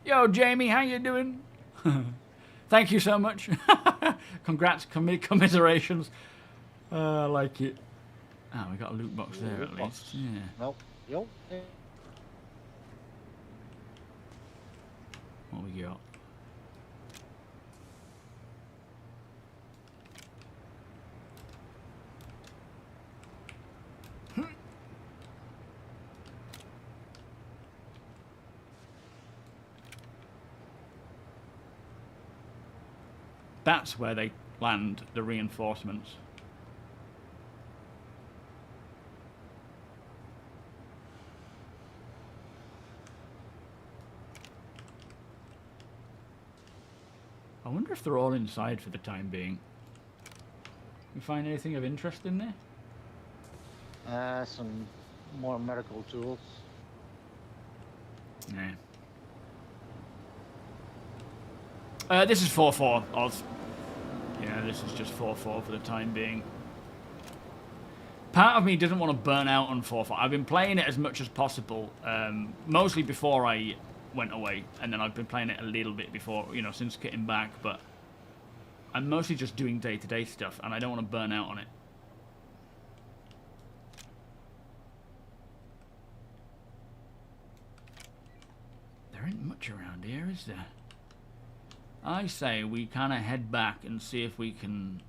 Yo, Jamie, how you doing? Thank you so much. Congrats, commiserations. I like it. Oh, we got a loot box there at least. Yeah. Nope. Yep. What we got? That's where they land the reinforcements. I wonder if they're all inside for the time being. You find anything of interest in there? Some more medical tools. Nah. This is 4-4, Oz. Yeah, this is just 4-4 for the time being. Part of me doesn't want to burn out on 4-4. I've been playing it as much as possible, mostly before I went away, and then I've been playing it a little bit before, you know, since getting back, but I'm mostly just doing day-to-day stuff, and I don't want to burn out on it. There ain't much around here, is there? I say we kind of head back and see if we can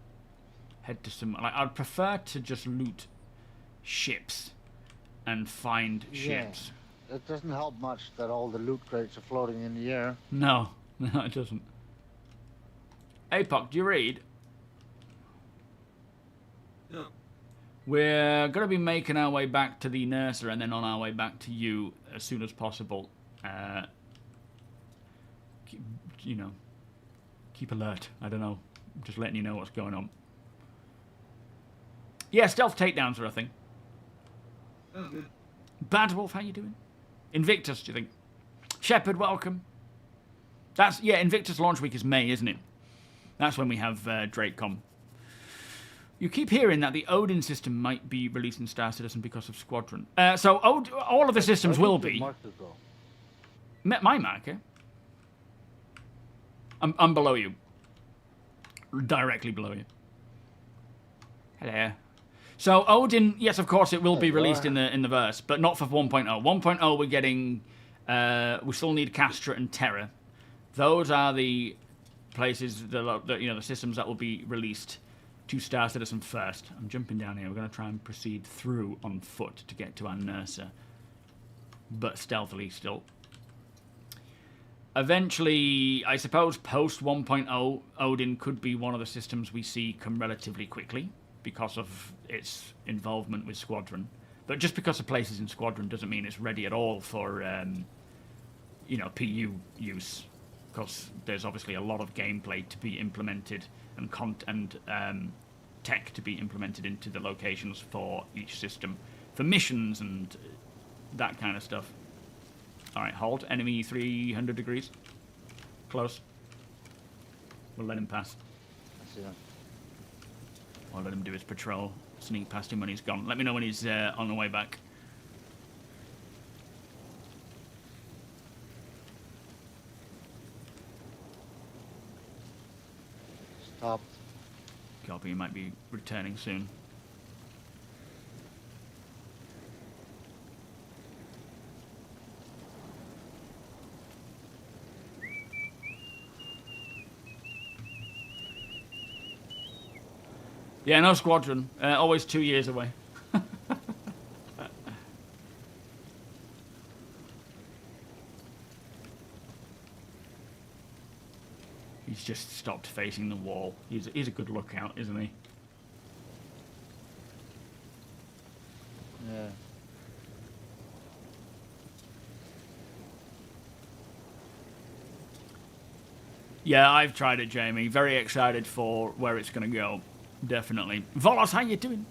head to some... Like, I'd prefer to just loot ships and find ships. It doesn't help much that all the loot crates are floating in the air. No, it doesn't. APOC, do you read? Yeah. We're going to be making our way back to the Nurser and then on our way back to you as soon as possible. You know, keep alert. I don't know. I'm just letting you know what's going on. Yeah, stealth takedowns are a thing. Oh, good. Bad Wolf, how you doing? Invictus, do you think? Shepard, welcome. That's, yeah, Invictus launch week is May, isn't it? That's when we have DrakeCon. You keep hearing that the Odin system might be released in Star Citizen because of Squadron. So all of the systems will be. My marker? I'm below you. Directly below you. Hello. So Odin, yes, of course, it will be released in the verse, but not for 1.0. 1.0, we're getting. We still need Castra and Terra. Those are the places, the systems that will be released to Star Citizen first. I'm jumping down here. We're going to try and proceed through on foot to get to our Nurser, but stealthily still. Eventually, I suppose post 1.0, Odin could be one of the systems we see come relatively quickly because of its involvement with Squadron. But just because the place is in Squadron doesn't mean it's ready at all for, PU use. Because there's obviously a lot of gameplay to be implemented and tech to be implemented into the locations for each system, for missions and that kind of stuff. All right, hold. Enemy 300 degrees. Close. We'll let him pass. I see him. I'll let him do his patrol. Sneak past him when he's gone. Let me know when he's on the way back. Stop. Copy, he might be returning soon. Yeah, no Squadron. Always 2 years away. He's just stopped facing the wall. He's a good lookout, isn't he? Yeah. Yeah, I've tried it, Jamie. Very excited for where it's going to go. Definitely. Volos, how you doing?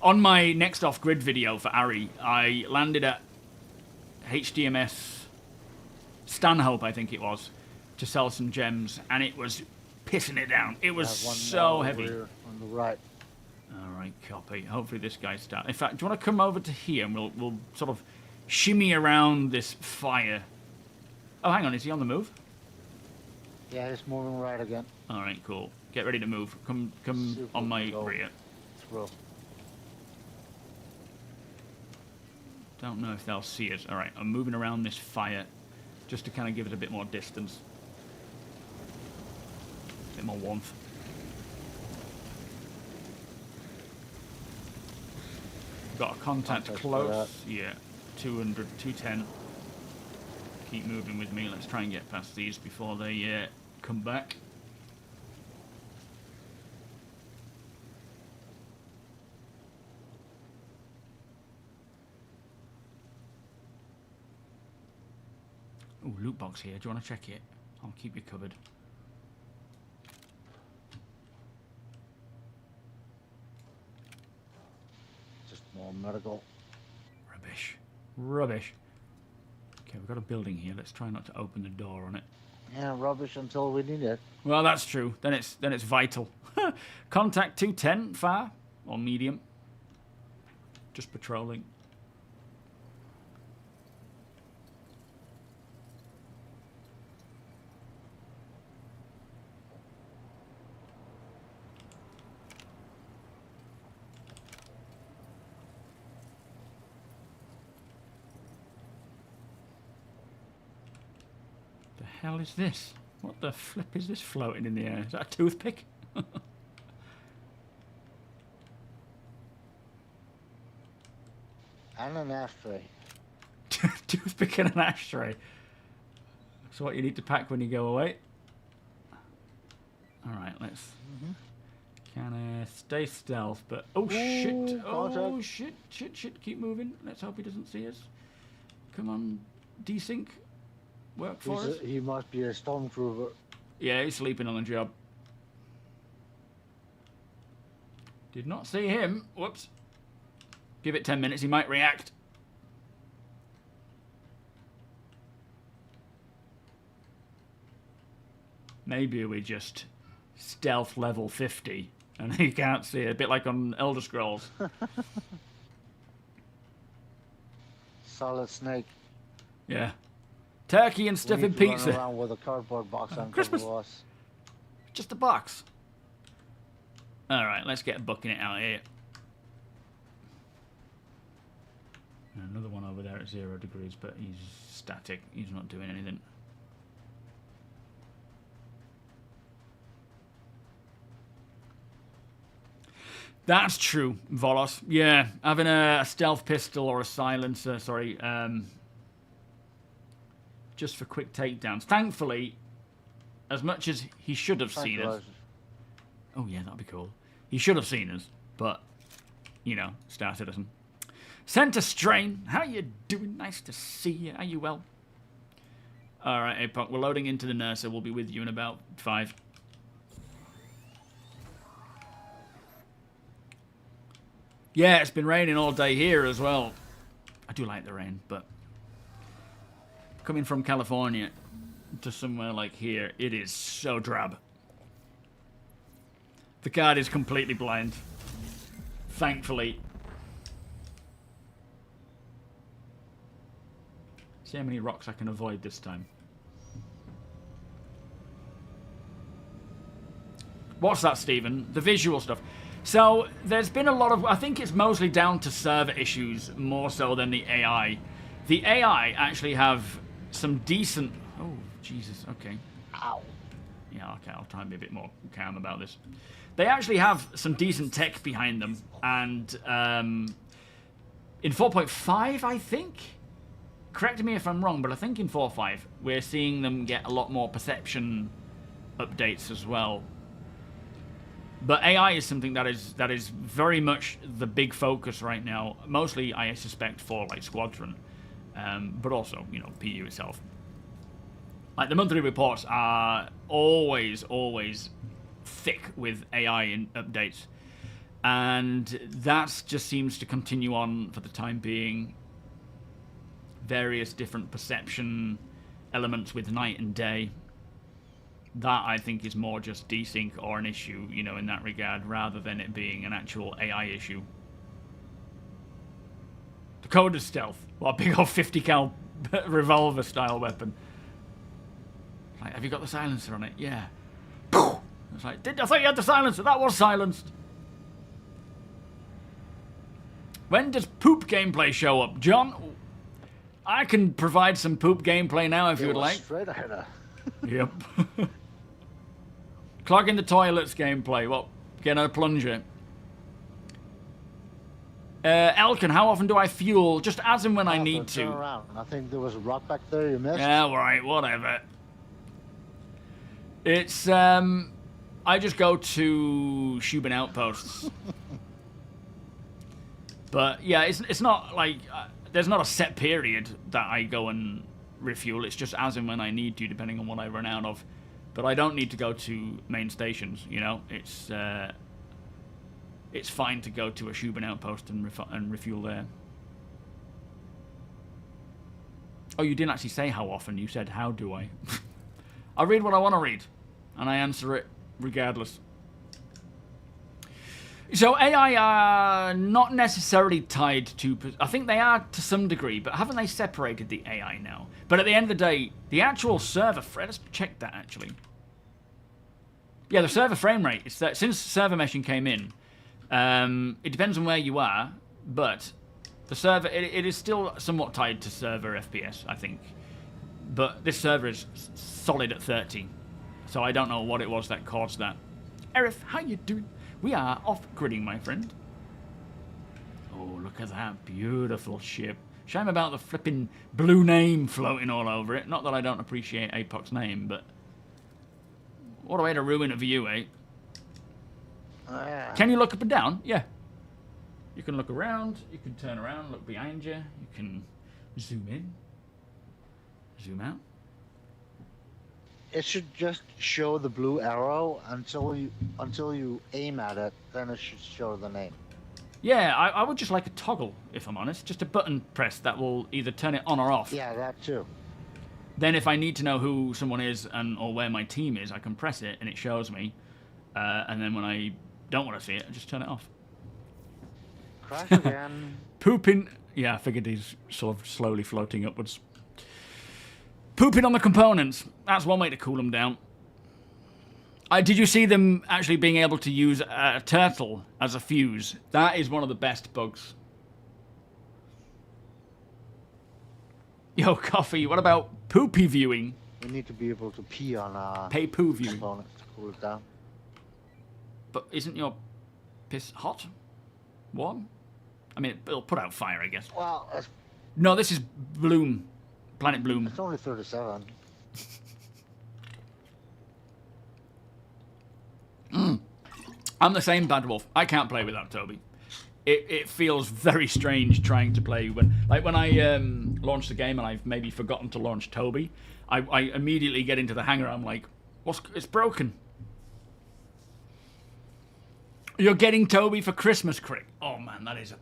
On my next off-grid video for Ari, I landed at HDMS Stanhope, I think it was, to sell some gems, and it was pissing it down. It was so heavy. Here on the right. All right, copy. Hopefully this guy's starting. In fact, do you want to come over to here and we'll sort of shimmy around this fire? Oh, hang on. Is he on the move? Yeah, he's moving right again. All right, cool. Get ready to move. Come Super on my go. rear. Throw. Don't know if they'll see us. All right, I'm moving around this fire just to kind of give it a bit more distance. A bit more warmth. Got a contact close. Yeah, 200, 210. Keep moving with me. Let's try and get past these before they come back. Oh, loot box here. Do you want to check it? I'll keep you covered. Just more medical. Rubbish. Rubbish. Okay, we've got a building here. Let's try not to open the door on it. Yeah, rubbish until we need it. Well, that's true. Then it's vital. Contact 210, far or medium. Just patrolling. The hell is this? What the flip is this floating in the air? Is that a toothpick? And an ashtray. Toothpick and an ashtray. That's what you need to pack when you go away. Alright, let's... Can I stay stealth, but... Oh, shit! Oh, contact. shit. Keep moving. Let's hope he doesn't see us. Come on, desync. Work for us. He must be a stormtrooper. Yeah, he's sleeping on the job. Did not see him. Whoops. Give it 10 minutes, he might react. Maybe we just stealth level 50 and he can't see it. A bit like on Elder Scrolls. Solid snake. Yeah. Turkey and stuffing We need to pizza. run around with a cardboard box on Christmas. top of us. Just a box. Alright, let's get booking it out here. Another one over there at 0 degrees, but he's static. He's not doing anything. That's true, Volos. Yeah, having a stealth pistol or a silencer, sorry, just for quick takedowns. Thankfully, as much as he should have seen us. Oh yeah, that'd be cool. He should have seen us, but, you know, starcitizen. Center Strain, how you doing? Nice to see you. Are you well? All right, Apoc, we're loading into the nurse, so we'll be with you in about 5. Yeah, it's been raining all day here as well. I do like the rain, but coming from California to somewhere like here, it is so drab. The card is completely blind. Thankfully. See how many rocks I can avoid this time. What's that, Stephen? The visual stuff. So, there's been a lot of... I think it's mostly down to server issues, more so than the AI. The AI actually have some decent... Oh, Jesus, okay. Ow. Yeah, okay, I'll try and be a bit more calm about this. They actually have some decent tech behind them, and in 4.5, I think, correct me if I'm wrong, but I think in 4.5 we're seeing them get a lot more perception updates as well. But AI is something that is very much the big focus right now. Mostly, I suspect, for like Squadron, but also, you know, PU itself. Like the monthly reports are always thick with AI in updates, and that just seems to continue on for the time being. Various different perception elements with night and day. That, I think, is more just desync or an issue, you know, in that regard, rather than it being an actual AI issue. Dakota stealth. What a big old 50 cal revolver style weapon. Like, have you got the silencer on it? Yeah. It's like, I thought you had the silencer. That was silenced. When does poop gameplay show up, John? I can provide some poop gameplay now if you would like. Straight ahead. Yep. Clogging the toilets gameplay. Well, getting a plunger. Elkin, how often do I fuel? Just as and when I need to. Turn around. I think there was a rock back there you missed. Yeah, right, whatever. It's, I just go to Shubin outposts. But, yeah, it's not like, there's not a set period that I go and refuel. It's just as and when I need to, depending on what I run out of. But I don't need to go to main stations, you know. It's fine to go to a Shubin outpost and refuel there. Oh, you didn't actually say how often. You said, how do I? I read what I want to read, and I answer it regardless. So AI are not necessarily tied to... I think they are to some degree, but haven't they separated the AI now? But at the end of the day, the actual server... Let's check that, actually. Yeah, the server frame rate, is that since server meshing came in, it depends on where you are, but the server... It is still somewhat tied to server FPS, I think. But this server is solid at 30, so I don't know what it was that caused that. Erif, how you doing? We are off-gridding, my friend. Oh, look at that beautiful ship. Shame about the flipping blue name floating all over it. Not that I don't appreciate APOC's name, but... What a way to ruin a view, eh? Can you look up and down? Yeah. You can look around, you can turn around, look behind you, you can zoom in, zoom out. It should just show the blue arrow until you aim at it, then it should show the name. Yeah, I would just like a toggle, if I'm honest. Just a button press that will either turn it on or off. Yeah, that too. Then if I need to know who someone is or where my team is, I can press it and it shows me. And then when I don't want to see it, I just turn it off. Crash again. Pooping. Yeah, I figured he's sort of slowly floating upwards. Pooping on the components. That's one way to cool them down. Did you see them actually being able to use a turtle as a fuse? That is one of the best bugs. Yo, Coffee, what about poopy viewing? We need to be able to pee on Pay poo viewing. components to cool it down. But isn't your piss hot? Warm? I mean, it'll put out fire, I guess. Well, No, this is Bloom. Planet Bloom. it's only 37. I'm the same, Bad Wolf. I can't play without TOBII. It feels very strange trying to play when I launch the game and I've maybe forgotten to launch TOBII. I immediately get into the hangar. I'm like, it's broken. You're getting TOBII for Christmas, Crick. Oh man, that is a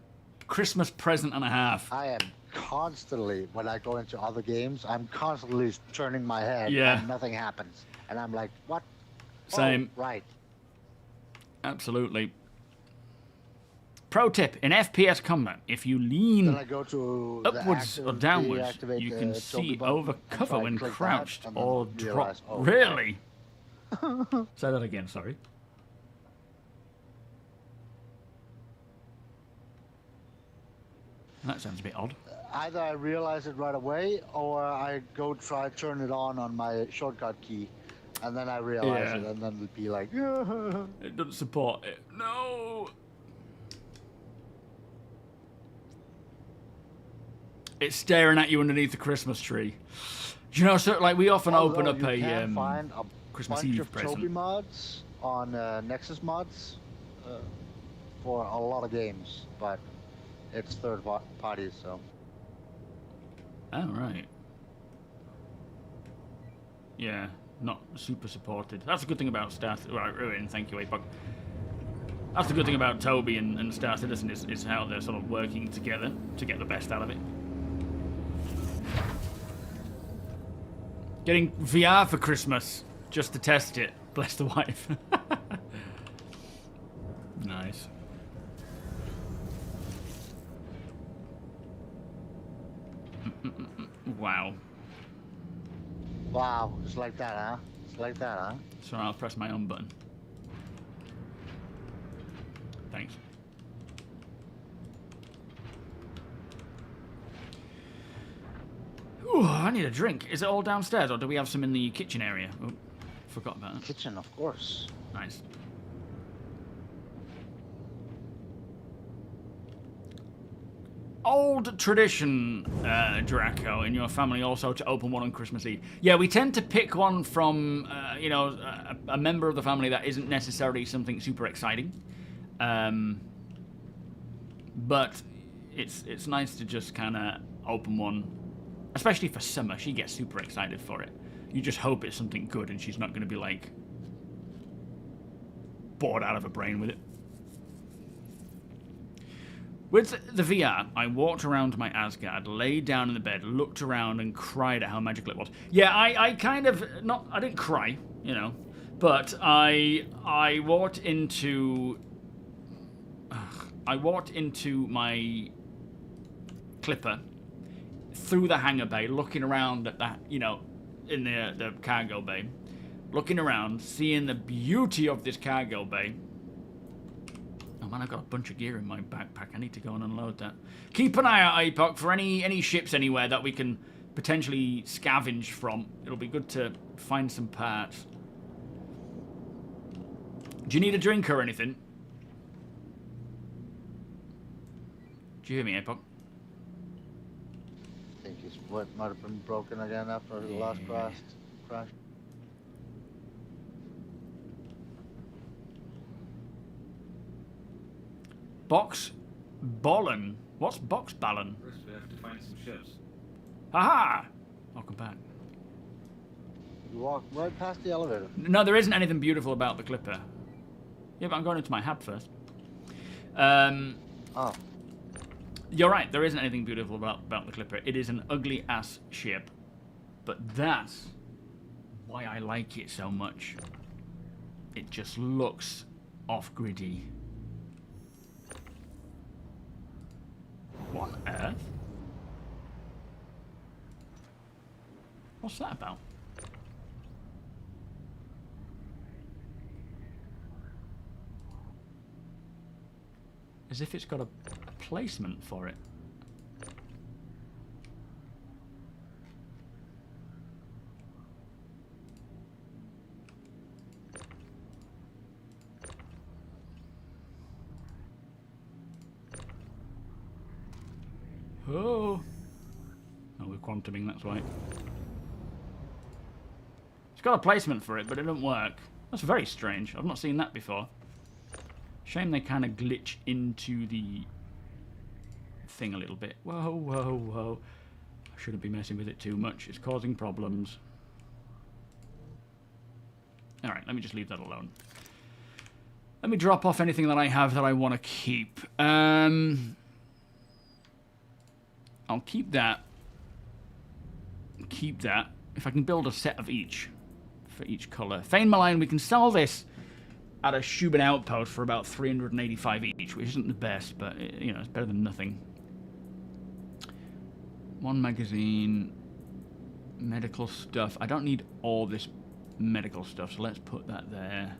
Christmas present and a half. I am constantly, when I go into other games, I'm constantly turning my head and nothing happens. And I'm like, what? Same. Oh, right. Absolutely. Pro tip, in FPS combat, if you lean Then I go to upwards or downwards, you can see over cover when crouched or drop. Oh, really? Say that again, sorry. That sounds a bit odd. Either I realize it right away, or I go try to turn it on my shortcut key, and then I realize it, and then it'll be like, It doesn't support it. No! It's staring at you underneath the Christmas tree. Do you know, so like we often open up you a can find a Christmas bunch Eve of present. TOBII mods on Nexus mods for a lot of games, but it's third party, so. Oh, right. Yeah, not super supported. That's a good thing about Star... Right, Ruin, thank you, Apoc. That's the good thing about TOBII and Star Citizen is how they're sort of working together to get the best out of it. Getting VR for Christmas, just to test it. Bless the wife. Nice. Wow. Wow, just like that, huh? Just like that, huh? So I'll press my own button. Thanks. Ooh, I need a drink. Is it all downstairs, or do we have some in the kitchen area? Oh, forgot about that. Kitchen, of course. Nice. Old tradition, Draco, in your family also to open one on Christmas Eve. Yeah, we tend to pick one from, you know, a member of the family that isn't necessarily something super exciting. But it's nice to just kind of open one, especially for Summer. She gets super excited for it. You just hope it's something good and she's not going to be, like, bored out of her brain with it. With the VR, I walked around my Asgard, laid down in the bed, looked around and cried at how magical it was. Yeah, I kind of, I didn't cry, you know, but I walked into my Clipper through the hangar bay, looking around at that, you know, in the cargo bay, looking around, seeing the beauty of this cargo bay. Oh man, I've got a bunch of gear in my backpack. I need to go and unload that. Keep an eye out, APOC, for any ships anywhere that we can potentially scavenge from. It'll be good to find some parts. Do you need a drink or anything? Do you hear me, APOC? I think his foot might have been broken again after the last crash. Box Ballen. What's Box Ballen? First, we have to find some ships. Haha! Welcome back. You walk right past the elevator. No, there isn't anything beautiful about the Clipper. Yeah, but I'm going into my hab first. Oh. You're right, there isn't anything beautiful about the Clipper. It is an ugly-ass ship. But that's why I like it so much. It just looks off-griddy. What on earth? What's that about? As if it's got a placement for it. Oh, we're quantuming, that's why. It's got a placement for it, but it doesn't work. That's very strange. I've not seen that before. Shame they kind of glitch into the thing a little bit. Whoa, whoa, whoa. I shouldn't be messing with it too much. It's causing problems. Alright, let me just leave that alone. Let me drop off anything that I have that I want to keep. I'll keep that. Keep that. If I can build a set of each. For each colour. Fane Malign, we can sell this at a Shubin outpost for about 385 each, which isn't the best, but, you know, it's better than nothing. One magazine. Medical stuff. I don't need all this medical stuff, so let's put that there.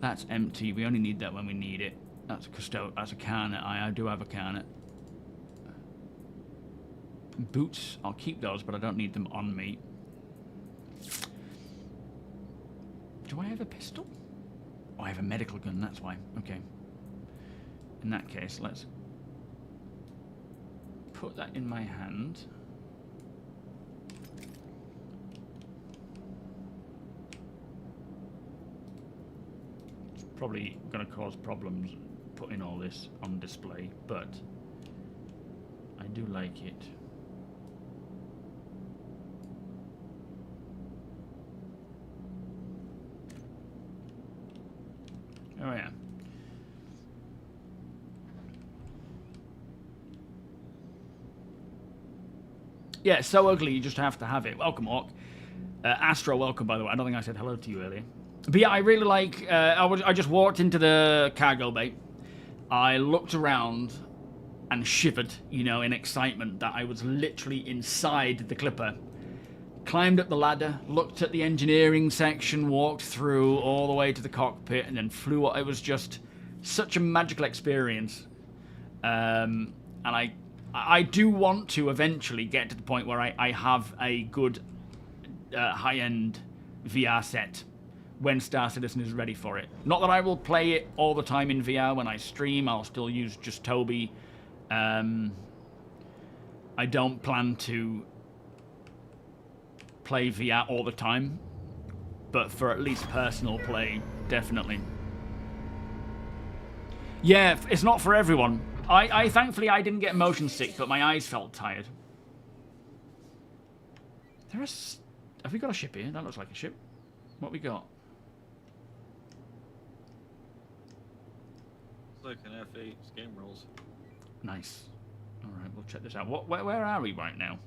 That's empty. We only need that when we need it. That's a carnet. I do have a carnet. Boots, I'll keep those, but I don't need them on me. Do I have a pistol? Oh, I have a medical gun, that's why. Okay. In that case, let's put that in my hand. It's probably going to cause problems putting all this on display, but I do like it. Oh yeah. Yeah, it's so ugly you just have to have it. Welcome, Orc. Astro, welcome, by the way. I don't think I said hello to you earlier. But yeah, I really like... I just walked into the cargo bay. I looked around and shivered, you know, in excitement that I was literally inside the Clipper. Climbed up the ladder, looked at the engineering section, walked through all the way to the cockpit, and then flew. It was just such a magical experience. And I do want to eventually get to the point where I have a good high-end VR set when Star Citizen is ready for it. Not that I will play it all the time in VR. When I stream, I'll still use just TOBII. I don't plan to play VR all the time, but for at least personal play, definitely. Yeah, it's not for everyone. I thankfully I didn't get motion sick, but my eyes felt tired. Have we got a ship here? That looks like a ship. What we got? It's like an F8 game rules. Nice. All right, we'll check this out. Where are we right now?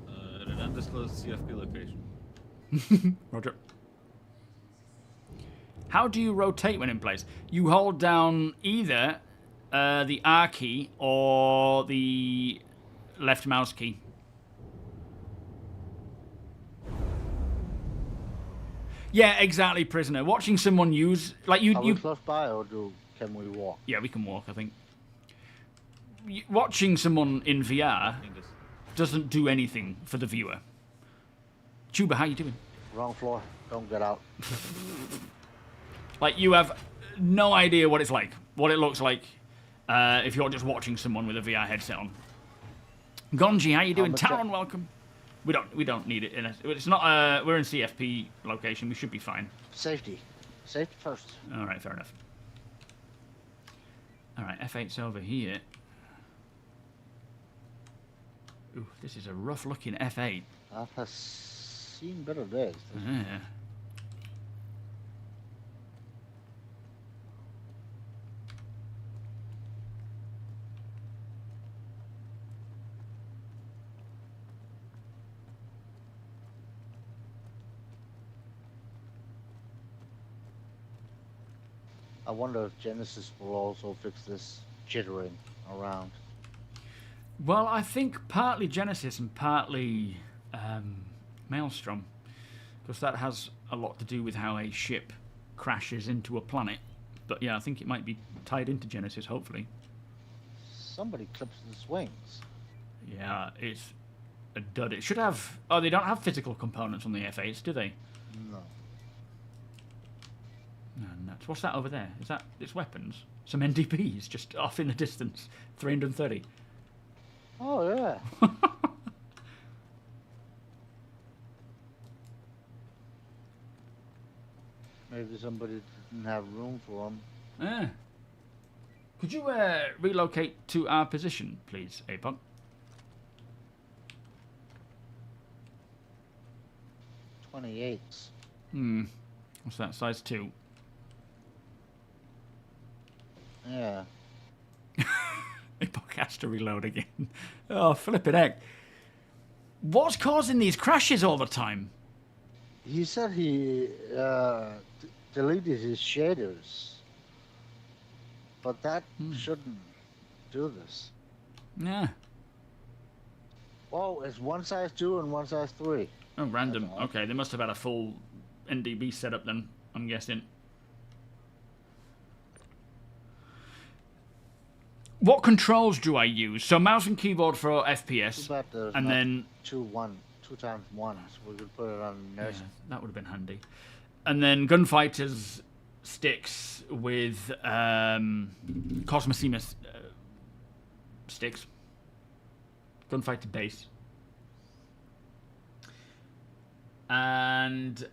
At an undisclosed CFP location. Roger. How do you rotate when in place? You hold down either the R key or the left mouse key. Yeah, exactly, prisoner. Watching someone use like Are we close by, or can we walk? Yeah, we can walk. I think. Watching someone in VR doesn't do anything for the viewer. Tuba, how you doing? Wrong floor. Don't get out. Like, you have no idea what it's like, what it looks like, if you're just watching someone with a VR headset on. Gonji, how you doing? Talon, welcome. We don't need it. It's not. We're in CFP location. We should be fine. Safety. Safety first. All right, fair enough. All right, F8's over here. Ooh, this is a rough-looking F8. That has seen better days. Yeah. I wonder if Genesis will also fix this jittering around. Well, I think partly Genesis and partly Maelstrom, because that has a lot to do with how a ship crashes into a planet. But yeah, I think it might be tied into Genesis, hopefully. Somebody clips its wings. Yeah, it's a dud. It should have... Oh, they don't have physical components on the F8s, do they? No. No, nuts. What's that over there? Is that its weapons? Some NDPs just off in the distance. 330. Oh, yeah. Maybe somebody didn't have room for them. Yeah. Could you relocate to our position, please, Apon? .28s. What's that? Size 2. Yeah. Apon has to reload again. Oh, flippin' heck. What's causing these crashes all the time? He said he deleted his shaders. But that shouldn't do this. Yeah. Oh, it's one size 2 and one size 3. Oh, random. Okay, they must have had a full NDB setup then, I'm guessing. What controls do I use? So mouse and keyboard for FPS, Too bad there's and not then 2 times 1s. We could put it on inertia. that would have been handy. And then gunfighters sticks with Cosmosema sticks. Gunfighter base. And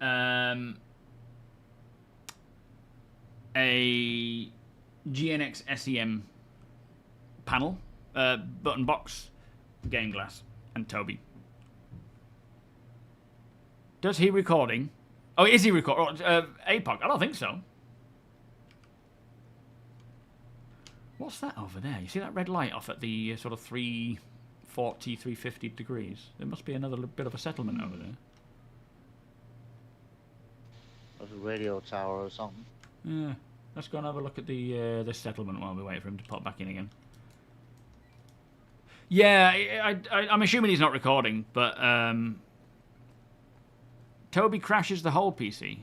a GNX SEM panel, button box, GAMEGLASS, and TOBII. Does he recording? Oh, is he recording? APOC? I don't think so. What's that over there? You see that red light off at the sort of 340, 350 degrees? There must be another bit of a settlement over there. There's a radio tower or something. Yeah. Let's go and have a look at the this settlement while we wait for him to pop back in again. Yeah, I'm assuming he's not recording, but TOBII crashes the whole PC.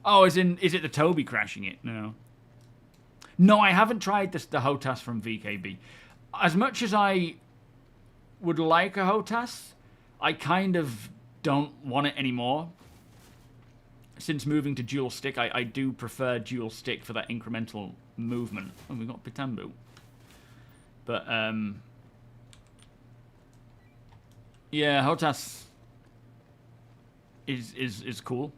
Oh, is it the TOBII crashing it? No. No, I haven't tried the HOTAS from VKB. As much as I would like a HOTAS, I kind of don't want it anymore. Since moving to dual stick, I do prefer dual stick for that incremental movement. Oh, we've got Pitambu. But, yeah, HOTAS is cool.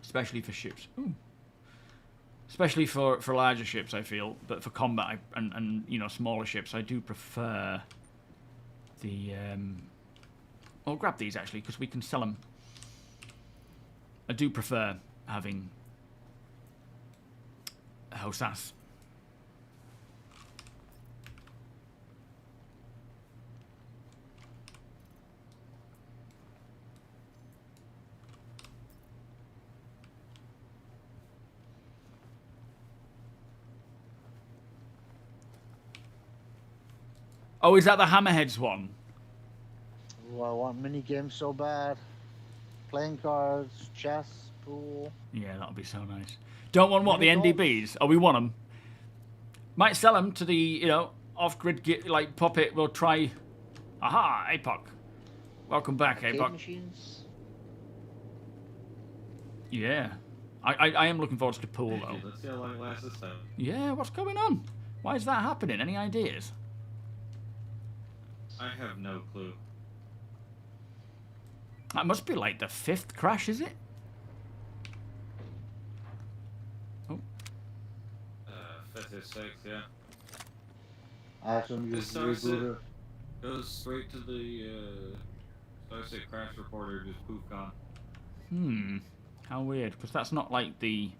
Especially for ships. Ooh. Especially for larger ships, I feel. But for combat and you know, smaller ships, I do prefer the... I'll grab these, actually, because we can sell them. I do prefer having a HOTAS. Oh, is that the Hammerheads one? Oh, I want mini games so bad. Playing cards, chess, pool. Yeah, that'll be so nice. Don't want what? The Mini NDBs? Oh, we want them. Might sell them to the, you know, off-grid, like, pop it. We'll try... Aha, APOC. Welcome back, Arcade APOC. machines. Yeah. I am looking forward to the pool, though. Let's see how long it lasts this time. Yeah, what's going on? Why is that happening? Any ideas? I have no clue. That must be like the 5th crash, is it? Oh. 5th or 6th, yeah. I assume you This starts rebooted. it. Goes straight to the Starship crash reporter, just poof gone. How weird, because that's not like the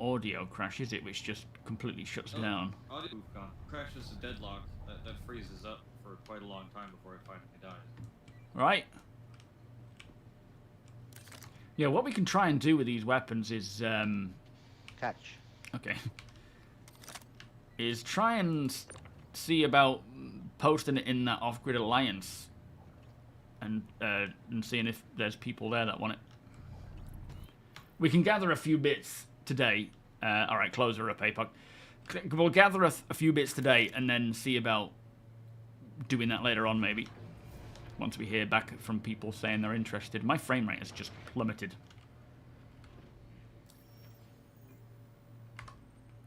audio crash, is it? Which just completely shuts down. Audio poof gone. Crashes to deadlock. That freezes up for quite a long time before it finally dies. Right. Yeah, what we can try and do with these weapons is Catch. okay. Is try and see about posting it in that off-grid alliance, and seeing if there's people there that want it. We can gather a few bits today. All right, close her up, APOC. We'll gather a few bits today and then see about doing that later on, maybe. Once we hear back from people saying they're interested. My frame rate has just plummeted.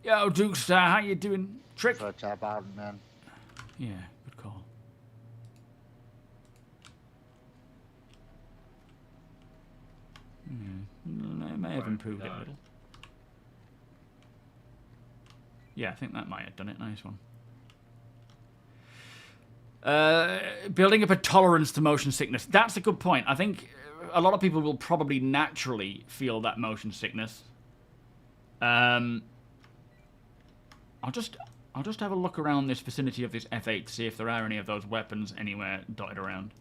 Yo, Dukestar, how you doing? Trick? So tap out, man. Yeah, good call. I may have improved it a little. Yeah, I think that might have done it. Nice one. Building up a tolerance to motion sickness. That's a good point. I think a lot of people will probably naturally feel that motion sickness. I'll just have a look around this vicinity of this F8 to see if there are any of those weapons anywhere dotted around.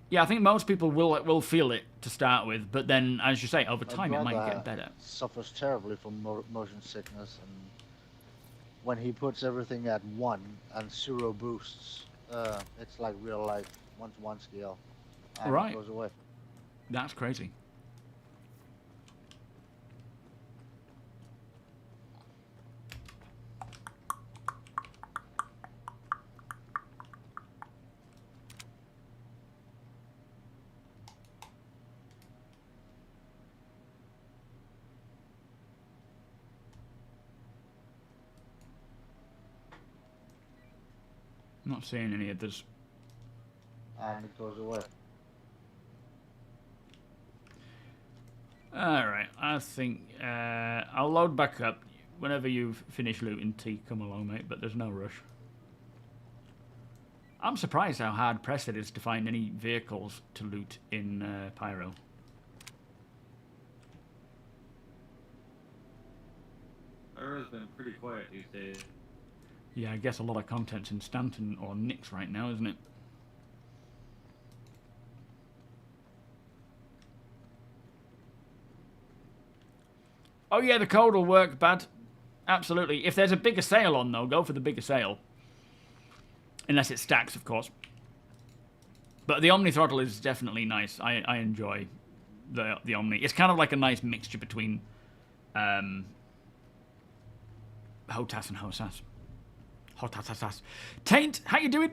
Yeah, I think most people will feel it to start with, but then, as you say, over time it might get better. Suffers terribly from motion sickness, and when he puts everything at 1 and 0 boosts, it's like real life 1-to-1 scale. And Right. it goes away. That's crazy. Not seeing any of this. And it goes away. Alright, I think I'll load back up. Whenever you've finished looting, T, come along, mate, but there's no rush. I'm surprised how hard pressed it is to find any vehicles to loot in Pyro. Pyro's been pretty quiet these days. Yeah, I guess a lot of content's in Stanton or Nix right now, isn't it? Oh yeah, the code will work, Bad. Absolutely. If there's a bigger sale on, though, go for the bigger sale. Unless it stacks, of course. But the Omni throttle is definitely nice. I enjoy the Omni. It's kind of like a nice mixture between HOTAS and HOSAS. HOTAS. Taint, how you doing?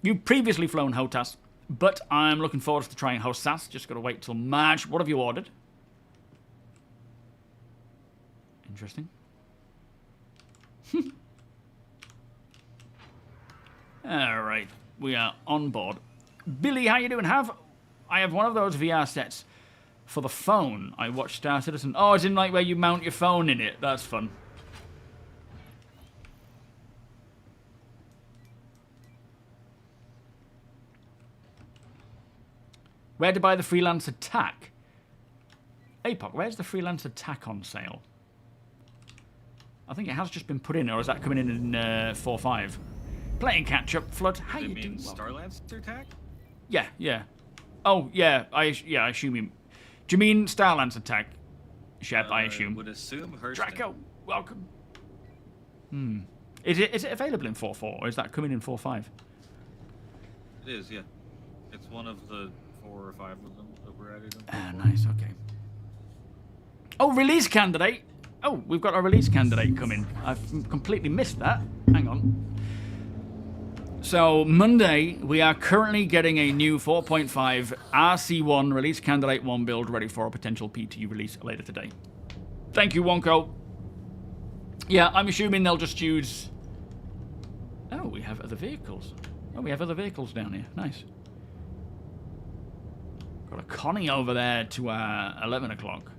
You've previously flown HOTAS, but I'm looking forward to trying HOSAS. Just got to wait till March. What have you ordered? Interesting. Alright, we are on board. Billy, how you doing? I have one of those VR sets for the phone. I watch Star Citizen. Oh, it's in like where you mount your phone in it. That's fun. Where to buy the Freelance Attack? APOC, where's the Freelance Attack on sale? I think it has just been put in, or is that coming in 4.5? Playing catch-up, Flood. How you doing? Starlancer attack? Yeah. Oh, yeah. I assume you... Do you mean Starlance Attack, Shep? I assume. Would assume Hurston. Draco, welcome. Is it available in 4.4, or is that coming in 4.5? It is, yeah. It's one of the 4 or 5 of them that were added. Ah, nice. Okay. Oh, release candidate. Oh, we've got a release candidate coming. I've completely missed that. Hang on. So, Monday, we are currently getting a new 4.5 RC1 release candidate 1 build ready for a potential PT release later today. Thank you, Wonko. Yeah, I'm assuming they'll just use... Oh, we have other vehicles. Oh, we have other vehicles down here. Nice. Got a Connie over there to 11 o'clock.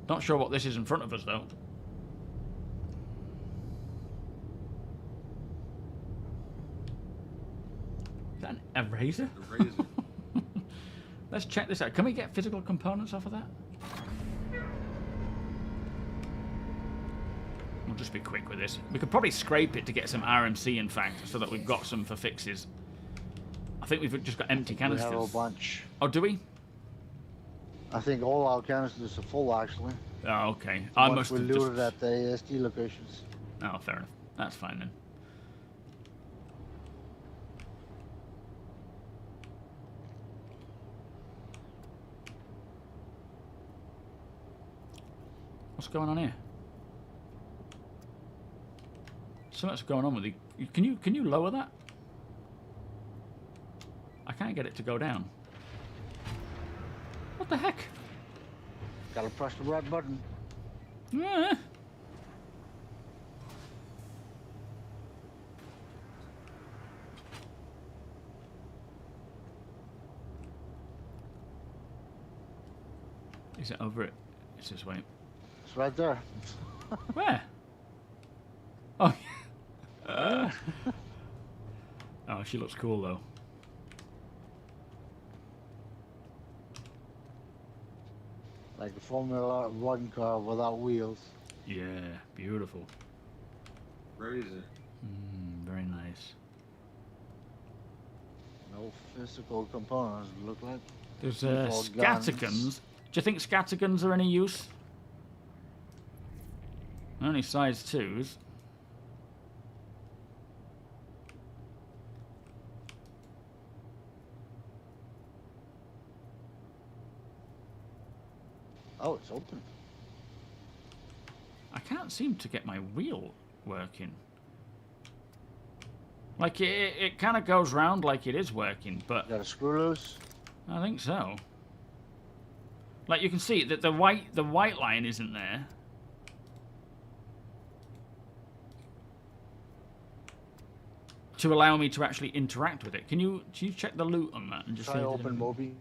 Not sure what this is in front of us, though. Is that a razor? A razor. Let's check this out. Can we get physical components off of that? We'll just be quick with this. We could probably scrape it to get some RMC, in fact, so that we've got some for fixes. I think we've just got empty canisters. We have a bunch. Oh, do we? I think all our canisters are full, actually. Oh, okay. I Once must we have looted just... at the ASD locations. Oh, fair enough. That's fine then. What's going on here? Something's going on with the... Can you lower that? I can't get it to go down. What the heck? Gotta press the red button. Ah. Is it over it? It's this way. It's right there. Where? Oh. Oh, she looks cool though. Like a Formula 1 car without wheels. Yeah, beautiful. Razor. Very nice. No physical components, look like. There's Default scatterguns. guns. Do you think scatterguns are any use? Only size 2s. Oh, it's open. I can't seem to get my wheel working. Like, it kind of goes round like it is working, but... Got a screw loose? I think so. Like, you can see that the white line isn't there. to allow me to actually interact with it. Can you check the loot on that and just Try see? open Moby.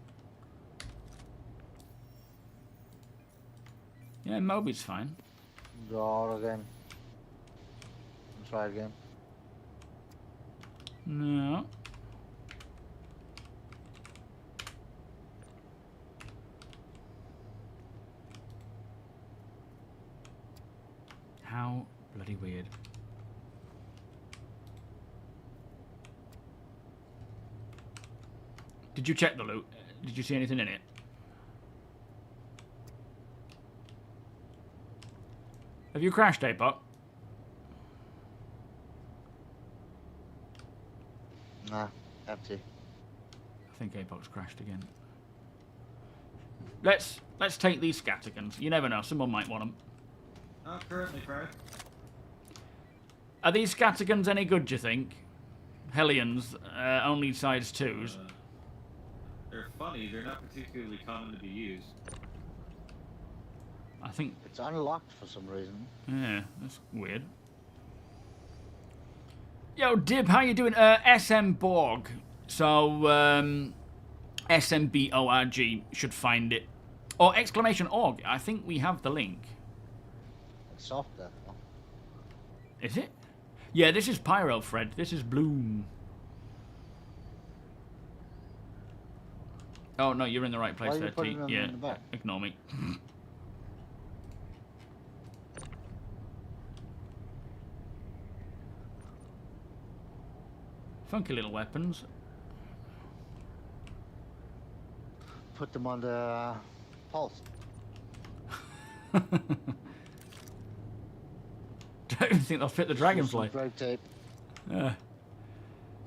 Yeah, Moby's fine. Go out again. And try again. No. How bloody weird. Did you check the loot? Did you see anything in it? Have you crashed, APOC? Nah, empty. I think APOC's crashed again. Let's take these scatterguns. You never know, someone might want them. Not currently, Fred. Are these scatterguns any good, do you think? Hellions, only size 2s. They're funny. They're not particularly common to be used. I think... It's unlocked for some reason. Yeah, that's weird. Yo, Dib, how you doing? SM Borg. So, SMBORG should find it. Or exclamation org. I think we have the link. It's soft there. Oh. Is it? Yeah, this is Pyro, Fred. This is Bloom. Oh, no, you're in the right place Why are you there, T. putting them Yeah, in the back? ignore me. Funky little weapons. Put them on the pulse. Don't even think they'll fit the dragonfly. Red tape.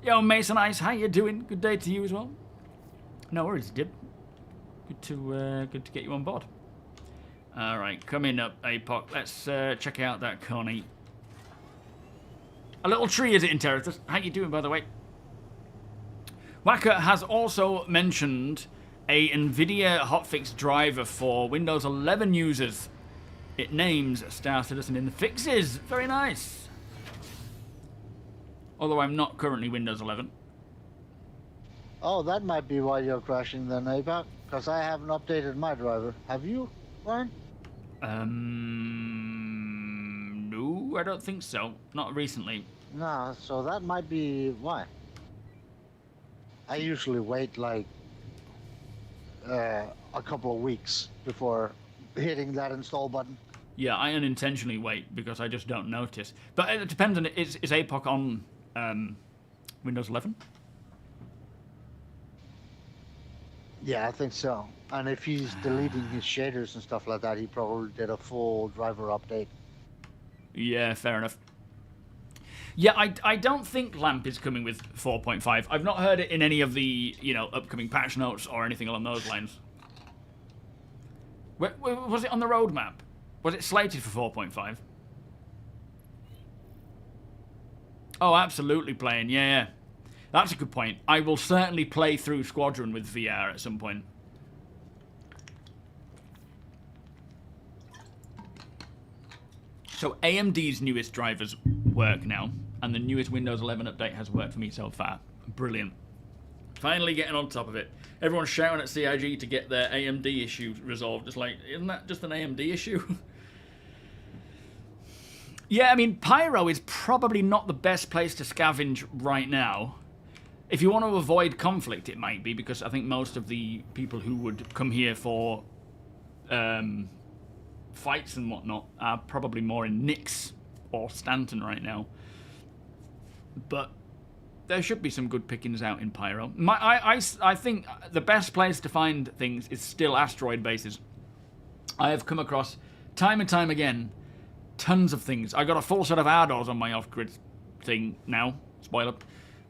Yo, Mason Ice, how you doing? Good day to you as well. No worries, Dib. Good to get you on board. All right, coming up, APOC. Let's check out that Connie. A little tree, is it, in Terratus? How you doing, by the way? Wacker has also mentioned a NVIDIA hotfix driver for Windows 11 users. It names starcitizen in the fixes. Very nice. Although I'm not currently Windows 11. Oh, that might be why you're crashing then, APAC. Because I haven't updated my driver. Have you, Ryan? No, I don't think so. Not recently. No, so that might be why. I usually wait like a couple of weeks before hitting that install button. Yeah, I unintentionally wait because I just don't notice. But it depends on it. Is APOC on Windows 11? Yeah, I think so. And if he's deleting his shaders and stuff like that, he probably did a full driver update. Yeah, fair enough. Yeah, I don't think LAMP is coming with 4.5. I've not heard it in any of the, upcoming patch notes or anything along those lines. Was it on the roadmap? Was it slated for 4.5? Oh, absolutely playing, yeah. That's a good point. I will certainly play through Squadron with VR at some point. So AMD's newest drivers work now, and the newest Windows 11 update has worked for me so far. Brilliant. Finally getting on top of it. Everyone's shouting at CIG to get their AMD issue resolved. It's like, isn't that just an AMD issue? Yeah, I mean, Pyro is probably not the best place to scavenge right now. If you want to avoid conflict, it might be, because I think most of the people who would come here for fights and whatnot are probably more in Nix or Stanton right now. But there should be some good pickings out in Pyro. I think the best place to find things is still asteroid bases. I have come across, time and time again, tons of things. I got a full set of Ardors on my off-grid thing now. Spoiler.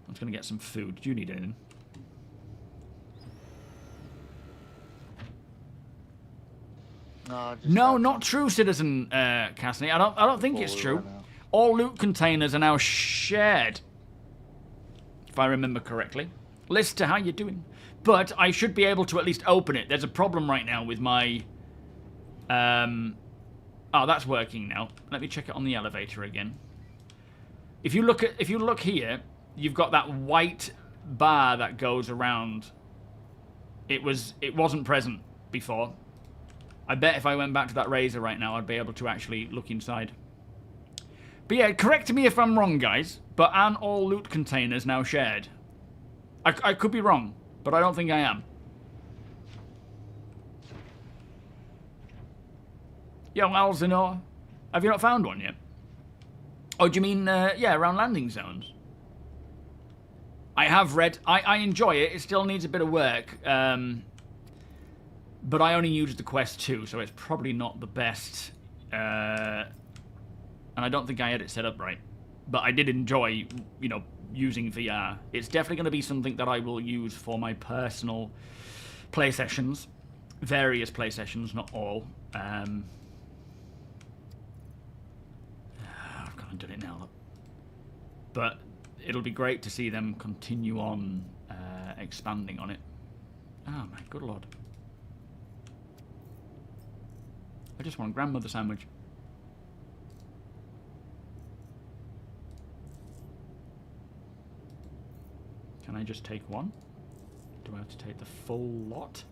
I'm just going to get some food. Do you need anything? No, not true, Citizen Cassidy. I don't think it's true. All loot containers are now shared, if I remember correctly. Lister, how you doing? But I should be able to at least open it. There's a problem right now with my... Oh, that's working now. Let me check it on the elevator again. If you look here, you've got that white bar that goes around. It wasn't present before. I bet if I went back to that Razor right now, I'd be able to actually look inside. But yeah, correct me if I'm wrong, guys, but aren't all loot containers now shared? I could be wrong, but I don't think I am. Yo, Alzinor, have you not found one yet? Oh, do you mean, yeah, around landing zones? I have read. I enjoy it. It still needs a bit of work. But I only used the Quest 2, so it's probably not the best. And I don't think I had it set up right. But I did enjoy, you know, using VR. It's definitely going to be something that I will use for my personal play sessions. Various play sessions, not all. I've gone and done it now, look. But it'll be great to see them continue on expanding on it. Oh my good lord. I just want a grandmother sandwich. Can I just take one? Do I have to take the full lot?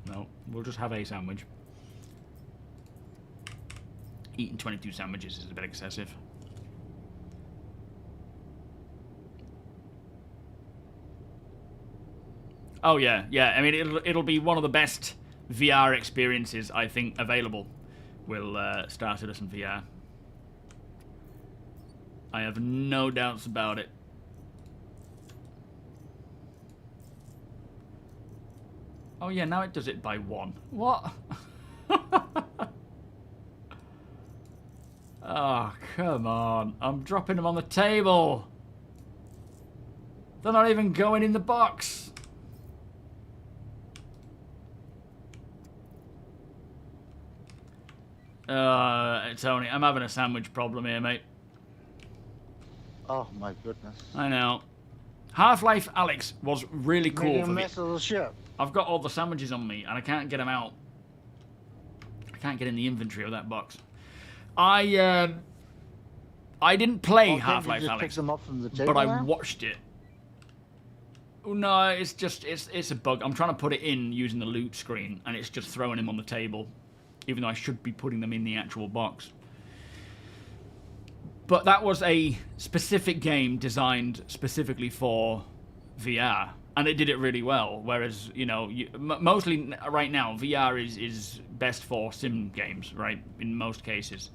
No, we'll just have a sandwich. Eating 22 sandwiches is a bit excessive. Oh yeah, yeah. I mean, it'll be one of the best VR experiences I think available. Will StarCitizen VR. I have no doubts about it. Oh yeah, now it does it by one. What? Oh, come on. I'm dropping them on the table. They're not even going in the box. Tony, I'm having a sandwich problem here, mate. Oh my goodness. I know. Half-Life Alex was really cool Making a for me. mess of the ship. I've got all the sandwiches on me, and I can't get them out. I can't get in the inventory of that box. I didn't play Half-Life Just Alex, pick them up from the table but I now? watched it. Oh, no, it's just it's a bug. I'm trying to put it in using the loot screen, and it's just throwing them on the table, even though I should be putting them in the actual box. But that was a specific game designed specifically for VR, and it did it really well. Whereas, you know, mostly right now, VR is best for sim games, right, in most cases.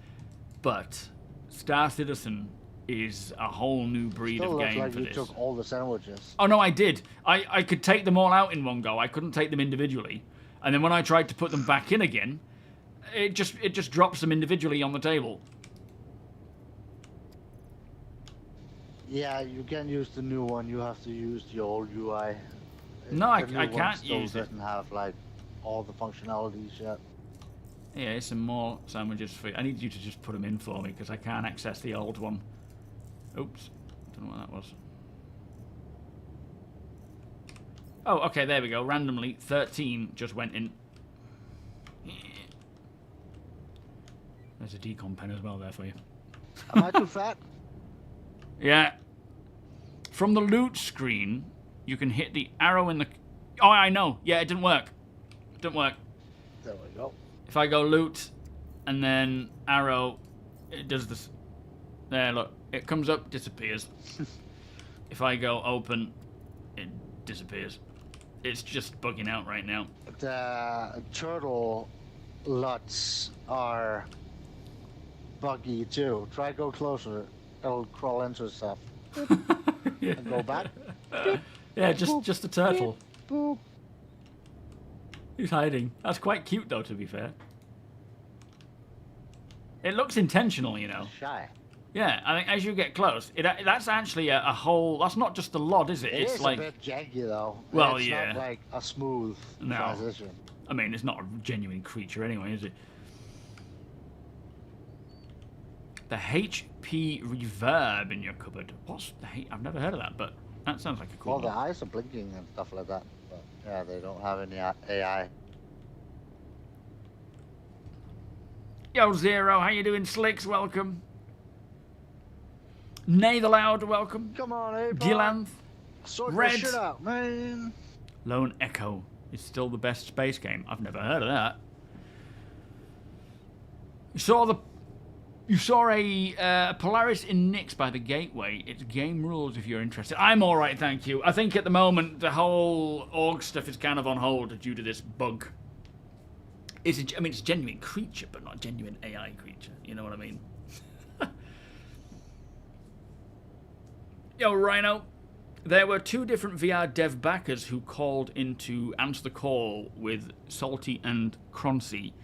But Star Citizen is a whole new breed of game like for you this. took all the sandwiches. Oh, no, I did. I could take them all out in one go. I couldn't take them individually. And then when I tried to put them back in again, it just drops them individually on the table. Yeah, you can't use the new one. You have to use the old UI. No, The I new one can't still use it. doesn't have like all the functionalities yet. Yeah, here's some more sandwiches for you. I need you to just put them in for me because I can't access the old one. Oops. Don't know what that was. Oh, okay, there we go. Randomly, 13 just went in. There's a decon pen as well there for you. Am I too fat? Yeah. From the loot screen, you can hit the arrow in the... Oh, I know. Yeah, it didn't work. It didn't work. There we go. If I go loot and then arrow, it does this. There, look. It comes up, disappears. If I go open, it disappears. It's just bugging out right now. The turtle LUTs are buggy too. Try go closer. It'll crawl into stuff. Yeah. And go back. Yeah, just a turtle. Boop. He's hiding. That's quite cute, though, to be fair. It looks intentional, you know. Shy. Yeah, I think as you get close, that's actually a whole... That's not just a lot, is it? It It's is like... a bit janky though. Well, it's yeah. not like a smooth No. transition. I mean, it's not a genuine creature anyway, is it? The HP reverb in your cupboard. What's the I've never heard of that, but that sounds like a cool Well, the one. eyes are blinking and stuff like that. But yeah, they don't have any AI. Yo, Zero, how you doing? Slicks, welcome. Natherloud, welcome. Come on, Ape. Gilanth. Sort Red. this shit out, man. Lone Echo is still the best space game. I've never heard of that. You saw a Polaris in Nix by the Gateway. It's game rules if you're interested. I'm all right, thank you. I think at the moment the whole org stuff is kind of on hold due to this bug. It's a genuine creature, but not a genuine AI creature. You know what I mean? Yo, Rhino. There were 2 different VR dev backers who called in to answer the call with Salty and Croncy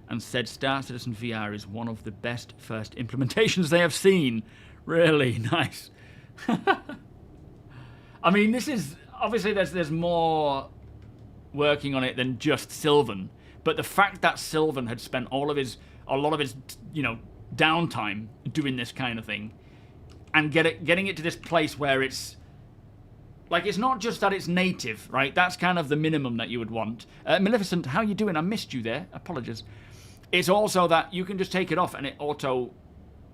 and said Star Citizen VR is one of the best first implementations they have seen. Really nice. I mean, this is... Obviously, there's more working on it than just Sylvan. But the fact that Sylvan had spent a lot of his, downtime doing this kind of thing and getting it to this place where it's... Like, it's not just that it's native, right? That's kind of the minimum that you would want. Maleficent, how you doing? I missed you there. Apologies. It's also that you can just take it off and it auto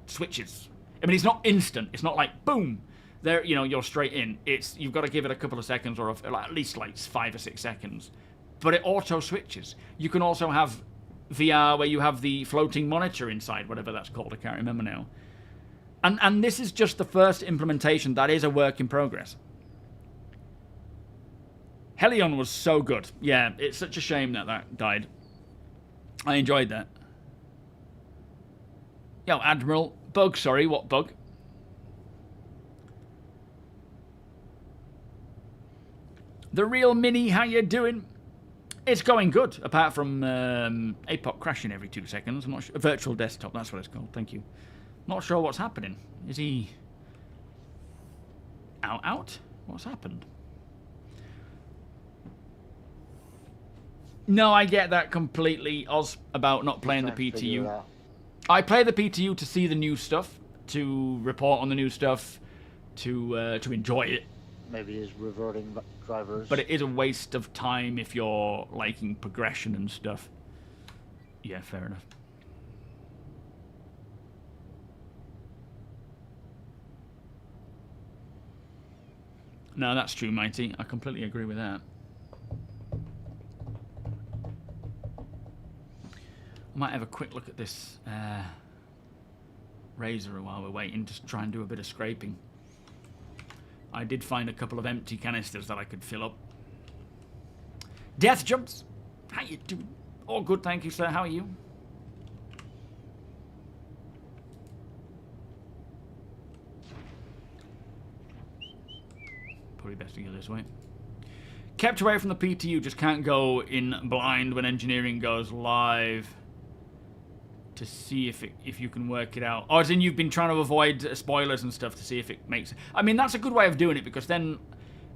switches. I mean, it's not instant. It's not like, boom, there, you're straight in. You've got to give it a couple of seconds or at least like 5 or 6 seconds. But it auto switches. You can also have VR where you have the floating monitor inside, whatever that's called. I can't remember now. And this is just the first implementation that is a work in progress. Helion was so good. Yeah, it's such a shame that died. I enjoyed that. Yo, Admiral. Bug, sorry. What bug? The Real Mini, how you doing? It's going good, apart from APOC crashing every 2 seconds. I'm not sure. Virtual desktop, that's what it's called. Thank you. Not sure what's happening. Is he... Out? What's happened? No, I get that completely, Oz, about not playing the PTU. I play the PTU to see the new stuff, to report on the new stuff, to enjoy it. Maybe he's reverting drivers. But it is a waste of time if you're liking progression and stuff. Yeah, fair enough. No, that's true, Mighty. I completely agree with that. I might have a quick look at this razor while we're waiting, just try and do a bit of scraping. I did find a couple of empty canisters that I could fill up. Death Jumps! How you doing? All good, thank you, sir. How are you? Probably best to go this way. Kept away from the PTU, just can't go in blind when engineering goes live. To see if you can work it out. Oh, as in you've been trying to avoid spoilers and stuff to see if it makes... I mean, that's a good way of doing it, because then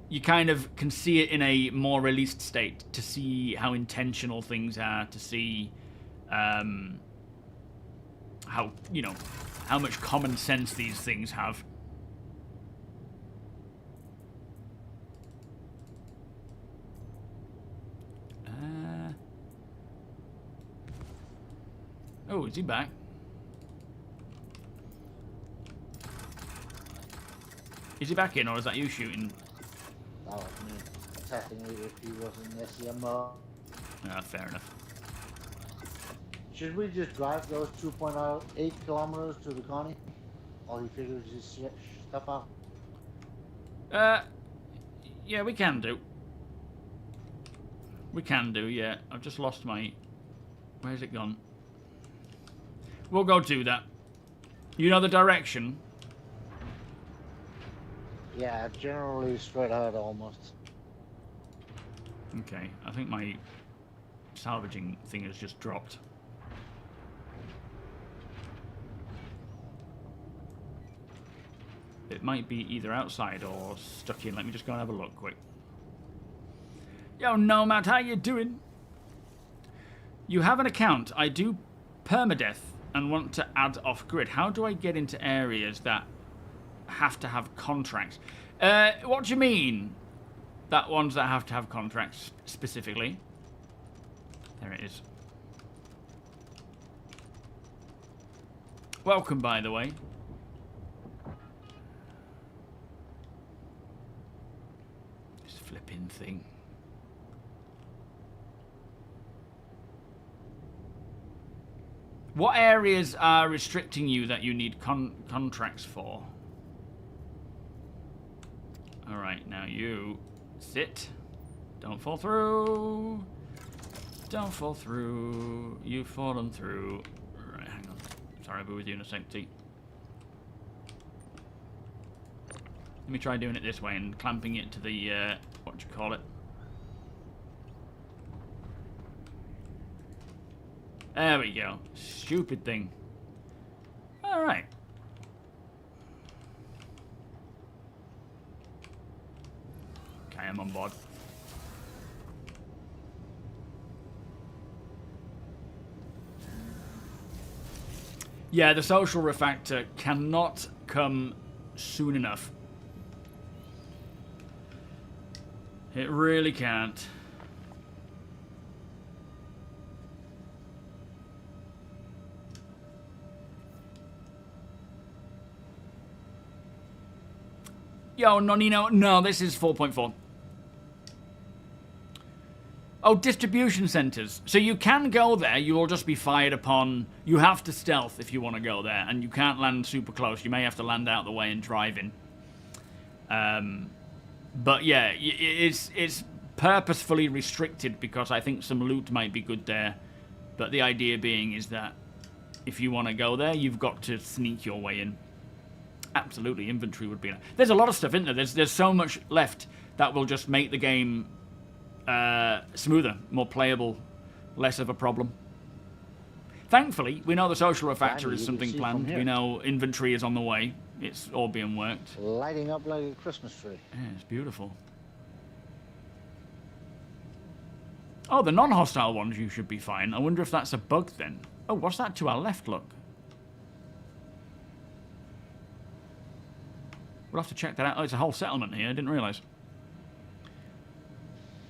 you kind of can see it in a more released state, to see how intentional things are, to see how, how much common sense these things have. Oh, is he back? Is he back in, or is that you shooting? That was me testing it if he was in the SEMO. Ah, fair enough. Should we just drive those 2.8 kilometers to the Connie? While he figures his stuff out? Yeah, we can do. We can do, yeah. I've just lost my... Where's it gone? We'll go do that. You know the direction? Yeah, generally straight ahead almost. Okay, I think my salvaging thing has just dropped. It might be either outside or stuck in. Let me just go and have a look quick. Yo, Nomad, how you doing? You have an account. I do permadeath and want to add off-grid. How do I get into areas that have to have contracts? What do you mean? That ones that have to have contracts specifically? There it is. Welcome, by the way. thing. What areas are restricting you that you need contracts for? Alright, now you sit. Don't fall through. Don't fall through. You've fallen through. Right, hang on. Sorry, I'll be with you in a sec, T. Let me try doing it this way and clamping it to the, what do you call it? There we go. Stupid thing. Alright. Okay, I'm on board. Yeah, the social refactor cannot come soon enough. It really can't. Yo, Nonino, no, this is 4.4. Oh, distribution centers. So you can go there, you will just be fired upon. You have to stealth if you want to go there, and you can't land super close. You may have to land out the way and drive in. But yeah, it's purposefully restricted because I think some loot might be good there. But the idea being is that if you want to go there, you've got to sneak your way in. Absolutely, inventory would be... There's a lot of stuff in there. There's so much left that will just make the game smoother, more playable, less of a problem. Thankfully, we know the social refactor is something planned. We know inventory is on the way. It's all being worked. Lighting up like a Christmas tree. Yeah, it's beautiful. Oh, the non-hostile ones you should be fine. I wonder if that's a bug then. Oh, what's that to our left, look? We'll have to check that out. Oh, it's a whole settlement here. I didn't realise.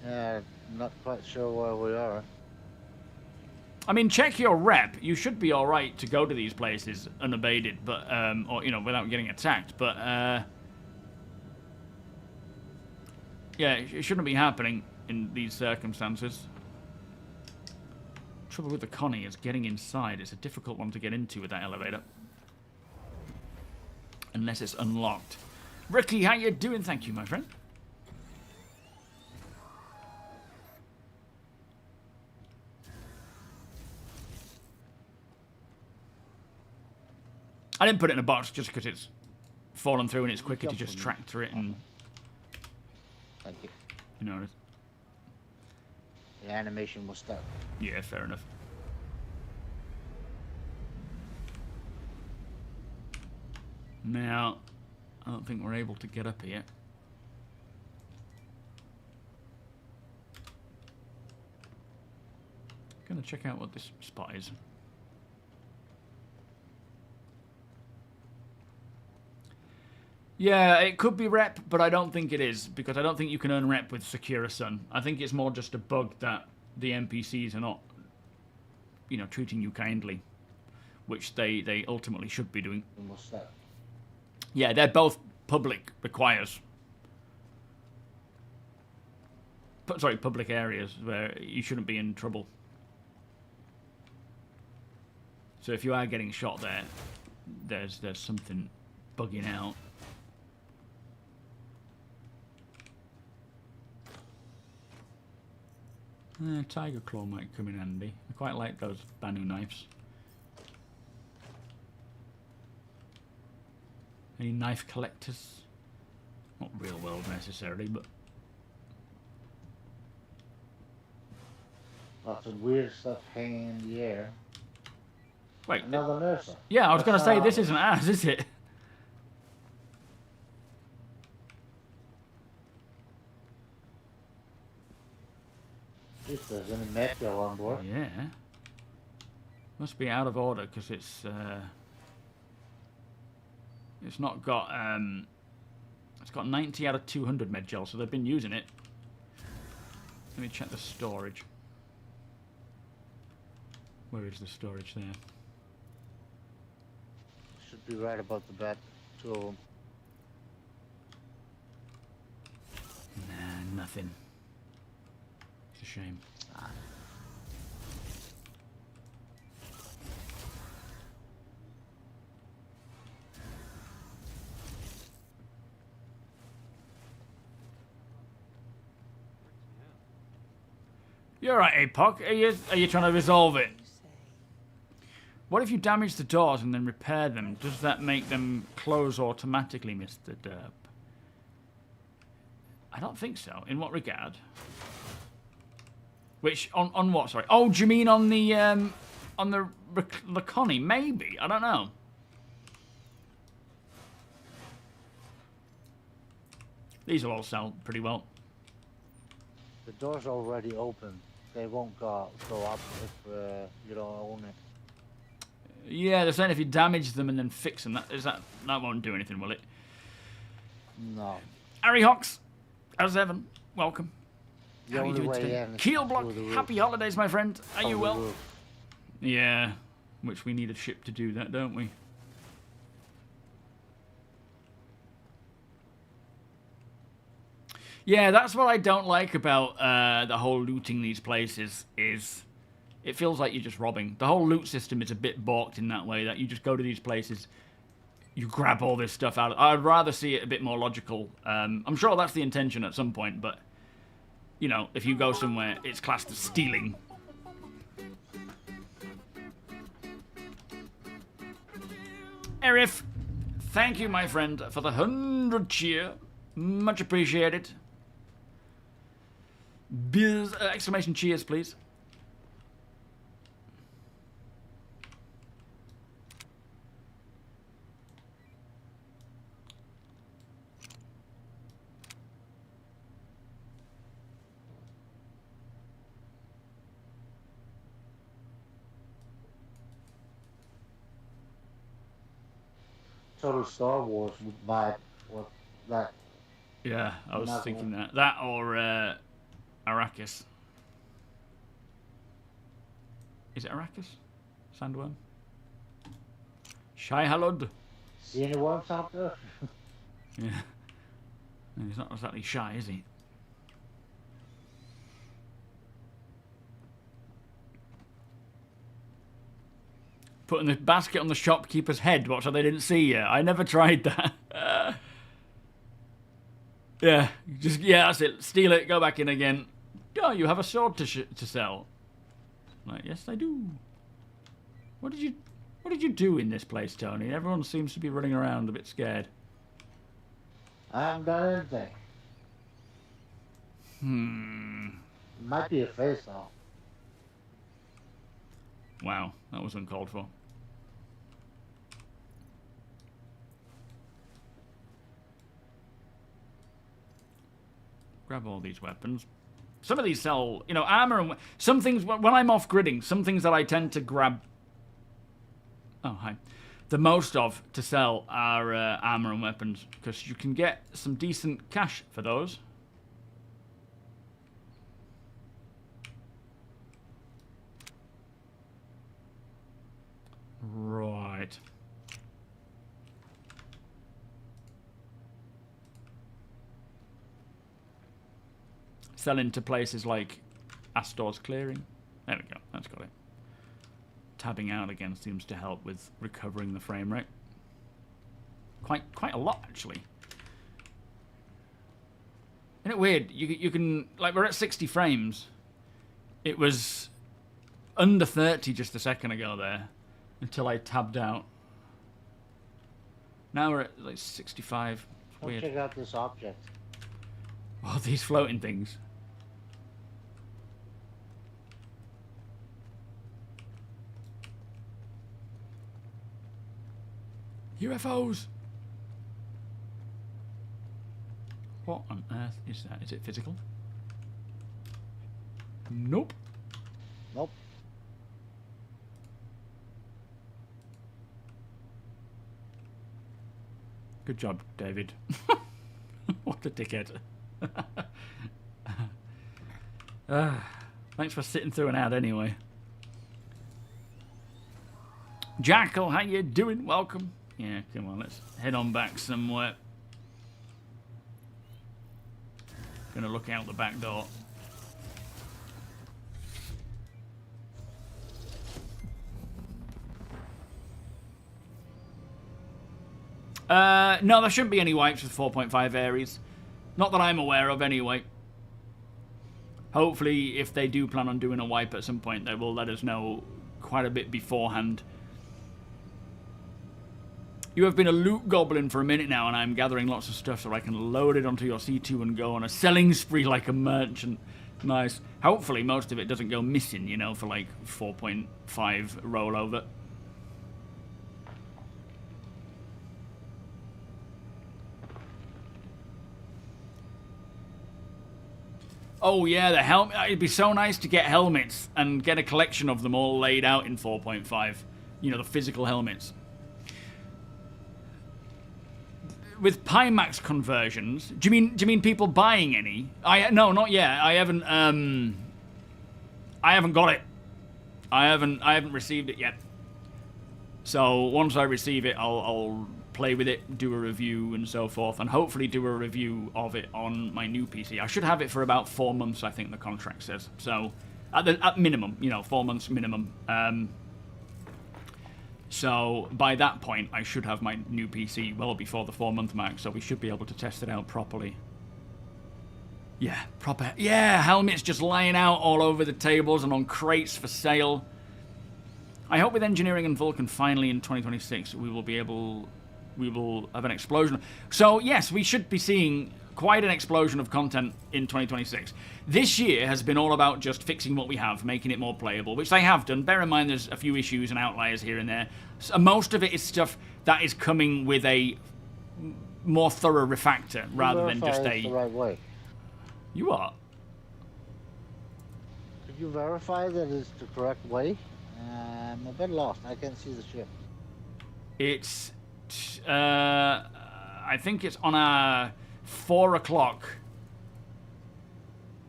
Yeah, not quite sure where we are. I mean, check your rep. You should be all right to go to these places unabated, but or you know, without getting attacked. But yeah, it shouldn't be happening in these circumstances. Trouble with the Connie is getting inside. It's a difficult one to get into with that elevator, unless it's unlocked. Ricky, how you doing? Thank you, my friend. I didn't put it in a box just because it's fallen through and it's quicker to just track through it and... Thank you. You know... The animation was stuck. Yeah, fair enough. Now, I don't think we're able to get up here. Gonna check out what this spot is. Yeah, it could be rep, but I don't think it is, because I don't think you can earn rep with Secure Sun. I think it's more just a bug that the NPCs are not, you know, treating you kindly, which they ultimately should be doing. What's that? Yeah, they're both public requires. Sorry, public areas where you shouldn't be in trouble. So if you are getting shot there, there's something bugging out. Tiger Claw might come in handy. I quite like those Banu knives. Any knife collectors? Not real world necessarily, but... Lots of weird stuff hanging in the air. Wait. Another nurse. Yeah, I was going to say, this isn't ours, is it? If there's any metro on board. Yeah. Must be out of order because it's not got it's got 90 out of 200 med gel, so they've been using it. Let me check the storage. Where is the storage there? Should be right about the bat. Two of them. Nah, nothing. a shame. You're right, Apoc. Are you trying to resolve it? What if you damage the doors and then repair them? Does that make them close automatically, Mr. Derp? I don't think so. In what regard? Which on what? Sorry. Oh, do you mean on the Connie? Maybe. I don't know. These will all sell pretty well. The door's already open. They won't go up if you don't own it. Yeah, they're saying if you damage them and then fix them, that won't do anything, will it? No. Harry Hawks, as Evan, welcome. The How are you only doing way today? in is Keel Block, through the roof. happy holidays, my friend. Are you Through the well? roof. Yeah, which we need a ship to do that, don't we? Yeah, that's what I don't like about the whole looting these places is it feels like you're just robbing. The whole loot system is a bit balked in that way that you just go to these places, you grab all this stuff out. I'd rather see it a bit more logical. I'm sure that's the intention at some point, but you know, if you go somewhere, it's classed as stealing. Arif, thank you, my friend, for the 100 cheer. Much appreciated. Biz, exclamation cheers, please. Total Star Wars vibe with that. Yeah, I was Nothing. thinking that. That or Arrakis. Is it Arrakis? Sandworm? Shai Halud. See any worms out there? Yeah. And he's not exactly shy, is he? Putting the basket on the shopkeeper's head, what, so they didn't see you? I never tried that. Yeah, that's it. Steal it, go back in again. Oh, you have a sword to sell. Like, yes, I do. What did you do in this place, Tony? Everyone seems to be running around a bit scared. I haven't done anything. Might be a face off. Wow, that was uncalled for. Grab all these weapons. Some of these sell, you know, armor and some things. When I'm off gridding, some things that I tend to grab. Oh, hi. The most of to sell are armor and weapons because you can get some decent cash for those. Right. Selling to places like Astor's Clearing. There we go. That's got it. Tabbing out again seems to help with recovering the frame rate. Quite a lot, actually. Isn't it weird? You can... Like, we're at 60 frames. It was under 30 just a second ago there. Until I tabbed out. Now we're at, like, 65. It's Go weird. check out this object. Oh, these floating things. UFOs! What on earth is that? Is it physical? Nope. Nope. Good job, David. What a dickhead. Thanks for sitting through an ad anyway. Jackal, how you doing? Welcome. Yeah, come on, let's head on back somewhere. Gonna look out the back door. No, there shouldn't be any wipes with 4.5 Ares. Not that I'm aware of, anyway. Hopefully, if they do plan on doing a wipe at some point, they will let us know quite a bit beforehand. You have been a loot goblin for a minute now, and I'm gathering lots of stuff so I can load it onto your C2 and go on a selling spree like a merchant. Nice. Hopefully, most of it doesn't go missing, you know, for like 4.5 rollover. Oh yeah, the helmet. It'd be so nice to get helmets and get a collection of them all laid out in 4.5. You know, the physical helmets. With Pimax conversions, do you mean people buying any? No, not yet. I haven't got it. I haven't received it yet. So once I receive it, I'll play with it, do a review and so forth, and hopefully do a review of it on my new PC. I should have it for about 4 months, I think the contract says. So at minimum, you know, 4 months minimum. So by that point, I should have my new PC well before the 4-month mark, so we should be able to test it out properly. Yeah, proper. Yeah, helmets just lying out all over the tables and on crates for sale. I hope with engineering and Vulcan finally in 2026 we will have an explosion. So yes, we should be seeing quite an explosion of content in 2026. This year has been all about just fixing what we have, making it more playable, which they have done. Bear in mind there's a few issues and outliers here and there. So most of it is stuff that is coming with a more thorough refactor rather than just a... the right way. You are? Could you verify that it's the correct way? I'm a bit lost. I can't see the ship. It's... I think it's on a 4 o'clock,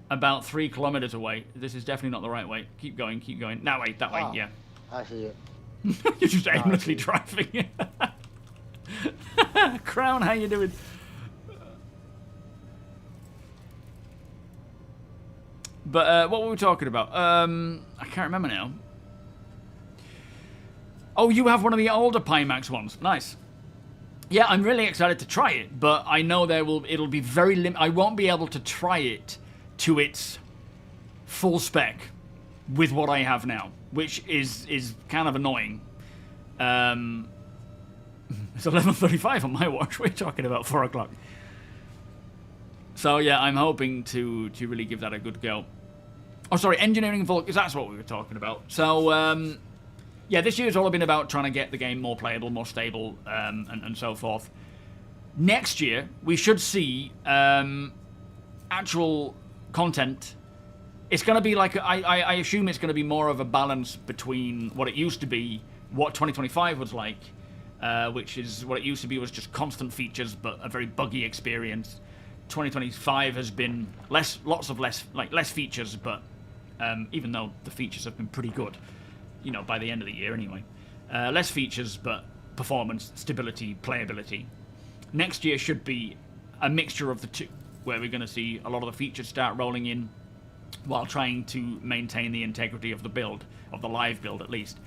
about 3 kilometers away. This is definitely not the right way. Keep going, keep going. No, wait, that way, yeah. I see it. You're just aimlessly driving. Crown, how you doing? But what were we talking about? I can't remember now. Oh, you have one of the older Pimax ones. Nice. Yeah, I'm really excited to try it, but I know it'll be very limited. I won't be able to try it to its full spec with what I have now, which is kind of annoying. It's 11:35 on my watch. We're talking about 4 o'clock. So yeah, I'm hoping to really give that a good go. Oh, sorry, engineering Vulcan. That's what we were talking about. So yeah, this year's all been about trying to get the game more playable, more stable, and so forth. Next year, we should see actual content. It's going to be like, I assume it's going to be more of a balance between what it used to be, what 2025 was like, which is what it used to be was just constant features, but a very buggy experience. 2025 has been less features, but even though the features have been pretty good, you know, by the end of the year anyway. Less features, but performance, stability, playability. Next year should be a mixture of the two, where we're going to see a lot of the features start rolling in while trying to maintain the integrity of the build, of the live build at least.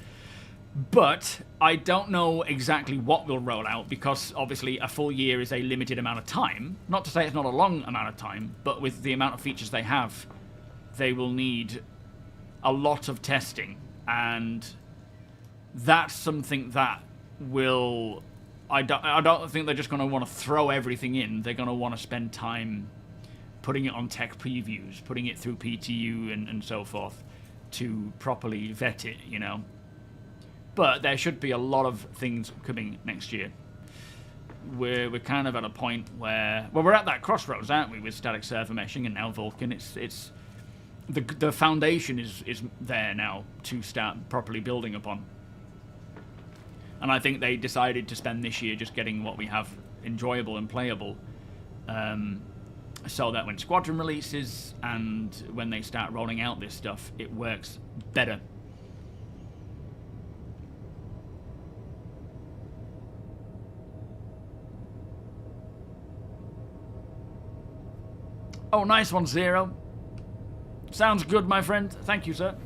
But I don't know exactly what will roll out, because obviously a full year is a limited amount of time. Not to say it's not a long amount of time, but with the amount of features they have, they will need a lot of testing. And that's something that will... I don't think they're just going to want to throw everything in. They're going to want to spend time putting it on tech previews, putting it through PTU and so forth to properly vet it, you know. But there should be a lot of things coming next year. We're kind of at a point where... Well, we're at that crossroads, aren't we, with static server meshing and now Vulkan. It's the foundation is there now to start properly building upon. And I think they decided to spend this year just getting what we have enjoyable and playable, so that when Squadron releases and when they start rolling out this stuff, it works better. Oh, nice one, Zero. Sounds good, my friend. Thank you, sir.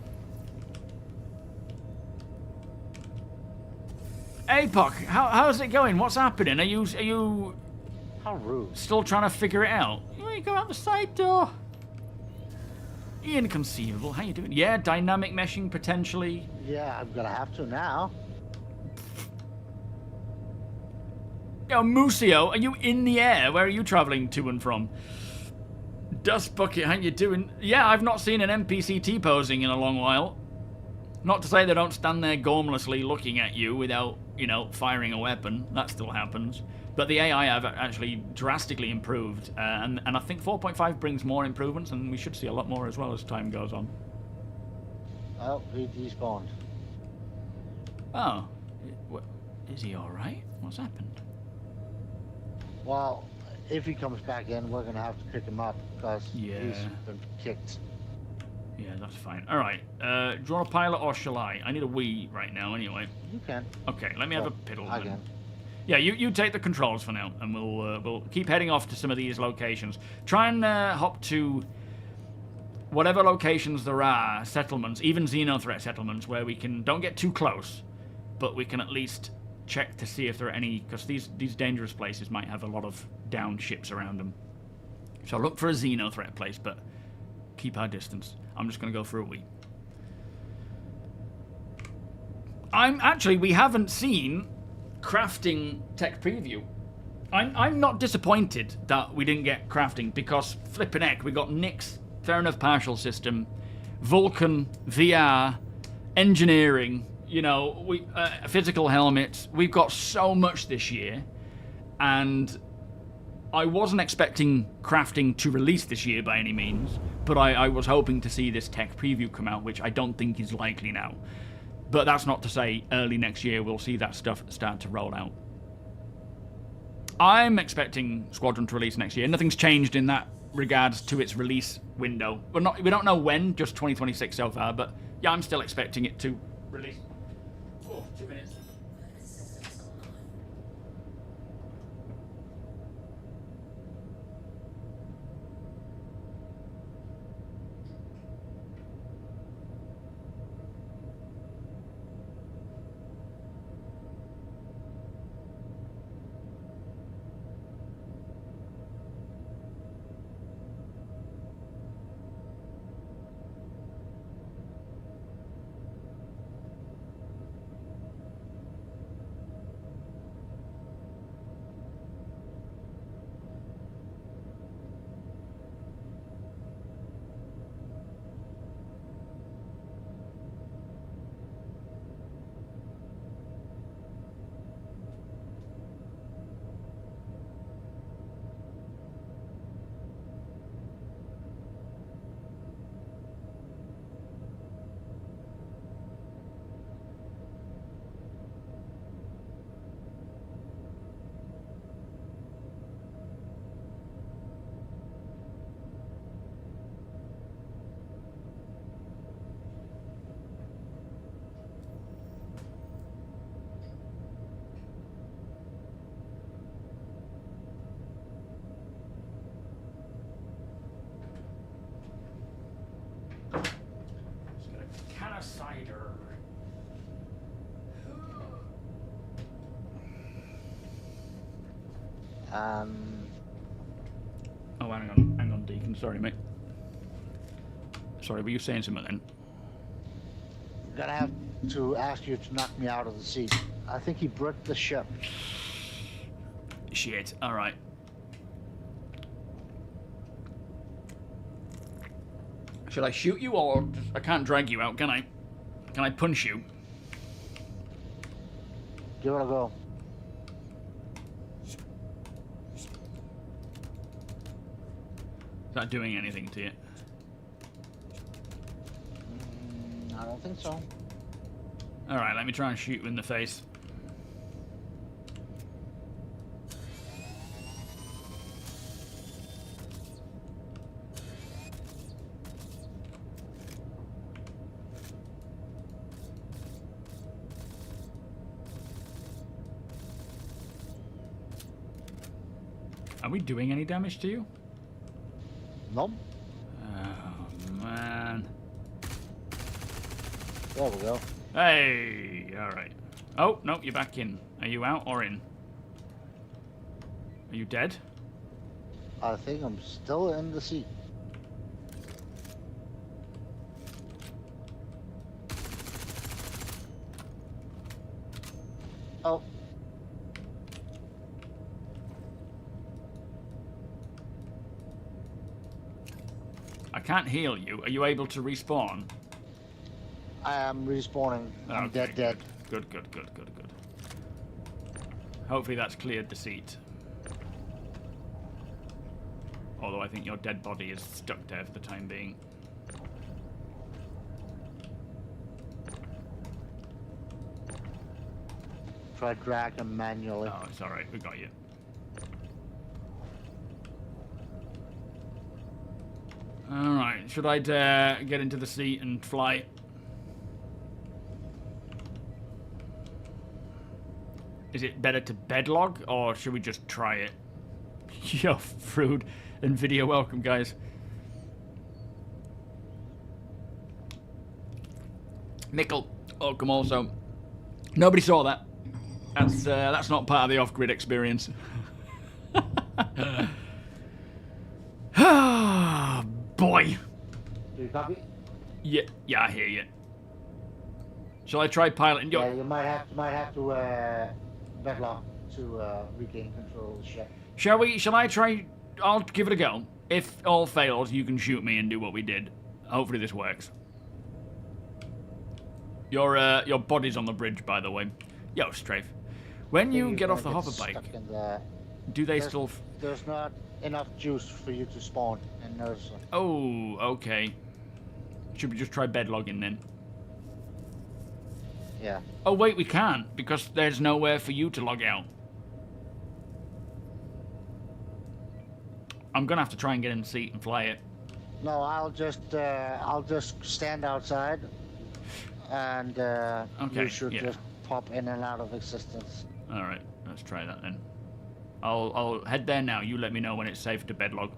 APOC, how's it going? What's happening? Are you How rude. still trying to figure it out? You go out the side door. Inconceivable. How you doing? Yeah, dynamic meshing potentially. Yeah, I'm gonna have to now. Yo, Musio, are you in the air? Where are you traveling to and from? Dust Bucket, how you doing? Yeah, I've not seen an NPC T-posing in a long while. Not to say they don't stand there gormlessly looking at you without, you know, firing a weapon. That still happens. But the AI have actually drastically improved. And I think 4.5 brings more improvements, and we should see a lot more as well as time goes on. Oh, he despawned. Oh. Is he alright? What's happened? Well, if he comes back in, we're gonna have to pick him up because Yeah. he's been kicked. Yeah, that's fine. Alright. Do you want a pilot or shall I? I need a Wii right now anyway. You can. Okay, let me have a Well, piddle I then. can. Yeah, you take the controls for now, and we'll keep heading off to some of these locations. Try and hop to whatever locations there are, settlements, even xenothreat settlements, where we can don't get too close, but we can at least check to see if there are any, because these dangerous places might have a lot of downed ships around them. So look for a xenothreat place, but keep our distance. I'm just going to go for a wee. We haven't seen crafting tech preview. I'm not disappointed that we didn't get crafting because flippin' heck, we got Nyx, fair enough partial system, Vulcan, VR, engineering, you know, physical helmets. We've got so much this year, and I wasn't expecting crafting to release this year by any means, but I was hoping to see this tech preview come out, which I don't think is likely now. But that's not to say early next year we'll see that stuff start to roll out. I'm expecting Squadron to release next year. Nothing's changed in that regards to its release window. We don't know when, just 2026 so far, but yeah, I'm still expecting it to release. Oh, 2 minutes. Can of cider. Oh, hang on, Deacon. Sorry, mate. Sorry, were you saying something then? Gonna have to ask you to knock me out of the seat. I think he bricked the ship. Shit. All right. Should I shoot you or I can't drag you out, can I? Can I punch you? Give it a go. Is that doing anything to you? I don't think so. All right, let me try and shoot you in the face. Are we doing any damage to you? Nope. Oh, man. There we go. Hey, all right. Oh, no, you're back in. Are you out or in? Are you dead? I think I'm still in the seat. Oh. I can't heal you. Are you able to respawn? I am respawning. I'm Okay, dead. Good. Hopefully that's cleared the seat. Although I think your dead body is stuck there for the time being. Try drag him manually. Oh, it's alright. We got you. Alright. Should I get into the seat and fly? Is it better to bedlog, or should we just try it? Yo, Frood and video, welcome, guys. Nickel, welcome also. Nobody saw that. That's not part of the off-grid experience. Ah, boy. Do you copy? Yeah, I hear you. Shall I try piloting? Yeah, you might have to bedlock to regain control of the ship. Shall I try? I'll give it a go. If all fails, you can shoot me and do what we did. Hopefully this works. Your body's on the bridge, by the way. Yo, Strafe. When you get off the hover bike, do they still... There's not enough juice for you to spawn in those. Oh, okay. Should we just try bed logging then? Yeah. Oh, wait, we can't, because there's nowhere for you to log out. I'm gonna have to try and get in the seat and fly it. No, I'll just stand outside, and Okay, you should yeah. just pop in and out of existence. All right, let's try that then. I'll head there now. You let me know when it's safe to bedlog.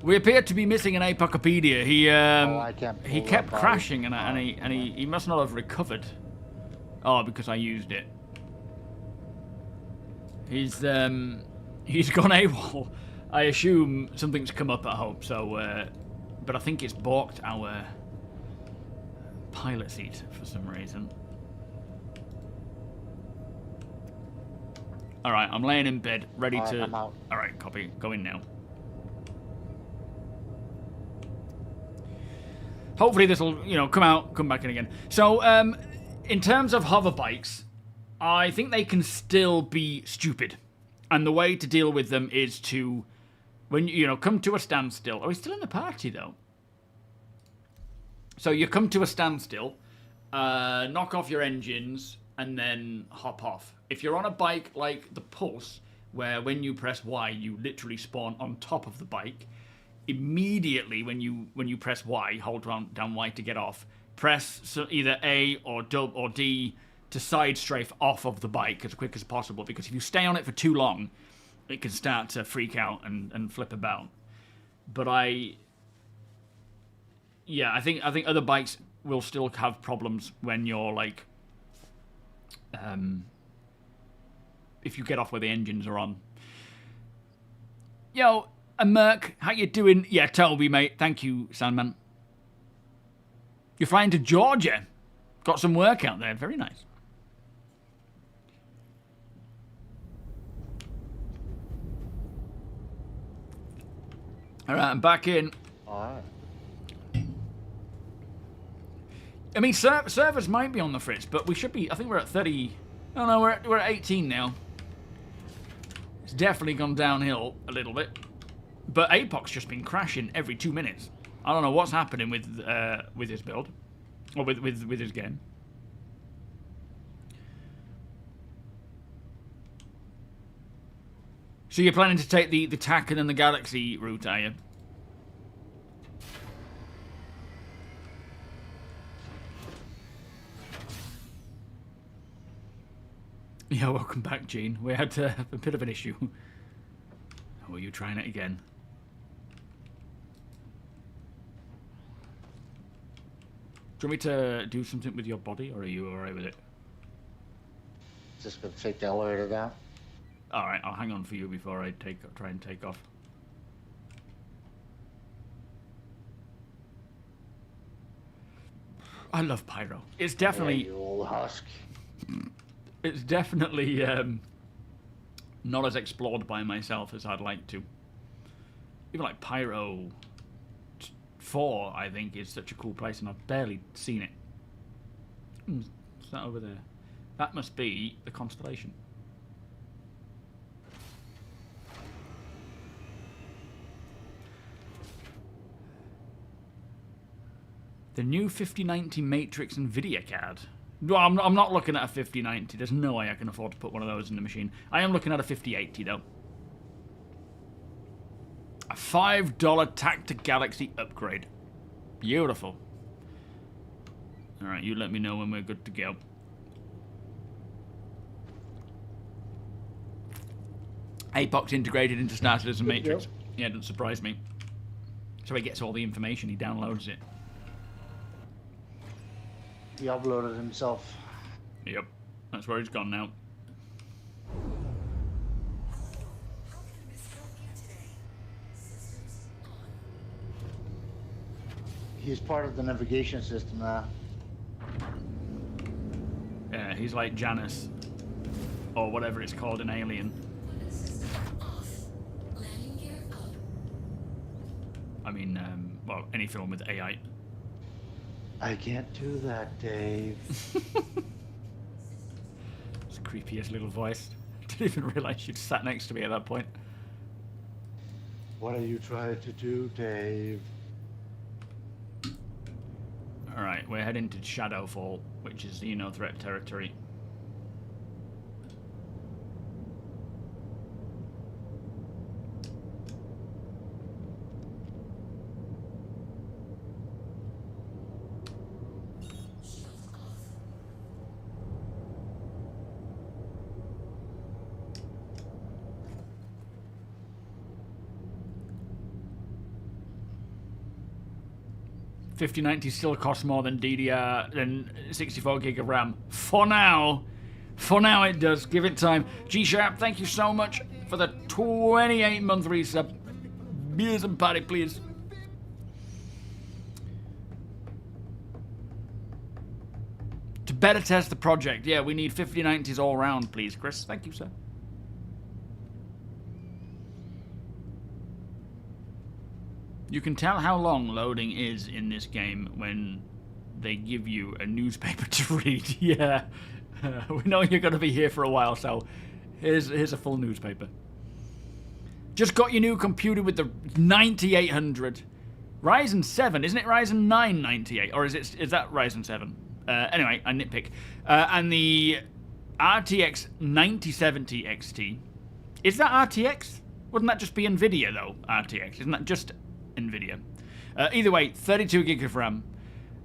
We appear to be missing an Apocopedia. He kept crashing, and he must not have recovered. Oh, because I used it. He's gone AWOL. I assume something's come up at home. So, but I think it's balked our pilot seat for some reason. All right, I'm laying in bed, ready to. I'm out. All right, copy. Go in now. Hopefully this will, come back in again. So, in terms of hover bikes, I think they can still be stupid. And the way to deal with them is to, when come to a standstill. Are we still in the party, though? So you come to a standstill, knock off your engines, and then hop off. If you're on a bike like the Pulse, where when you press Y, you literally spawn on top of the bike, immediately when you press Y, hold down Y to get off, press either A or D to side strafe off of the bike as quick as possible, because if you stay on it for too long, it can start to freak out and flip about. But I think other bikes will still have problems when you're like, if you get off where the engines are on. Yo, Merc, how you doing? Yeah, TOBII, mate. Thank you, Sandman. You're flying to Georgia. Got some work out there. Very nice. All right, I'm back in. All right. I mean, servers might be on the fritz, but we should be. I think we're at 30. Oh no, we're at 18 now. It's definitely gone downhill a little bit. But Apoc's just been crashing every 2 minutes. I don't know what's happening with his build, or with his game. So you're planning to take the TAC and then the Galaxy route, are you? Yeah, welcome back, Gene. We had a bit of an issue. Oh, are you trying it again? Do you want me to do something with your body, or are you alright with it? Just gonna take the elevator down. Alright, I'll hang on for you before I try and take off. I love Pyro. It's definitely... Yeah, you old husk. It's definitely not as explored by myself as I'd like to. Even like Pyro 4, I think, is such a cool place, and I've barely seen it. What's that over there? That must be the constellation. The new 5090 Matrix NVIDIA card. No, I'm not looking at a 5090. There's no way I can afford to put one of those in the machine. I am looking at a 5080, though. A $5 Tactic Galaxy upgrade. Beautiful. Alright, you let me know when we're good to go. Apox integrated into StarCitizen Matrix. Yeah, it doesn't surprise me. So he gets all the information, he downloads it. He uploaded himself. Yep, that's where he's gone now. He's part of the navigation system now. Yeah, he's like Janus. Or whatever it's called in Alien. I mean, well, any film with AI. I can't do that, Dave. It's the creepiest little voice. Didn't even realise you'd sat next to me at that point. What are you trying to do, Dave? Alright, we're heading to Shadowfall, which is, you know, threat territory. $5090 still costs more than DDR, than 64 gig of RAM. For now. For now it does. Give it time. G-Sharp, thank you so much for the 28-month resub. Beers and party, please. To better test the project. Yeah, we need 5090s all round, please, Chris. Thank you, sir. You can tell how long loading is in this game when they give you a newspaper to read. Yeah, we know you're going to be here for a while, so here's a full newspaper. Just got your new computer with the 9800 Ryzen 7, isn't it Ryzen 9 98, or is that Ryzen 7? Anyway, I nitpick. And the RTX 9070 XT. Is that RTX? Wouldn't that just be NVIDIA though? RTX, isn't that just NVIDIA? Either way, 32 gig of RAM,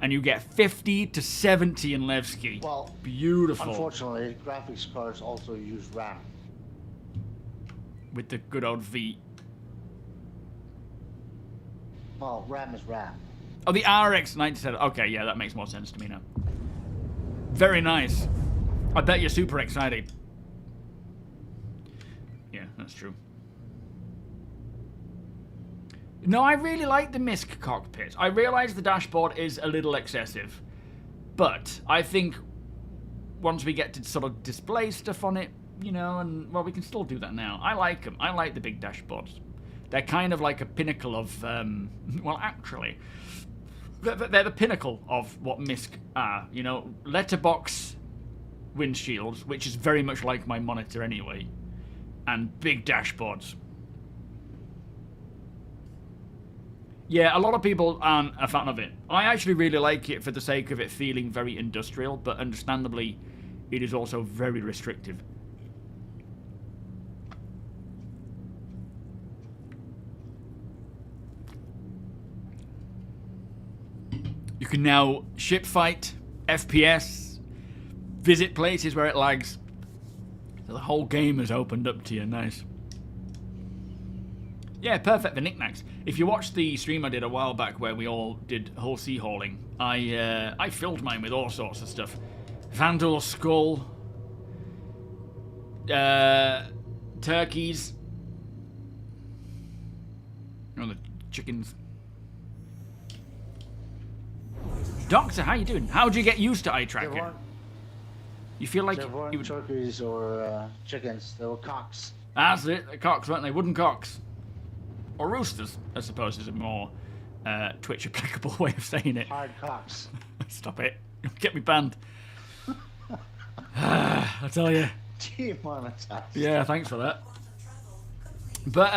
and you get 50 to 70 in Levski. Well, beautiful. Unfortunately, graphics cards also use RAM. With the good old V. Well, RAM is RAM. Oh, the RX 97. Okay, yeah, that makes more sense to me now. Very nice. I bet you're super excited. Yeah, that's true. No, I really like the MISC cockpit. I realise the dashboard is a little excessive, but I think once we get to sort of display stuff on it, you know, and, well, we can still do that now. I like them. I like the big dashboards. They're kind of like a pinnacle of, well, actually, they're the pinnacle of what MISC are, you know, letterbox windshields, which is very much like my monitor anyway, and big dashboards. Yeah, a lot of people aren't a fan of it. I actually really like it for the sake of it feeling very industrial, but understandably, it is also very restrictive. You can now ship fight, FPS, visit places where it lags. So the whole game has opened up to you, nice. Yeah, perfect for knickknacks. If you watched the stream I did a while back where we all did whole sea hauling, I filled mine with all sorts of stuff. Vanduul skull, turkeys, oh, the chickens. Doctor, how you doing? How would you get used to eye tracker? You feel like There weren't you would... turkeys or chickens, there were cocks. That's it, the cocks, weren't they? Wooden cocks. Or roosters, I suppose, is a more Twitch applicable way of saying it. Hard cocks. Stop it. Get me banned. I tell you. Demonetized. Yeah, thanks for that. But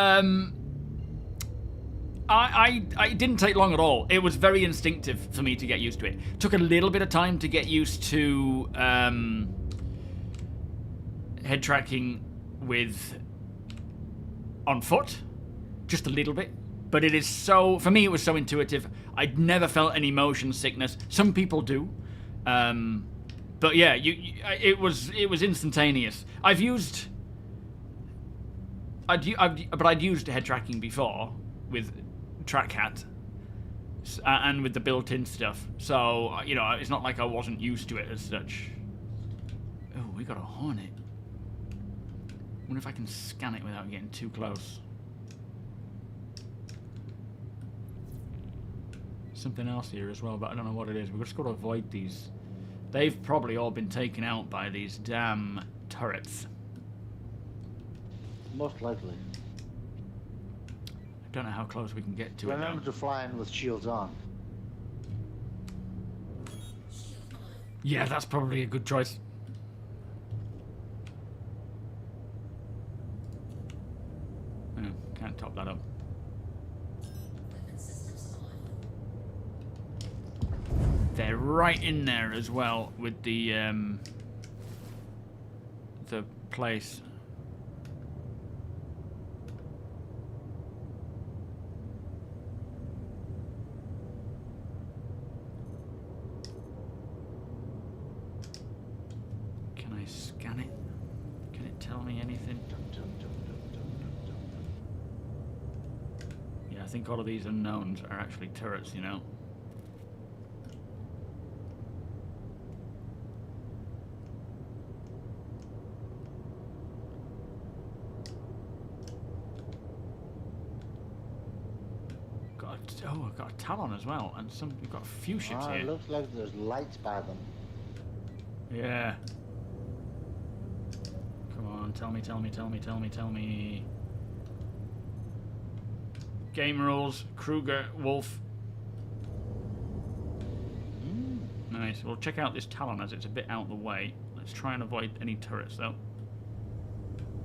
I didn't take long at all. It was very instinctive for me to get used to it. Took a little bit of time to get used to head tracking with on foot, just a little bit. But it is so, for me, it was so intuitive. I'd never felt any motion sickness. Some people do. But yeah, it was instantaneous. I'd used head tracking before with TrackHat and with the built-in stuff. So you know, it's not like I wasn't used to it as such. Oh, we got a hornet. I wonder if I can scan it without getting too close. Something else here as well, but I don't know what it is. We've just got to avoid these. They've probably all been taken out by these damn turrets. Most likely. I don't know how close we can get to it. Remember to fly in with shields on. Yeah, that's probably a good choice. Oh, can't top that up. They're right in there as well with the place. Can I scan it? Can it tell me anything? Yeah, I think all of these unknowns are actually turrets, you know. Oh, I've got a Talon as well, and we've got a few ships here. It looks like there's lights by them. Yeah. Come on, tell me. Game rules, Kruger, Wolf. Nice. We'll check out this Talon as it's a bit out of the way. Let's try and avoid any turrets, though.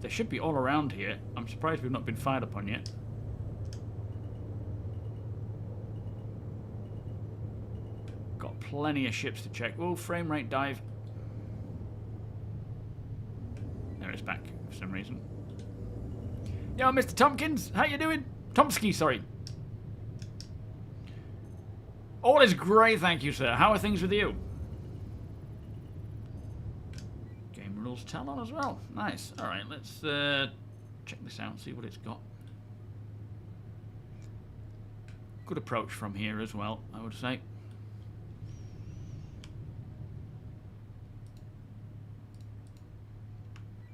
They should be all around here. I'm surprised we've not been fired upon yet. Got plenty of ships to check. Oh, frame rate dive. There it's back for some reason. Yo, Mr. Tompkins, how you doing? Tomsky, sorry. All is great, thank you, sir. How are things with you? Game rules Talon as well. Nice. All right, let's check this out, see what it's got. Good approach from here as well, I would say.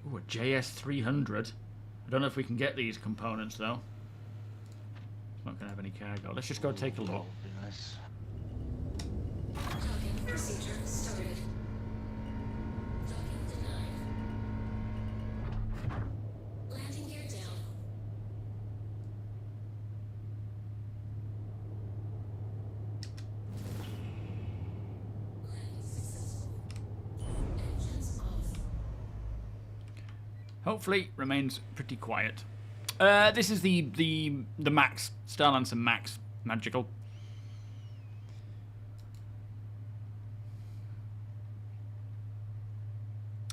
Ooh, a JS300. I don't know if we can get these components, though. It's not going to have any cargo. Let's just go take a look. That would be nice. Docking procedure started. Docking denied. Landing gear down. Landing successful. Engines off. Hopefully, remains pretty quiet. This is the Max. Starlancer Max. Magical.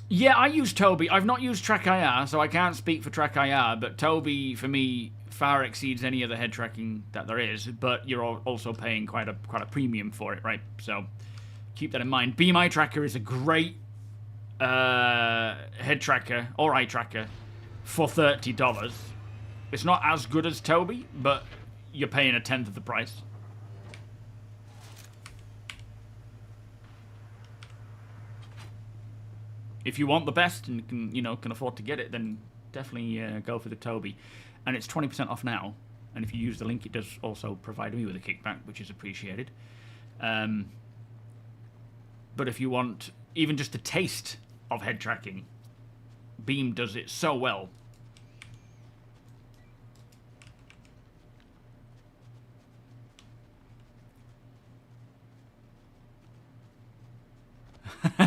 Yeah, I use TOBII. I've not used TrackIR, so I can't speak for TrackIR, but TOBII, for me, far exceeds any other head tracking that there is, but you're also paying quite a premium for it, right? So keep that in mind. BMI Tracker is a great head tracker or eye tracker for $30. It's not as good as TOBII, but you're paying a tenth of the price. If you want the best and can afford to get it, then definitely go for the TOBII. And it's 20% off now. And if you use the link, it does also provide me with a kickback, which is appreciated. But if you want even just a taste of head tracking, Beam does it so well.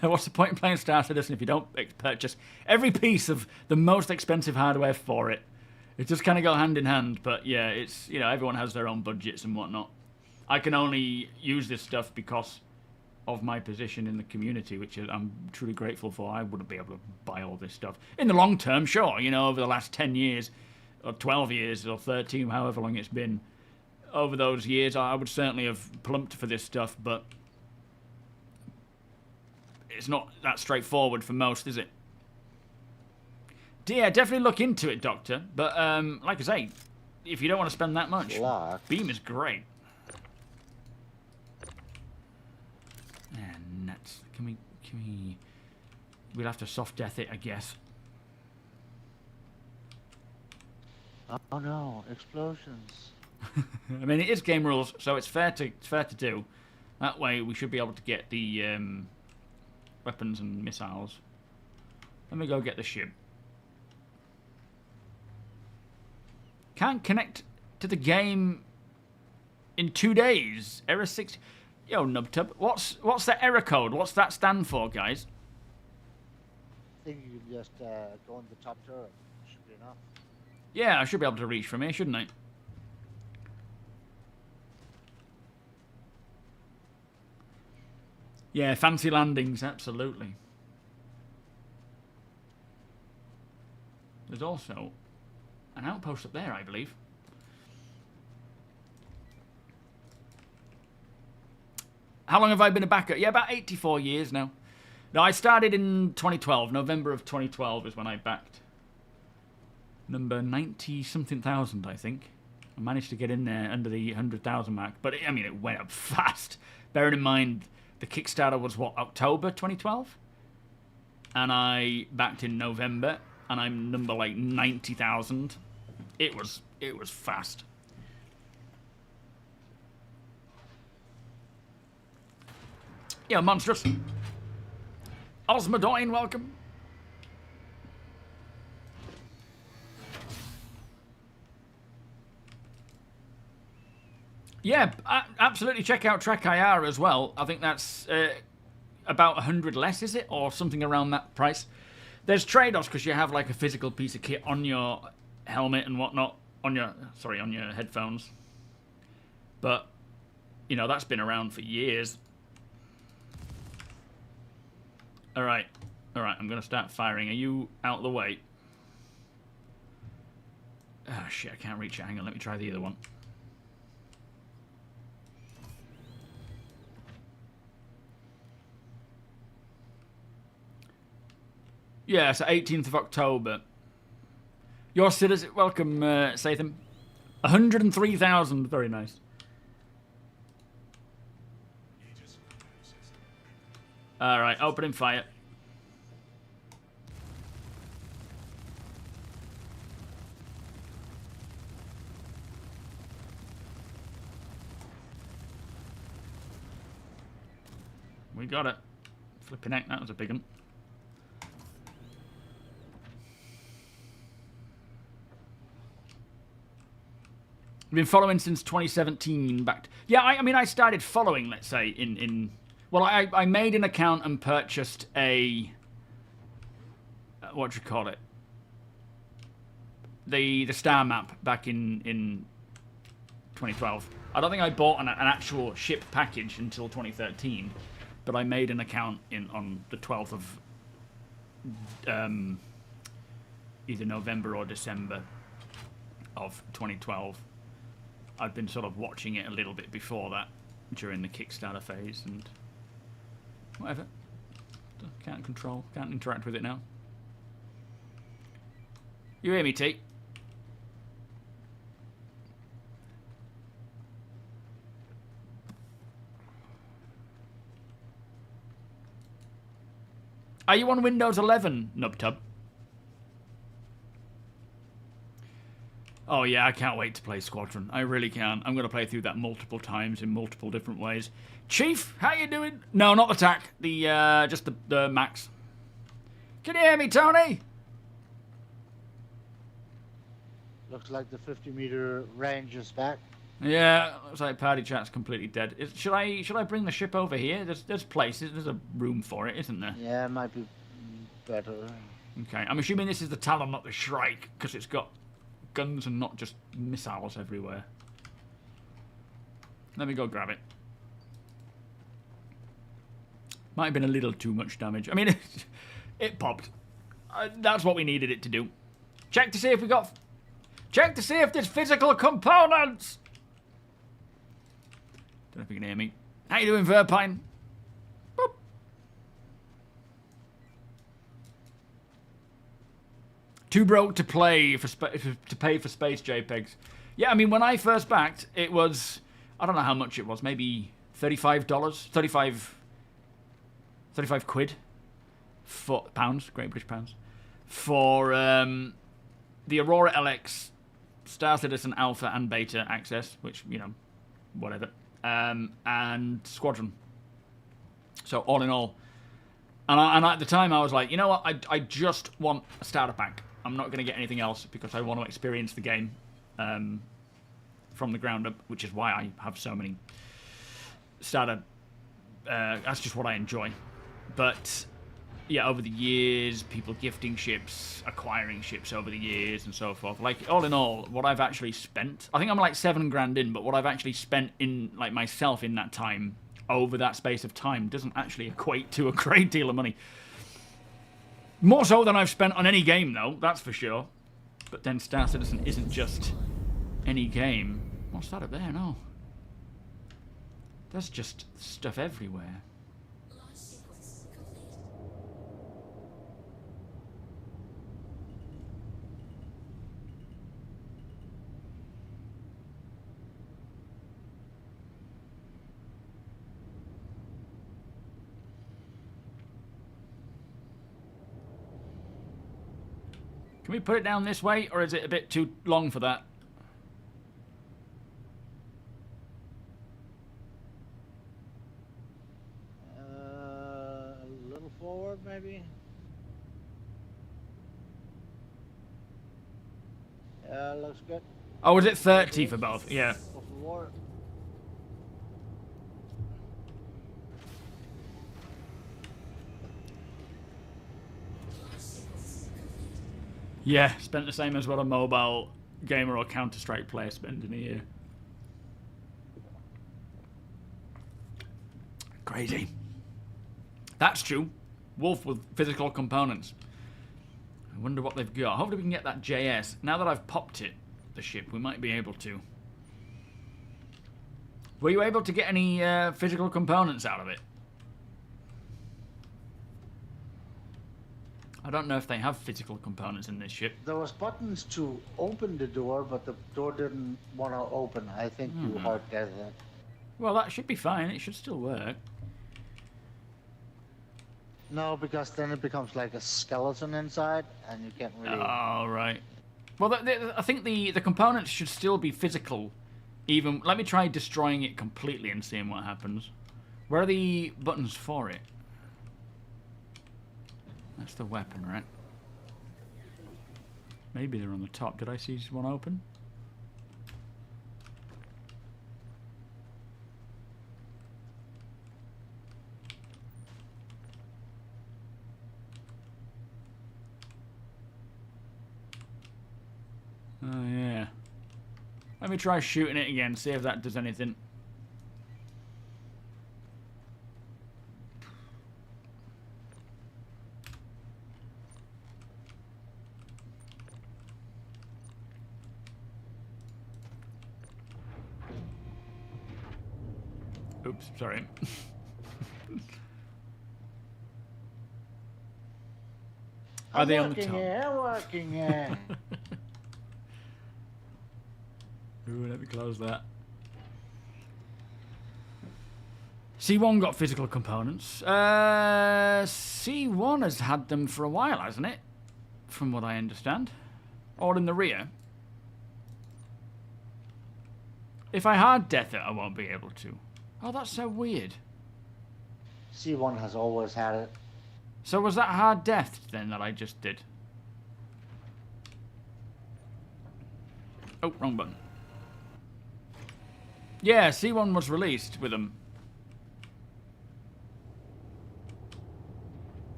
What's the point in playing Star Citizen if you don't purchase every piece of the most expensive hardware for it? It just kind of go hand in hand. But yeah, it's everyone has their own budgets and whatnot. I can only use this stuff because of my position in the community, which I'm truly grateful for. I wouldn't be able to buy all this stuff in the long term. Sure, over the last 10 years, or 12 years, or 13, however long it's been. Over those years, I would certainly have plumped for this stuff, but it's not that straightforward for most, is it? Yeah, definitely look into it, Doctor. But like I say, if you don't want to spend that much, Beam is great. And nuts. Can we? We'll have to soft death it, I guess. Oh no! Explosions. I mean, it is game rules, so it's fair to do. That way, we should be able to get the weapons and missiles. Let me go get the ship. Can't connect to the game in 2 days. Error 6. Yo, Nubtub. What's that error code? What's that stand for, guys? I think you can just go on the top turret. Should be enough. Yeah, I should be able to reach from here, shouldn't I? Yeah, fancy landings, absolutely. There's also an outpost up there, I believe. How long have I been a backer? Yeah, about 84 years now. No, I started in 2012. November of 2012 is when I backed. Number 90-something thousand, I think. I managed to get in there under the 100,000 mark. But, I mean, it went up fast. Bearing in mind, the Kickstarter was, what, October 2012? And I backed in November, and I'm number, like, 90,000. It was fast. Yeah, monstrous. Osmodoin, welcome. Yeah, absolutely check out Trek IR as well. I think that's about 100 less, is it? Or something around that price. There's trade-offs because you have like a physical piece of kit on your helmet and whatnot. On your headphones. But, that's been around for years. Alright, I'm going to start firing. Are you out of the way? Oh shit, I can't reach it. Hang on, let me try the other one. Yeah, so 18th of October. Your citizen, welcome, Satham. 103,000, very nice. Alright, opening fire. We got it. Flipping heck, that was a big one. I've been following since 2017. Yeah, I mean, I started following, let's say, in well, I made an account and purchased a... what do you call it? The star map back in 2012. I don't think I bought an actual ship package until 2013, but I made an account on the 12th of either November or December of 2012. I'd been sort of watching it a little bit before that, during the Kickstarter phase, and whatever. Can't interact with it now. You hear me, T? Are you on Windows 11, Nubtub? Oh yeah, I can't wait to play Squadron. I really can. I'm going to play through that multiple times in multiple different ways. Chief, how you doing? No, not the TAC. The just the Max. Can you hear me, Tony? Looks like the 50-meter range is back. Yeah, looks like party chat's completely dead. Should I bring the ship over here? There's places. There's a room for it, isn't there? Yeah, it might be better. Okay, I'm assuming this is the Talon, not the Shrike, because it's got guns and not just missiles everywhere. Let me go grab it. Might have been a little too much damage. I mean, it popped. That's what we needed it to do. Check to see if we got... Check to see if there's physical components! Don't know if you can hear me. How you doing, Verpine? Boop. Too broke to play to pay for space JPEGs. Yeah, I mean, when I first backed, it was... I don't know how much it was. Maybe $35? 35 quid? For pounds, Great British pounds. For the Aurora LX, Star Citizen Alpha and Beta access, which, you know, whatever. And Squadron. So all in all. And at the time I was like, you know what, I just want a starter pack. I'm not going to get anything else because I want to experience the game from the ground up, which is why I have so many starter... that's just what I enjoy. But... yeah, over the years, people gifting ships, acquiring ships over the years, and so forth. Like, all in all, what I've actually spent... I think I'm like $7,000 in, but what I've actually spent in, like, myself in that time, over that space of time, doesn't actually equate to a great deal of money. More so than I've spent on any game, though, that's for sure. But then Star Citizen isn't just any game. What's that up there? No. There's just stuff everywhere. Launch sequence complete. Can we put it down this way, or is it a bit too long for that? A little forward, maybe? Yeah, looks good. Oh, was it 30 for both? Yeah. Go forward. Yeah, spent the same as what a mobile gamer or Counter-Strike player spends in a year. Crazy. That's true. Wolf with physical components. I wonder what they've got. Hopefully we can get that JS. Now that I've popped it, the ship, we might be able to. Were you able to get any physical components out of it? I don't know if they have physical components in this ship. There was buttons to open the door, but the door didn't want to open. I think you hard guessed that. Well, that should be fine. It should still work. No, because then it becomes like a skeleton inside, and you can't really... Oh, right. Well, I think the components should still be physical. Even... Let me try destroying it completely and seeing what happens. Where are the buttons for it? That's the weapon, right? Maybe they're on the top. Did I see one open? Oh, yeah. Let me try shooting it again, see if that does anything. Oops, sorry. Are they on the top? Working here. Ooh, let me close that. C1 got physical components. C1 has had them for a while, hasn't it? From what I understand. Or in the rear. If I hard death it, I won't be able to. Oh, that's so weird. C1 has always had it. So was that hard death then that I just did? Oh, wrong button. Yeah, C1 was released with them.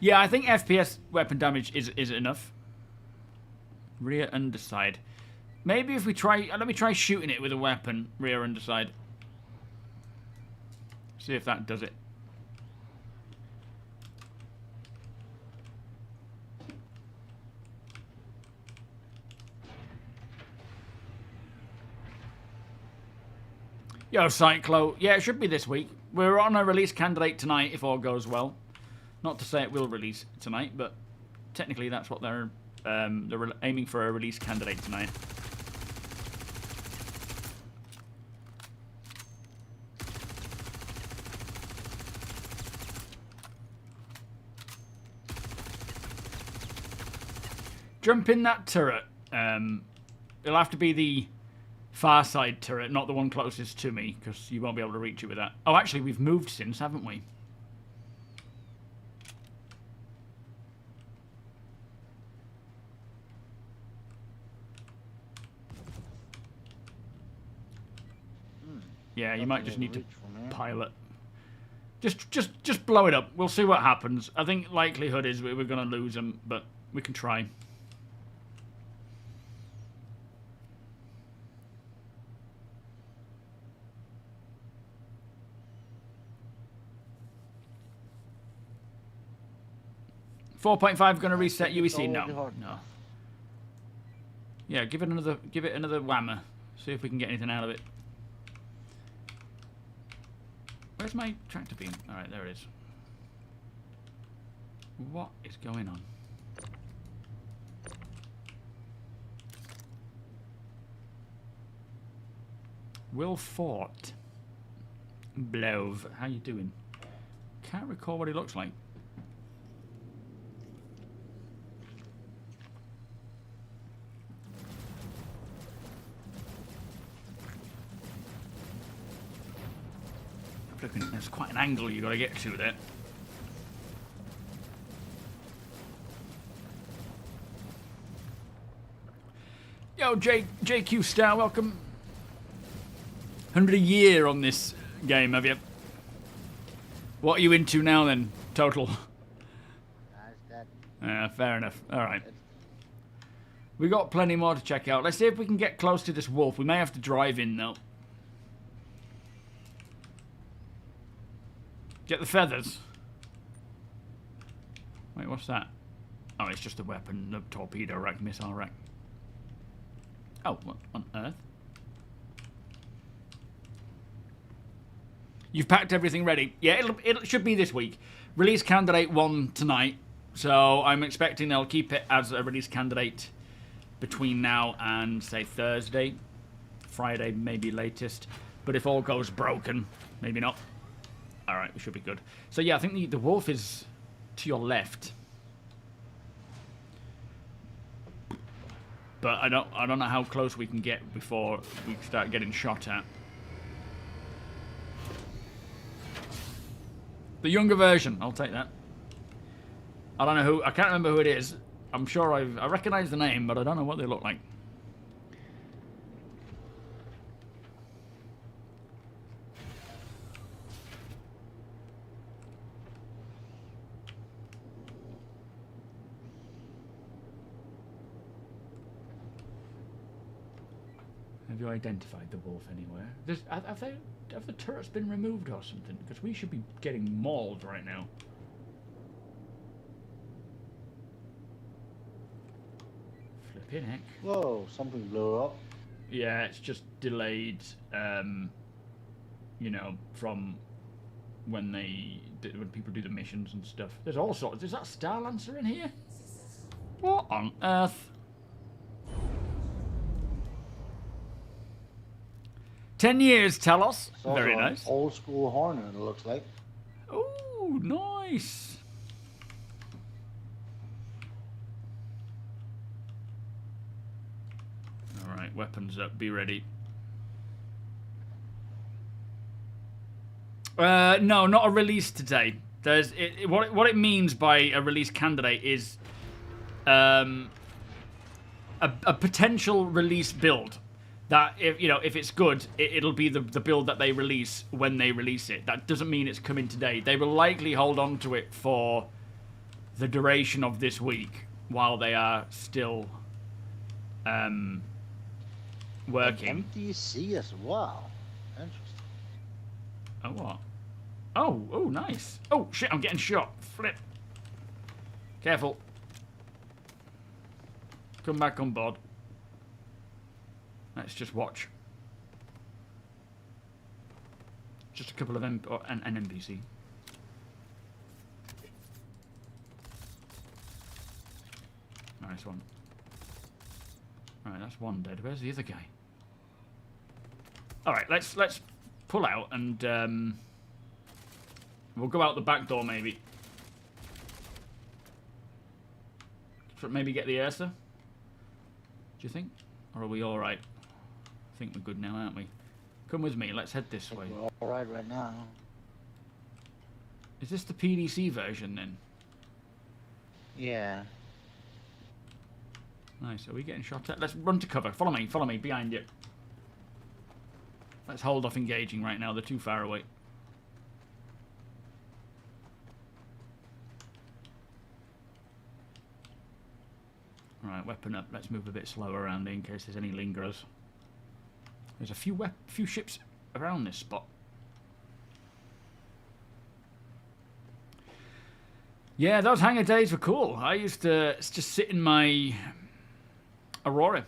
Yeah, I think FPS weapon damage is enough. Rear underside. Maybe if we try... let me try shooting it with a weapon. Rear underside. See if that does it. Yo, Cyclo. Yeah, it should be this week. We're on a release candidate tonight if all goes well. Not to say it will release tonight, but technically that's what they're aiming for, a release candidate tonight. Jump in that turret. It'll have to be the far side turret, not the one closest to me, because you won't be able to reach it with that. Oh, actually, we've moved since, haven't we? Yeah, you might just need to pilot. Just blow it up. We'll see what happens. I think likelihood is we're going to lose them, but we can try. .5 going to reset UEC? No, no. Yeah, give it another whammer. See if we can get anything out of it. Where's my tractor beam? Alright, there it is. What is going on? Will Fort. Blove. How you doing? Can't recall what he looks like. There's quite an angle you got to get to there. Yo, JQ Star, welcome. 100 a year on this game, have you? What are you into now then, total? Fair enough. All right. We got plenty more to check out. Let's see if we can get close to this wolf. We may have to drive in though. Get the feathers. Wait, what's that? Oh, it's just a weapon. The torpedo rack, missile rack. Oh, what on earth? You've packed everything ready. Yeah, it should be this week. Release candidate 1 tonight. So I'm expecting they'll keep it as a release candidate between now and, say, Thursday. Friday, maybe latest. But if all goes broken, maybe not. Alright, we should be good. So yeah, I think the wolf is to your left. But I don't know how close we can get before we start getting shot at. The younger version, I'll take that. I don't know who, I can't remember who it is. I'm sure I recognise the name, but I don't know what they look like. Have you identified the wolf anywhere? Have the turrets been removed or something? Because we should be getting mauled right now. Flipping heck. Whoa, something blew up. Yeah, it's just delayed, you know, from when people do the missions and stuff. There's all sorts. Is that Star Lancer in here? What on earth? 10 years, Talos. It's also Very an nice. old school Hornet, it looks like. Oh, nice. All right, weapons up. Be ready. No, not a release today. There's what it means by a release candidate is a potential release build. That if it's good, it'll be the build that they release when they release it. That doesn't mean it's coming today. They will likely hold on to it for the duration of this week while they are still working. MDC as well. Interesting. Oh, what? Oh, nice. Oh, shit, I'm getting shot. Flip. Careful. Come back on board. Let's just watch. Just a couple of an NPC. Nice one. Alright, that's one dead. Where's the other guy? Alright, let's pull out and we'll go out the back door maybe. Maybe get the Ursa? Do you think? Or are we alright? I think we're good now, aren't we? Come with me, let's head this way. We're alright right now. Is this the PDC version then? Yeah. Nice, are we getting shot at? Let's run to cover. Follow me, behind you. Let's hold off engaging right now, they're too far away. Right, weapon up. Let's move a bit slower around in case there's any lingerers. There's a few ships around this spot. Yeah, those hangar days were cool. I used to just sit in my Aurora.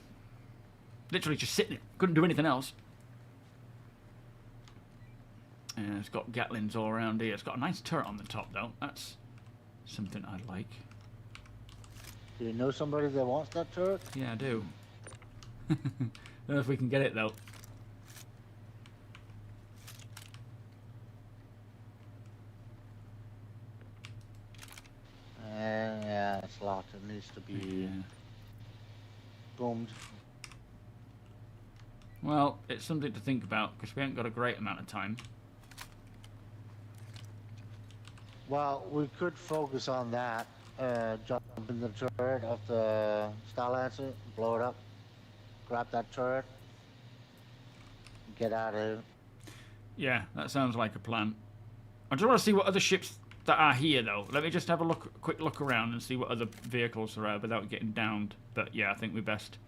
Literally just sitting. Couldn't do anything else. And it's got Gatlins all around here. It's got a nice turret on the top, though. That's something I like. Do you know somebody that wants that turret? Yeah, I do. Don't know if we can get it, though. Yeah, it's locked. It needs to be boomed. Well, it's something to think about, because we haven't got a great amount of time. Well, we could focus on that. Jump in the turret of the Star Lancer, blow it up, grab that turret, get out of here. Yeah, that sounds like a plan. I just want to see what other ships that are here, though. Let me just have a quick look around and see what other vehicles there are without getting downed. But yeah, I think we best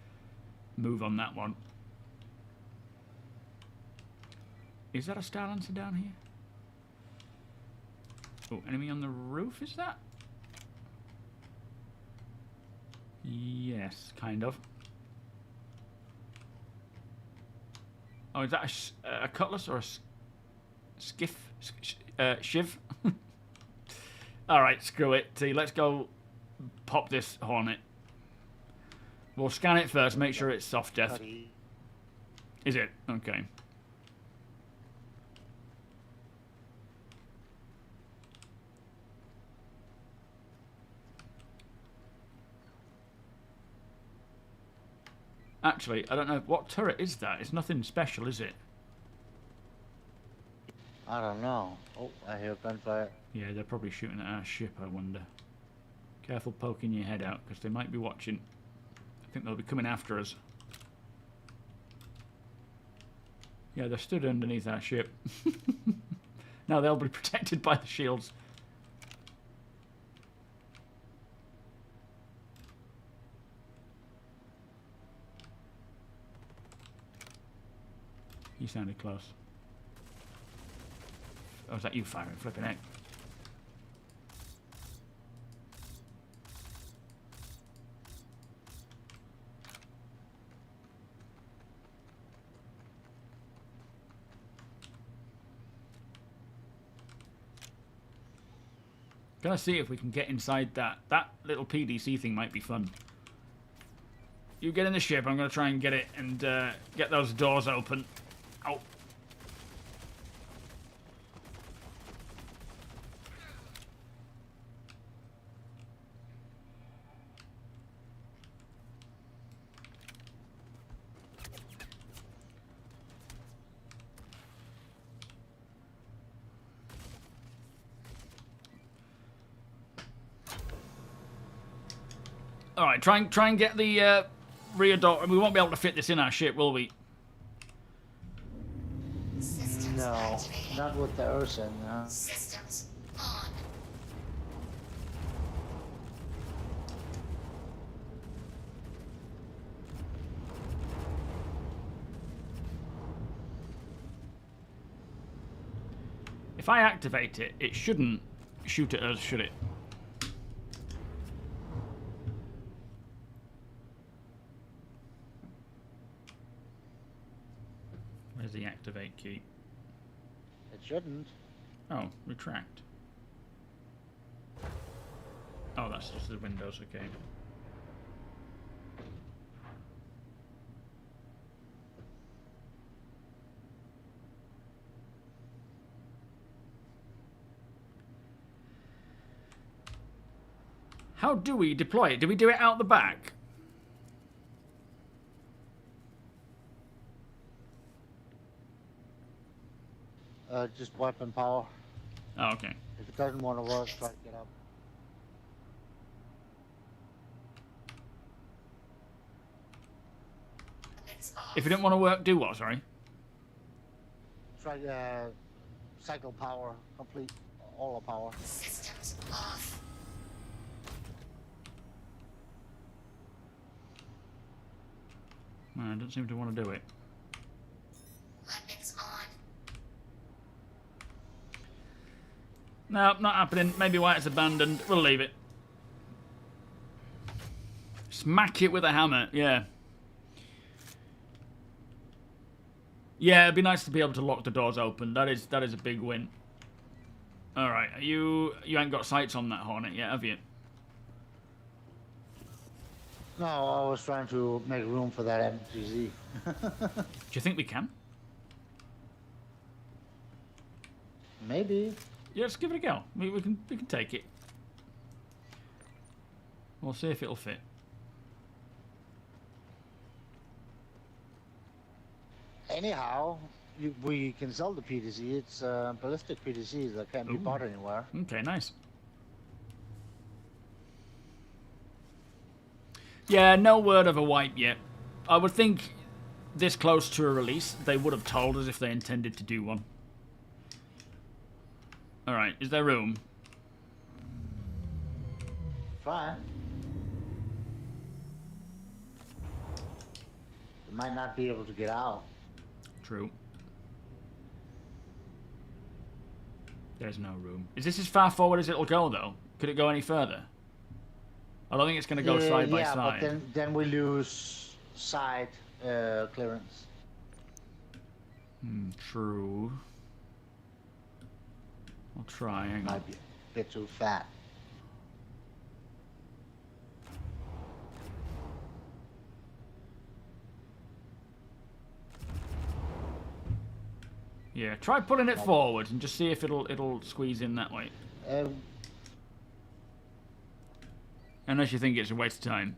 move on that one. Is that a Star Lancer down here? Oh, enemy on the roof, is that? Yes, kind of. Oh, is that a cutlass or a skiff? Shiv? Alright, screw it. T, let's go pop this Hornet. We'll scan it first, make sure it's soft death. Is it? Okay. Actually, I don't know. What turret is that? It's nothing special, is it? I don't know. Oh, I hear gunfire. Yeah, they're probably shooting at our ship, I wonder. Careful poking your head out, because they might be watching. I think they'll be coming after us. Yeah, they're stood underneath our ship. Now they'll be protected by the shields. You sounded close. Oh, is that you firing? Flipping heck. Gonna see if we can get inside that. That little PDC thing might be fun. You get in the ship, I'm gonna try and get it and get those doors open. Oh, All right, try and get the rear door. We won't be able to fit this in our ship, will we? Systems No, activated. not with the Urson. No. Systems on. If I activate it, it shouldn't shoot at us, should it? Where's the activate key? It shouldn't. Oh, retract. Oh, that's just the Windows, okay. How do we deploy it? Do we do it out the back? Just weapon power. Oh, okay. If it doesn't want to work, try to get up. It's off. If it didn't want to work, do what, sorry? Try cycle power, complete all the power. Systems off. No, it doesn't seem to want to do it. Weapons on. No, not happening. Maybe why it's abandoned. We'll leave it. Smack it with a hammer. Yeah. Yeah, it'd be nice to be able to lock the doors open. That is a big win. All right, you ain't got sights on that Hornet yet, have you? No, I was trying to make room for that MGZ. Do you think we can? Maybe. Yeah, let's give it a go. We can take it. We'll see if it'll fit. Anyhow, we can sell the PTZ. It's ballistic PTZ that can't be Ooh. bought anywhere. Okay, nice. Yeah, no word of a wipe yet. I would think this close to a release, they would have told us if they intended to do one. Alright, is there room? Try. You might not be able to get out. True. There's no room. Is this as far forward as it'll go, though? Could it go any further? I don't think it's going to go side by side. Yeah, but then we lose side clearance. True. I'll try. Hang on. Might be a bit too fat. Yeah, try pulling it forward and just see if it'll squeeze in that way. Unless you think it's a waste of time.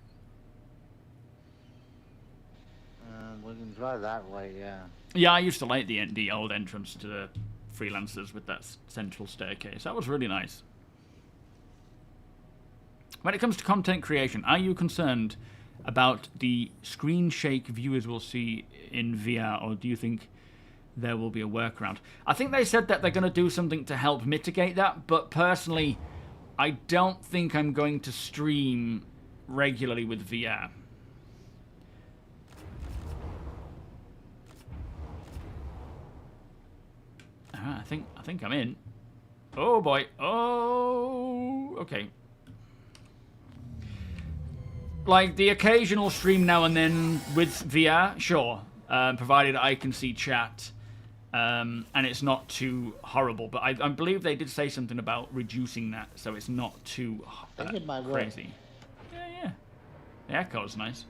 We can try that way, yeah. Yeah, I used to like the old entrance to the freelancers with that central staircase. That was really nice. When it comes to content creation, are you concerned about the screen shake viewers will see in VR, or do you think there will be a workaround? I think they said that they're going to do something to help mitigate that, but personally, I don't think I'm going to stream regularly with VR. I think I'm in. Oh boy. Oh, okay. Like the occasional stream now and then with VR, sure. Provided I can see chat. And it's not too horrible, but I believe they did say something about reducing that, so it's not too I think it might work. crazy. Yeah. The echo's nice.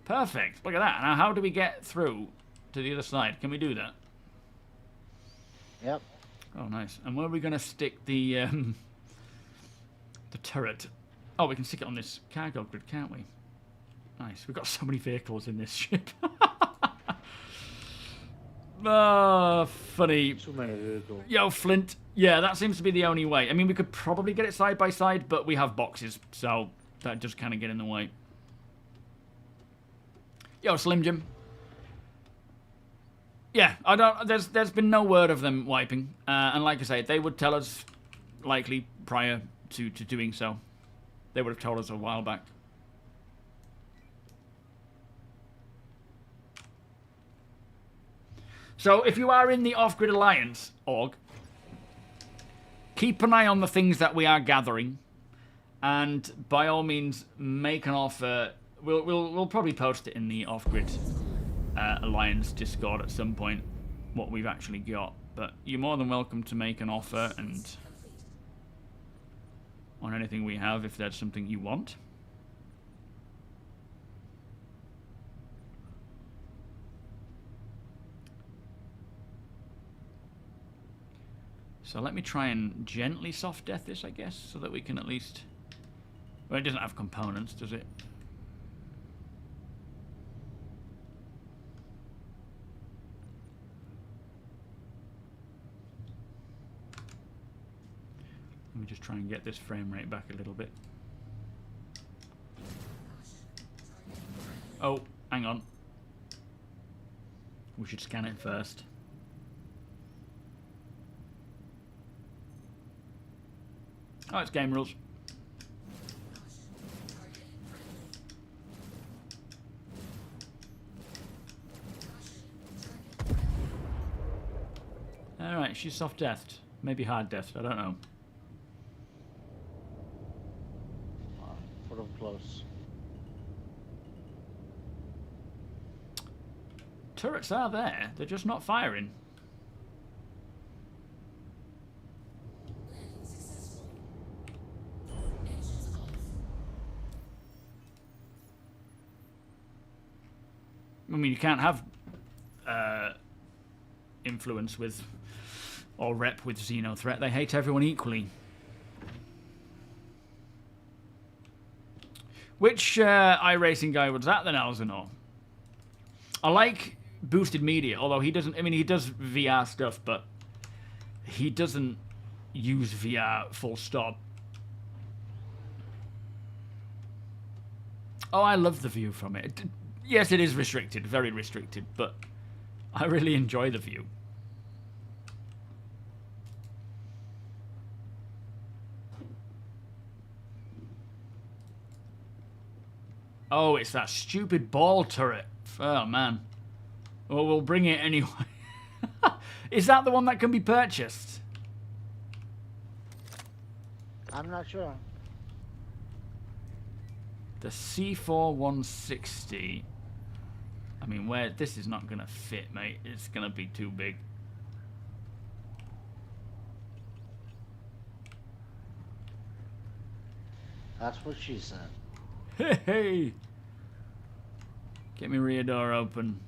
Perfect. Look at that. Now, how do we get through to the other side? Can we do that? Yep. Oh, nice. And where are we going to stick the turret? Oh, we can stick it on this cargo grid, can't we? Nice. We've got so many vehicles in this ship. Oh, funny. Too many vehicles. Yo, Flint. Yeah, that seems to be the only way. I mean, we could probably get it side by side, but we have boxes, so that does kind of get in the way. Yo, Slim Jim. Yeah, I don't. There's been no word of them wiping, and like I say, they would tell us likely prior to doing so. They would have told us a while back. So if you are in the Off-Grid Alliance org, keep an eye on the things that we are gathering, and by all means make an offer. We'll probably post it in the Off-Grid Alliance Discord at some point what we've actually got, but you're more than welcome to make an offer and on anything we have if there's something you want. So let me try and gently soft death this, I guess, so that we can at least... Well, it doesn't have components, does it? Let me just try and get this frame rate back a little bit. Oh, hang on. We should scan it first. Oh, it's game rules. Alright, she's soft deathed. Maybe hard deathed, I don't know. Put them close. Turrets are there, they're just not firing. I mean, you can't have influence with or rep with Xenothreat. They hate everyone equally. Which iRacing guy was that then, Alzanor? I like boosted media, although he doesn't. I mean, he does VR stuff, but he doesn't use VR full stop. Oh, I love the view from it. Yes, it is restricted, very restricted, but I really enjoy the view. Oh, it's that stupid ball turret. Oh, man. Well, we'll bring it anyway. Is that the one that can be purchased? I'm not sure. The C4 160. I mean, where this is not gonna fit, mate. It's gonna be too big. That's what she said. Hey, hey! Get me rear door open.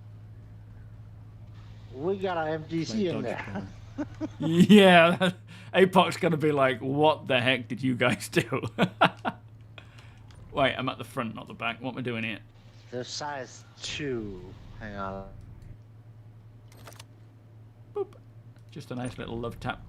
We got our MTC in there. Yeah, Apoc's gonna be like, what the heck did you guys do? Wait, I'm at the front, not the back. What am I doing here? They're size 2. Hang on. Boop. Just a nice little love tap.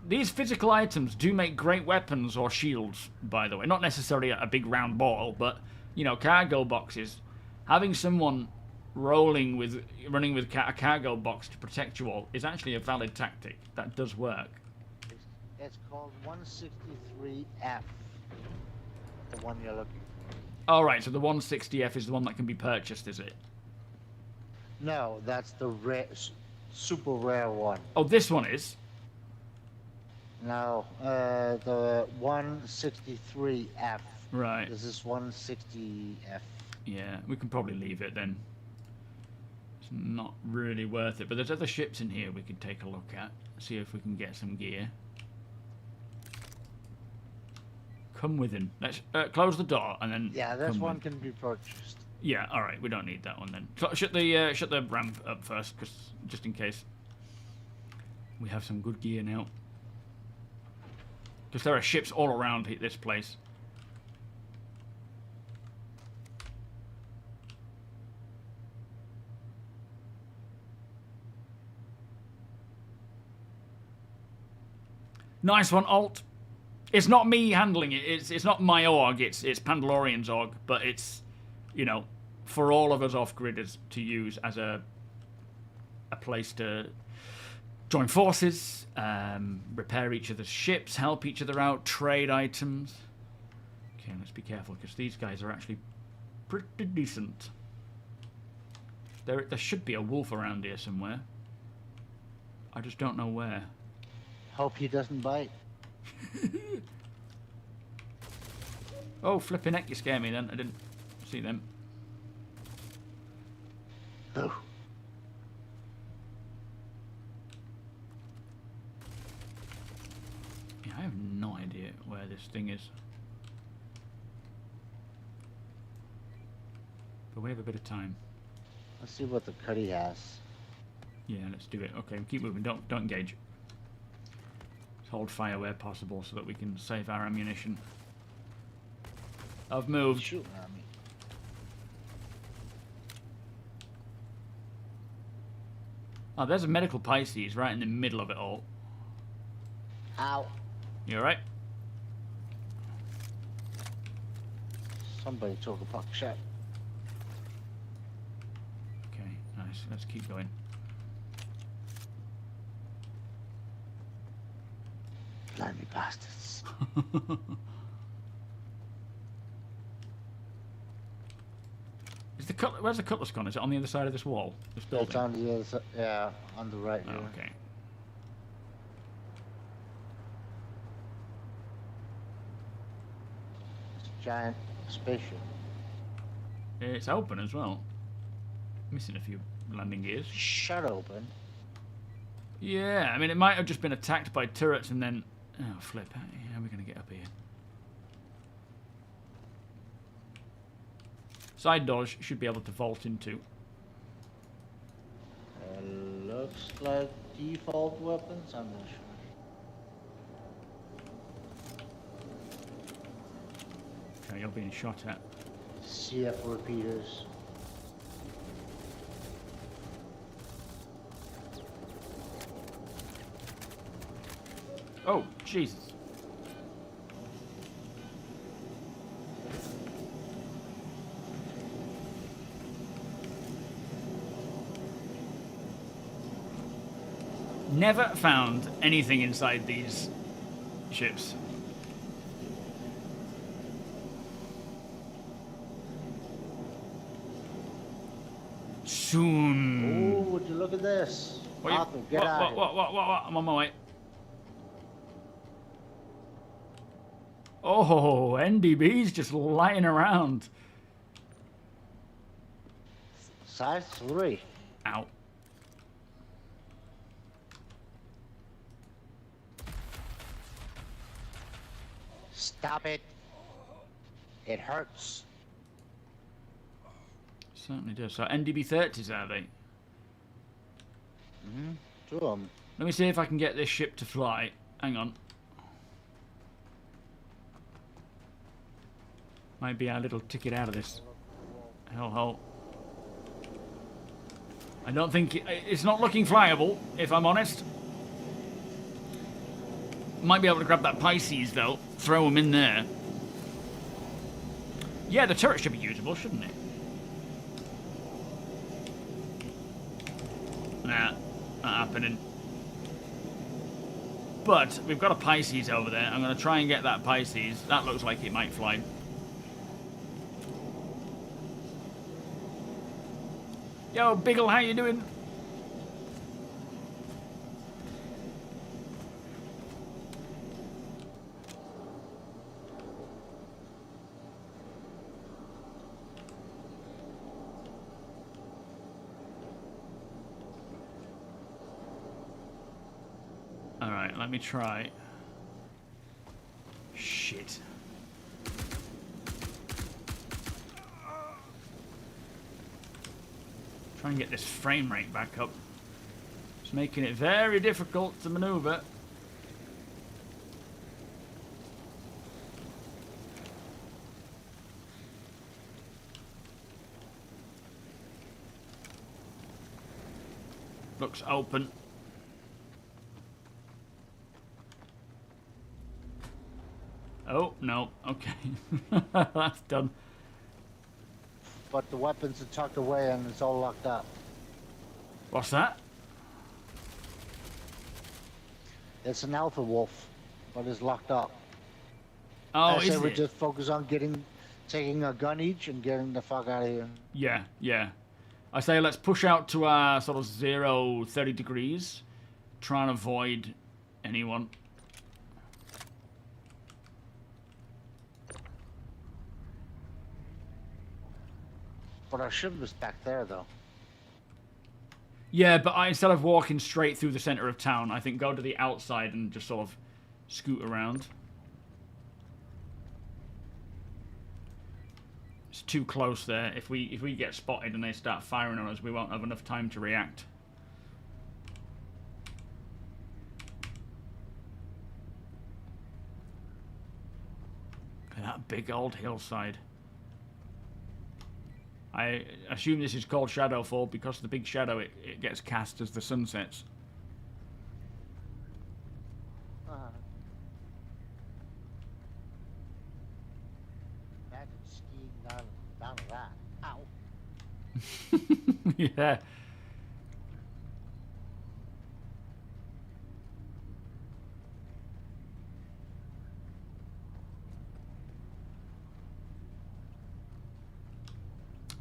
These physical items do make great weapons or shields, by the way. Not necessarily a big round ball, but, you know, cargo boxes. Having someone running with a cargo box to protect you all is actually a valid tactic. That does work. It's called 163F. The one you're looking for. Alright, so the 160F is the one that can be purchased, is it? No, that's the rare, super rare one. Oh, this one is? No, the 163F. Right. This is 160F. Yeah, we can probably leave it then. It's not really worth it, but there's other ships in here we could take a look at. See if we can get some gear. Come within. Let's close the door and then. Yeah, this one can be purchased. Yeah, all right. We don't need that one then. So, shut the ramp up first, just in case. We have some good gear now. Because there are ships all around this place. Nice one, Alt. It's not me handling it. It's not my org. It's Pandalorian's org. But it's, you know, for all of us off-gridders to use as a place to join forces, repair each other's ships, help each other out, trade items. Okay, let's be careful because these guys are actually pretty decent. There should be a wolf around here somewhere. I just don't know where. Hope he doesn't bite. Oh, flipping heck, you scare me then. I didn't see them. Oh. Yeah, I have no idea where this thing is. But we have a bit of time. Let's see what the Cuddy has. Yeah, let's do it. Okay, keep moving. Don't engage. Let's hold fire where possible so that we can save our ammunition. I've moved. Shooting at me. Oh, there's a medical Pisces right in the middle of it all. Ow. You alright? Somebody took a puck shot. Okay, nice. Let's keep going. Blimey bastards. Where's the cutlass gone? Is it on the other side of this wall? This building? It's on the other side. Yeah, on the right Oh, here. okay. It's a giant spaceship. It's open as well. Missing a few landing gears. Shut open. Yeah, I mean, it might have just been attacked by turrets and then... Oh, flip. How are we going to get up here? Side doors should be able to vault into. Looks like default weapons. I'm not sure. Okay, you're being shot at. CF repeaters. Oh, Jesus. Never found anything inside these ships. Soon. Oh, would you look at this? What, you- Arthur, get out of here. what? I'm on my way. Oh, NDB's just lying around. Size 3. Ow. Stop it. It hurts. Certainly does. So NDB 30s, are they? Mm-hmm. 2 of them. Let me see if I can get this ship to fly. Hang on. Might be our little ticket out of this hellhole. I don't think it's not looking flyable, if I'm honest. Might be able to grab that Pisces though. Throw him in there. Yeah, the turret should be usable, shouldn't it? Nah, not happening. But we've got a Pisces over there. I'm going to try and get that Pisces. That looks like it might fly. Yo, Biggle, how you doing? Alright, let me try. Shit. Try and get this frame rate back up. It's making it very difficult to maneuver. Looks open. Oh, no. Okay. That's done. But the weapons are tucked away and it's all locked up. What's that? It's an alpha wolf, but it's locked up. Oh, I say is we it? just focus on taking a gun each and getting the fuck out of here. Yeah, yeah. I say let's push out to our sort of 30 degrees. Try and avoid anyone. But our ship was back there, though. Yeah, but instead of walking straight through the center of town, I think go to the outside and just sort of scoot around. It's too close there. If we get spotted and they start firing on us, we won't have enough time to react. Look at that big old hillside. I assume this is called Shadowfall because of the big shadow it gets cast as the sun sets. Imagine skiing down that. Ow. Yeah.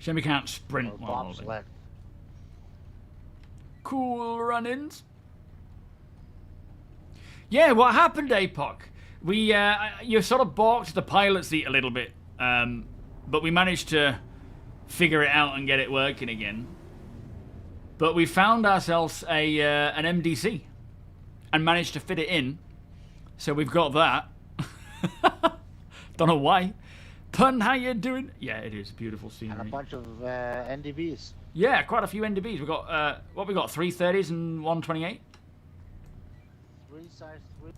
Shame we can't sprint Or while moving. bobsled. Cool run-ins. Yeah, what happened, APOC? We, you sort of balked the pilot seat a little bit, but we managed to figure it out and get it working again. But we found ourselves an MDC and managed to fit it in. So we've got that. Don't know why. Pun, how you doing? Yeah, it is beautiful scenery. And a bunch of NDVs. Yeah, quite a few NDBs. We've got, what we got, 330s and 128? 3 size 3.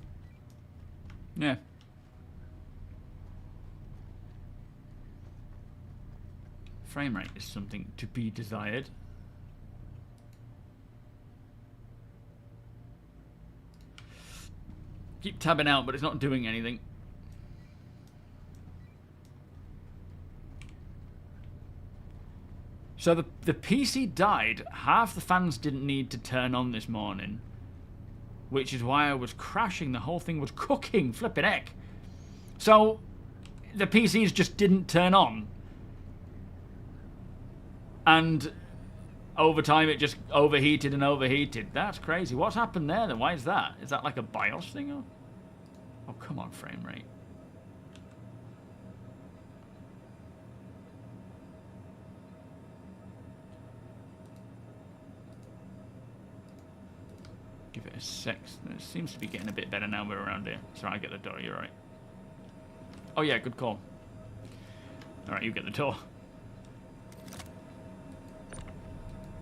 Yeah. Frame rate is something to be desired. Keep tabbing out, but it's not doing anything. So the PC died. Half the fans didn't need to turn on this morning, which is why I was crashing. The whole thing was cooking, flipping heck. So the PCs just didn't turn on, and over time it just overheated and overheated. That's crazy. What's happened there then? Why is that? Is that like a BIOS thing? Or? Oh, come on, frame rate. Give it a 6. It seems to be getting a bit better now we're around here. Sorry, I get the door. You're right. Oh yeah, good call. All right, you get the door.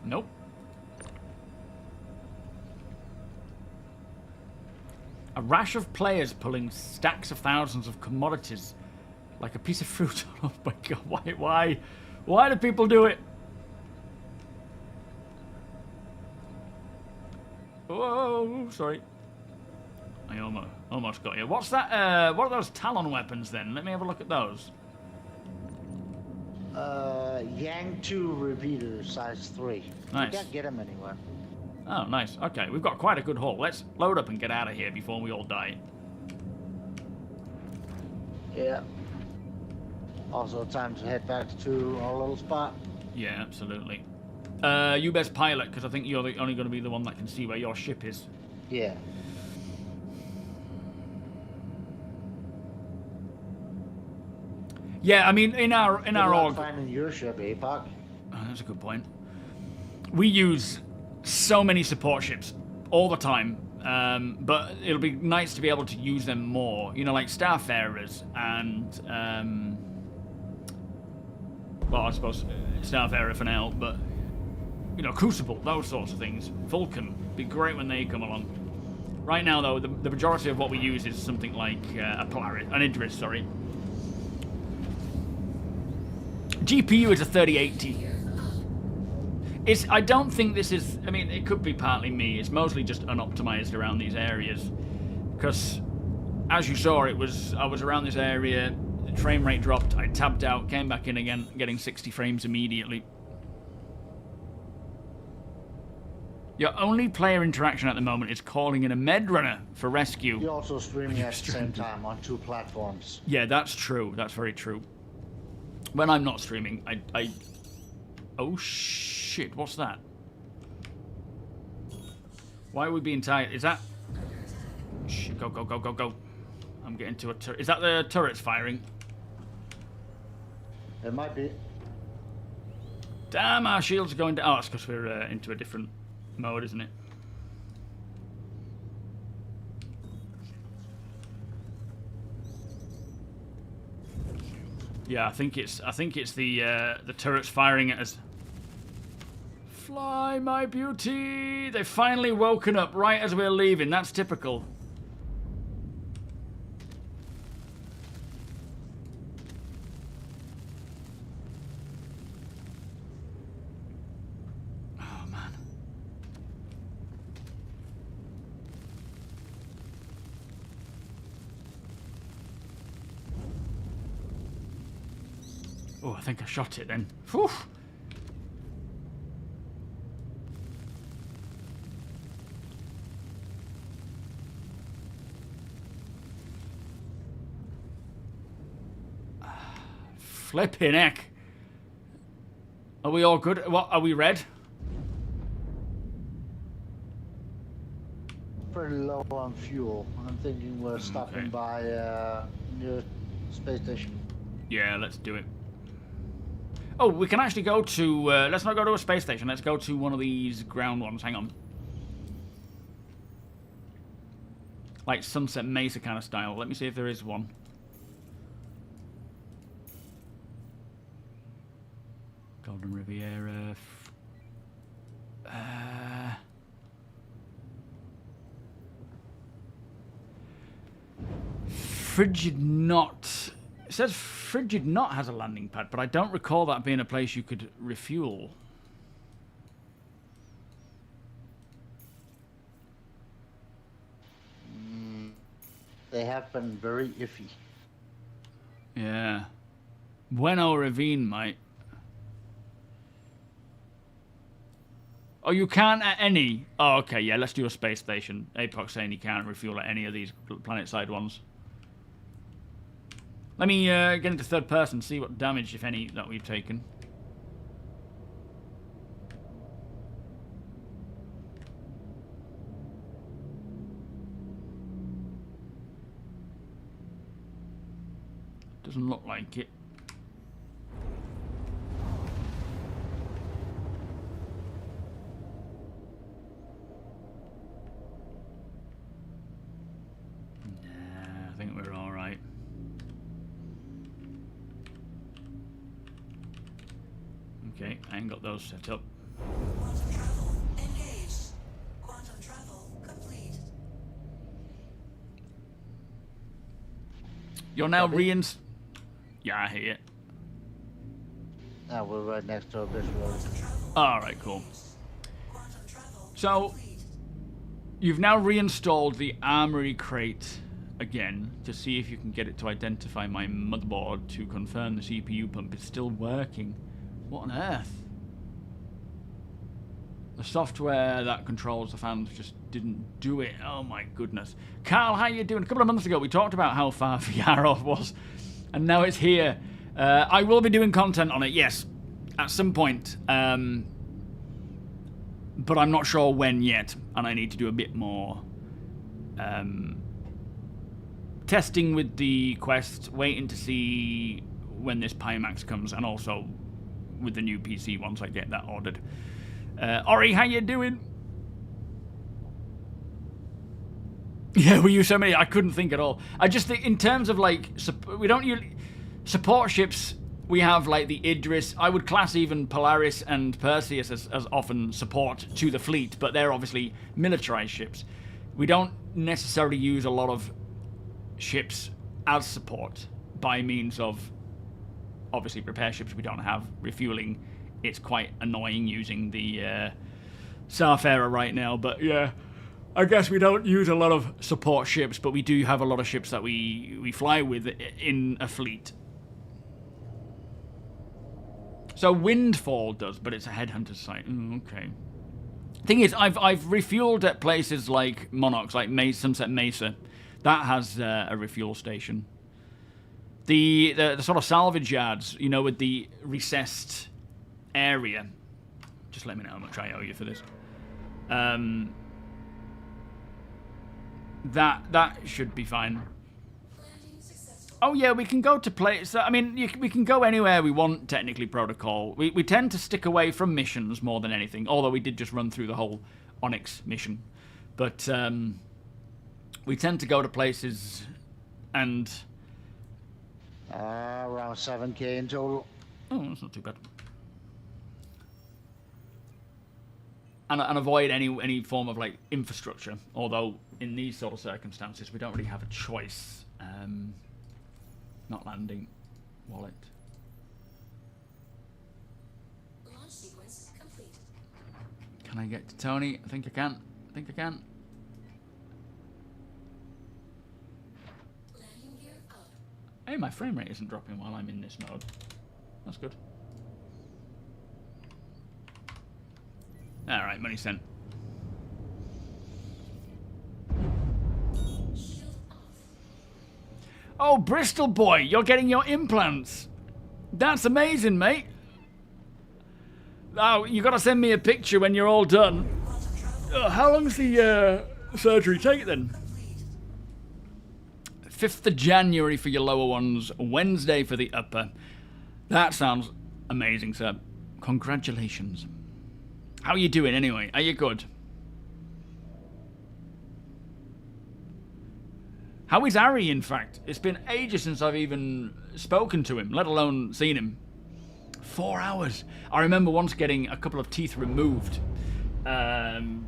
Nope. A rash of players pulling stacks of thousands of commodities like a piece of fruit. Oh my god, why do people do it? Whoa, sorry. I almost got you. What's that? What are those Talon weapons then? Let me have a look at those. Yang 2 repeaters, size 3. Nice. You can't get them anywhere. Oh, nice. Okay, we've got quite a good haul. Let's load up and get out of here before we all die. Yeah. Also, time to head back to our little spot. Yeah, absolutely. You best pilot, because I think you're only going to be the one that can see where your ship is. Yeah. Yeah, I mean, in our org. Finding your ship, APOC. Oh, that's a good point. We use so many support ships all the time, but it'll be nice to be able to use them more. You know, like Starfarers and well, I suppose Starfarer for now, but you know, Crucible, those sorts of things. Vulcan, be great when they come along. Right now, though, the majority of what we use is something like an Idris, sorry. GPU is a 3080. I don't think this is... I mean, it could be partly me. It's mostly just unoptimized around these areas. Because as you saw, I was around this area, the frame rate dropped, I tabbed out, came back in again, getting 60 frames immediately. Your only player interaction at the moment is calling in a med runner for rescue. You're also streaming at the same time on 2 platforms. Yeah, that's true. That's very true. When I'm not streaming, I... Oh, shit. What's that? Why are we being tired? Is that... Shit, go, go, go, go, go. I'm getting to a turret. Is that the turrets firing? It might be. Damn, our shields are going down. Oh, it's because we're into a different mode, isn't it? Yeah, I think it's the turrets firing at us. Fly, my beauty! They've finally woken up right as we're leaving. That's typical. Oh man. Oh, I think I shot it then. Whew. Flipping heck. Are we all good? What, are we red? Pretty low on fuel. I'm thinking we're stopping by near space station. Yeah, let's do it. Oh, we can actually go to... let's not go to a space station. Let's go to one of these ground ones. Hang on. Like Sunset Mesa kind of style. Let me see if there is one. Golden Riviera. Frigid Knot. It says Frigid Knot has a landing pad, but I don't recall that being a place you could refuel. They have been very iffy. Yeah. Bueno Ravine might. Oh, you can't at any? Oh, okay, yeah, let's do a space station. Apox saying you can't refuel at any of these planet-side ones. Let me get into third person, see what damage, if any, that we've taken. Doesn't look like it. Nah, I think we're all right. Okay, I ain't got those set up. Quantum travel engaged. Quantum travel complete. You're now Yeah, I hear it. Now we're right next to this road. Alright, cool. So, you've now reinstalled the armory crate again to see if you can get it to identify my motherboard to confirm the CPU pump is still working. What on earth? The software that controls the fans just didn't do it. Oh my goodness. Carl, how you doing? A couple of months ago we talked about how far VR off was, and now it's here. I will be doing content on it, yes, at some point. But I'm not sure when yet, and I need to do a bit more testing with the Quest, waiting to see when this Pimax comes, and also with the new PC once I get that ordered. Ori, how you doing? Yeah, we use so many, I couldn't think at all. I just think in terms of like, we don't use support ships. We have like the Idris. I would class even Polaris and Perseus as often support to the fleet, but they're obviously militarized ships. We don't necessarily use a lot of ships as support by means of obviously repair ships we don't have, refueling. It's quite annoying using the Starfarer right now, but yeah, I guess we don't use a lot of support ships, but we do have a lot of ships that we fly with in a fleet. So Windfall does, but it's a headhunter site. Okay. Thing is, I've refueled at places like Monarchs, like Sunset Mesa. That has a refuel station. The sort of salvage yards, you know, with the recessed area. Just let me know how much I owe you for this. That should be fine. Oh yeah, we can go to places. I mean, we can go anywhere we want, technically, Protocol. We tend to stick away from missions more than anything, although we did just run through the whole Onyx mission. But we tend to go to places and... around 7k in total. Oh, that's not too bad. And avoid any form of, like, infrastructure, although in these sort of circumstances we don't really have a choice. Not landing. Wallet. Launch sequence complete. Can I get to Tony? I think I can. Landing gear up. Hey, my frame rate isn't dropping while I'm in this mode. That's good. Alright, money sent. Oh, Bristol boy, you're getting your implants. That's amazing, mate. Oh, you gotta send me a picture when you're all done. How long's the surgery take then? 5th of January for your lower ones, Wednesday for the upper. That sounds amazing, sir. Congratulations. How are you doing anyway? Are you good? How is Ari, in fact? It's been ages since I've even spoken to him, let alone seen him. 4 hours. I remember once getting a couple of teeth removed. And,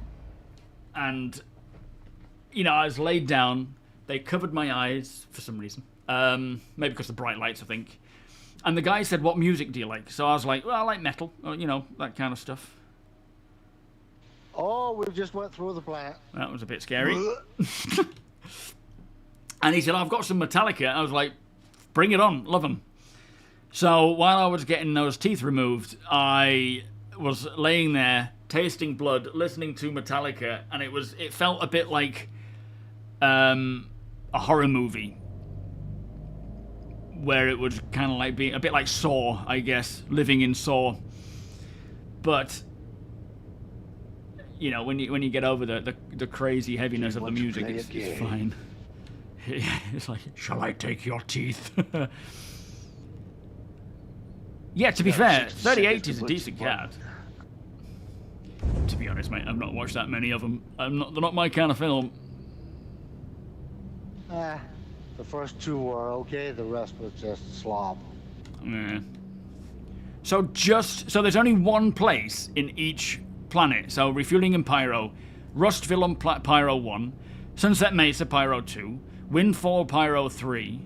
you know, I was laid down. They covered my eyes for some reason. Maybe because of the bright lights, I think. And the guy said, what music do you like? So I was like, well, I like metal. Or, you know, that kind of stuff. Oh, we just went through the planet. That was a bit scary. And he said, I've got some Metallica. I was like, bring it on. Love them. So while I was getting those teeth removed, I was laying there, tasting blood, listening to Metallica, and it felt a bit like a horror movie. Where it would kind of like be a bit like Saw, I guess, living in Saw. But, you know, when you get over the crazy heaviness of the music, it's fine. It's like, shall I take your teeth? Yeah, to be fair, 38 is a decent card. To be honest, mate, I've not watched that many of them. They're not my kind of film. The first 2 were okay, the rest was just slob. Yeah. So there's only one place in each planet. So Refueling and Pyro, Rustville and Pyro 1, Sunset Mesa Pyro 2, Windfall Pyro 3,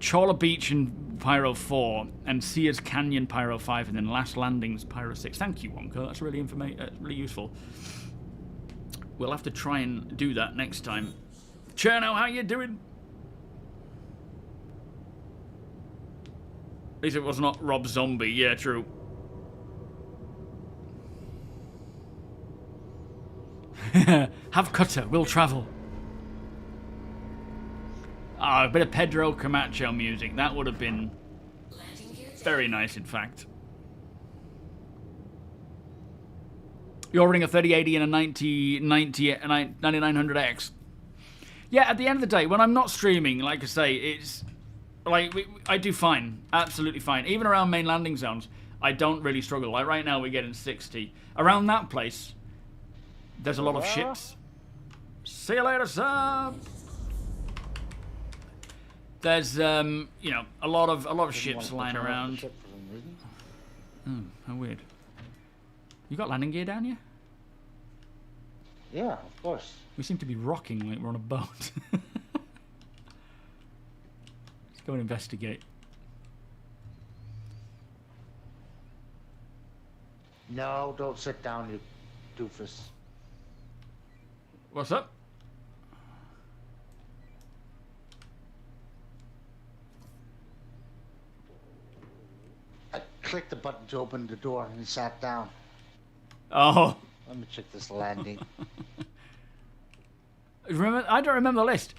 Chawla Beach and Pyro 4, and Sears Canyon Pyro 5, and then Last Landings Pyro 6. Thank you, Wonka. That's really really useful. We'll have to try and do that next time. Cherno, how you doing? At least it was not Rob Zombie. Yeah, true. Have cutter, we'll travel. A bit of Pedro Camacho music. That would have been very nice, in fact. You're running a 3080 and a 9900X. Yeah, at the end of the day, when I'm not streaming, like I say, it's like I do fine, absolutely fine. Even around main landing zones, I don't really struggle. Like right now, we're getting 60. Around that place, there's a lot of ships. See you later, sir. There's you know, a lot of ships lying around. Oh, how weird. You got landing gear down here? Yeah, of course. We seem to be rocking like we're on a boat. Let's go and investigate. No, don't sit down, you doofus. What's up? I clicked the button to open the door and he sat down. Oh. Let me check this landing. Remember, I don't remember the list.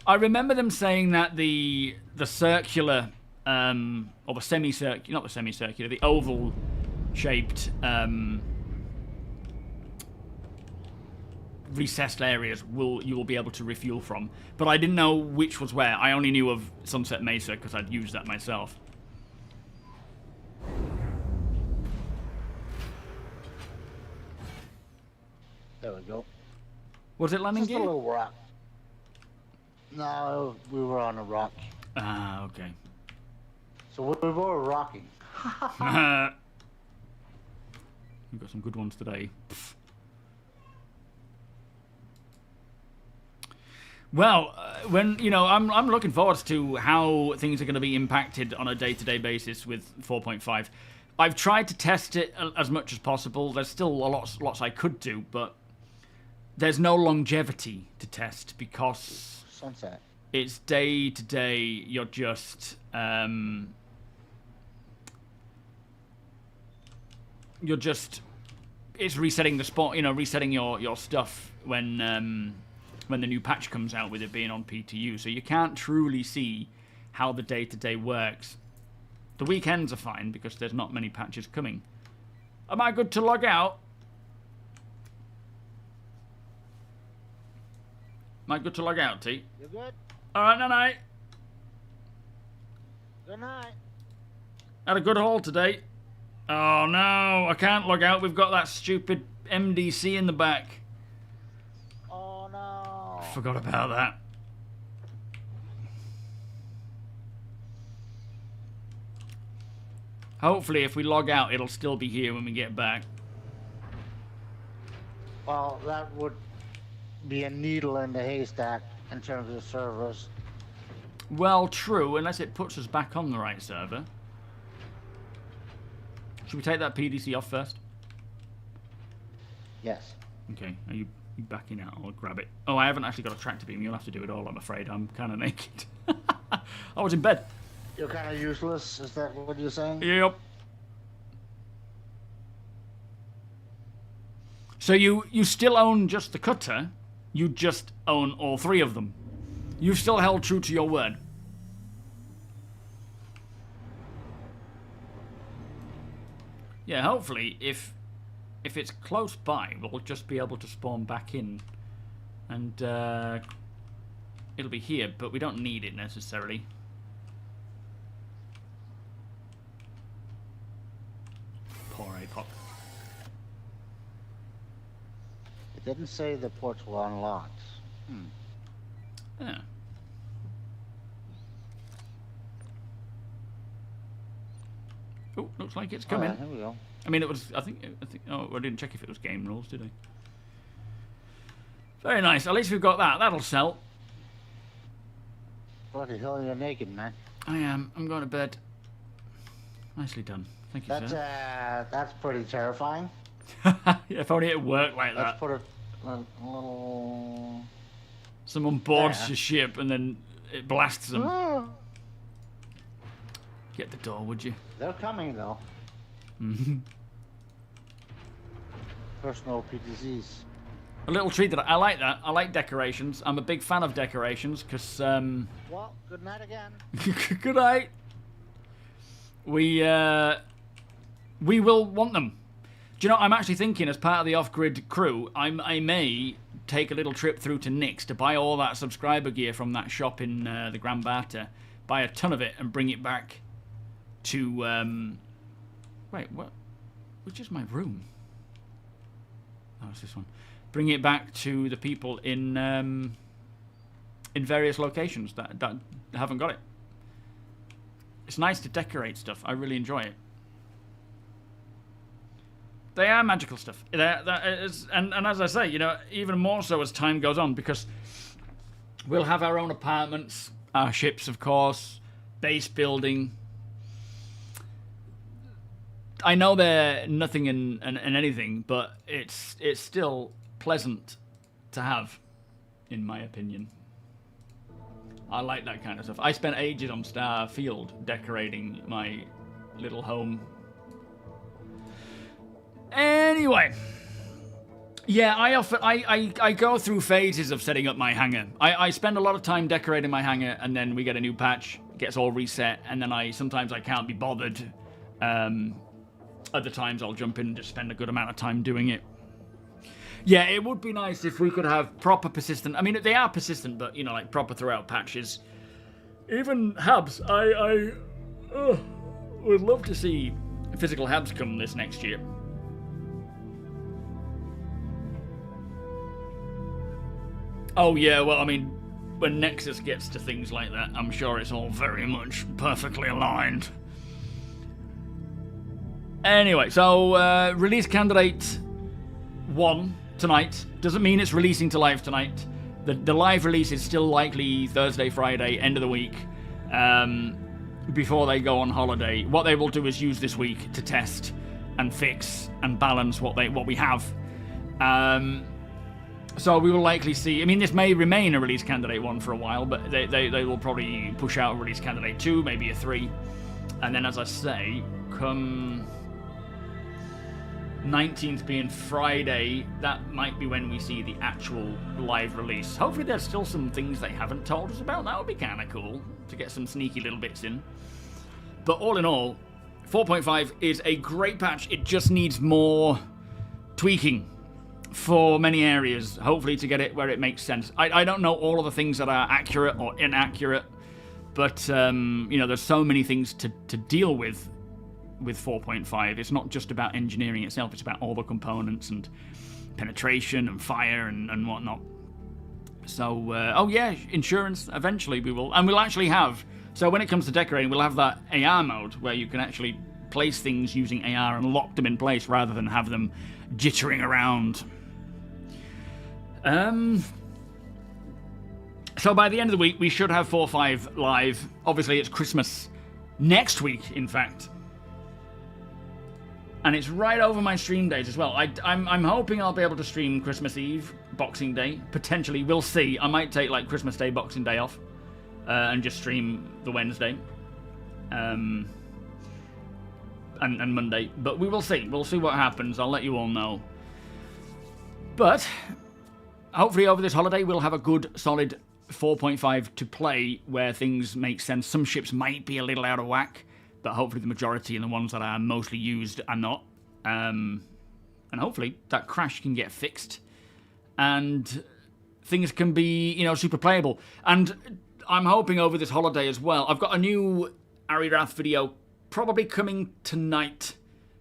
I remember them saying that the circular, or the semicircular, not the semicircular, the oval-shaped recessed areas you will be able to refuel from. But I didn't know which was where. I only knew of Sunset Mesa because I'd used that myself. There we go. Was it landing Just a gear? little rock. No, we were on a rock. Ah, okay. So we were rocking. We've got some good ones today. Well, when I'm looking forward to how things are going to be impacted on a day-to-day basis with 4.5. I've tried to test it as much as possible. There's still lots I could do, but there's no longevity to test because Sunset. it's day to day. You're just it's resetting the spot. Resetting your stuff when the new patch comes out, with it being on PTU. So you can't truly see how the day to day works. The weekends are fine because there's not many patches coming. Am I good to log out? Am I good to log out, T? You good? Alright, night. Good night. Had a good haul today. Oh no, I can't log out. We've got that stupid MDC in the back. Oh no. Forgot about that. Hopefully, if we log out, it'll still be here when we get back. Well, that would be a needle in the haystack in terms of servers. Well, true, unless it puts us back on the right server. Should we take that PDC off first? Yes. Okay, are you backing out? I'll grab it. Oh, I haven't actually got a tractor beam. You'll have to do it all, I'm afraid. I'm kind of naked. I was in bed. You're kind of useless, is that what you're saying? Yep. So you still own just the cutter, you just own all three of them. You've still held true to your word. Yeah, hopefully, if it's close by, we'll just be able to spawn back in. And it'll be here, but we don't need it necessarily. Poor APOC. It didn't say the ports were unlocked. Yeah. Oh, looks like it's coming. Alright, here we go. I mean, it was. I think. Oh, I didn't check if it was game rules, did I? Very nice. At least we've got that. That'll sell. Bloody hell, you're naked, man. I am. I'm going to bed. Nicely done. Thank you, sir. That's pretty terrifying. If only it worked like Let's that. put a little. Someone boards there. your ship and then it blasts them. Ah, Get the door, would you? they're coming though. Personal PTZs. A little treat that I like that. I like decorations. I'm a big fan of decorations because. Well, good night again. Good night. We will want them. Do you know, I'm actually thinking as part of the off-grid crew, I may take a little trip through to Nix to buy all that subscriber gear from that shop in the Grand Barter, buy a ton of it and bring it back to... Wait, what? Which is my room? Oh, it's this one. Bring it back to the people in various locations that haven't got it. It's nice to decorate stuff. I really enjoy it. They are magical stuff. And as I say, you know, even more so as time goes on, because we'll have our own apartments, our ships, of course, base building. I know they're nothing and anything, but it's still pleasant to have, in my opinion. I like that kind of stuff. I spent ages on Starfield decorating my little home. Anyway, yeah, I go through phases of setting up my hangar. I spend a lot of time decorating my hangar, and then we get a new patch, it gets all reset, and then sometimes I can't be bothered. Other times I'll jump in and just spend a good amount of time doing it. Yeah, it would be nice if we could have proper persistent... I mean, they are persistent, but, you know, like, proper throughout patches. Even hubs. I would love to see physical hubs come this next year. Oh, yeah, well, I mean, when Nexus gets to things like that, I'm sure it's all very much perfectly aligned. Anyway, so, release candidate 1... tonight. Doesn't mean it's releasing to live tonight. The live release is still likely Thursday, Friday, end of the week, before they go on holiday. What they will do is use this week to test and fix and balance what we have. So we will likely see... I mean, this may remain a release candidate 1 for a while, but they will probably push out a release candidate 2, maybe a 3. And then, as I say, come... 19th being Friday, that might be when we see the actual live release. Hopefully there's still some things they haven't told us about. That would be kind of cool to get some sneaky little bits in. But all in all, 4.5 is a great patch. It just needs more tweaking for many areas, hopefully to get it where it makes sense. I don't know all of the things that are accurate or inaccurate, but you know, there's so many things to deal with 4.5. It's not just about engineering itself, it's about all the components and penetration and fire and whatnot. So, oh yeah, insurance, eventually we will. And we'll actually have, so when it comes to decorating, we'll have that AR mode where you can actually place things using AR and lock them in place rather than have them jittering around. So by the end of the week, we should have 4.5 live. Obviously, it's Christmas next week, in fact. And it's right over my stream days as well. I'm hoping I'll be able to stream Christmas Eve, Boxing Day. Potentially, we'll see. I might take like Christmas Day, Boxing Day off, and just stream the Wednesday, and Monday. But we will see. We'll see what happens. I'll let you all know. But hopefully over this holiday we'll have a good, solid 4.5 to play where things make sense. Some ships might be a little out of whack, but hopefully the majority and the ones that are mostly used are not. And hopefully that crash can get fixed and things can be, you know, super playable. And I'm hoping over this holiday as well, I've got a new Aridath video probably coming tonight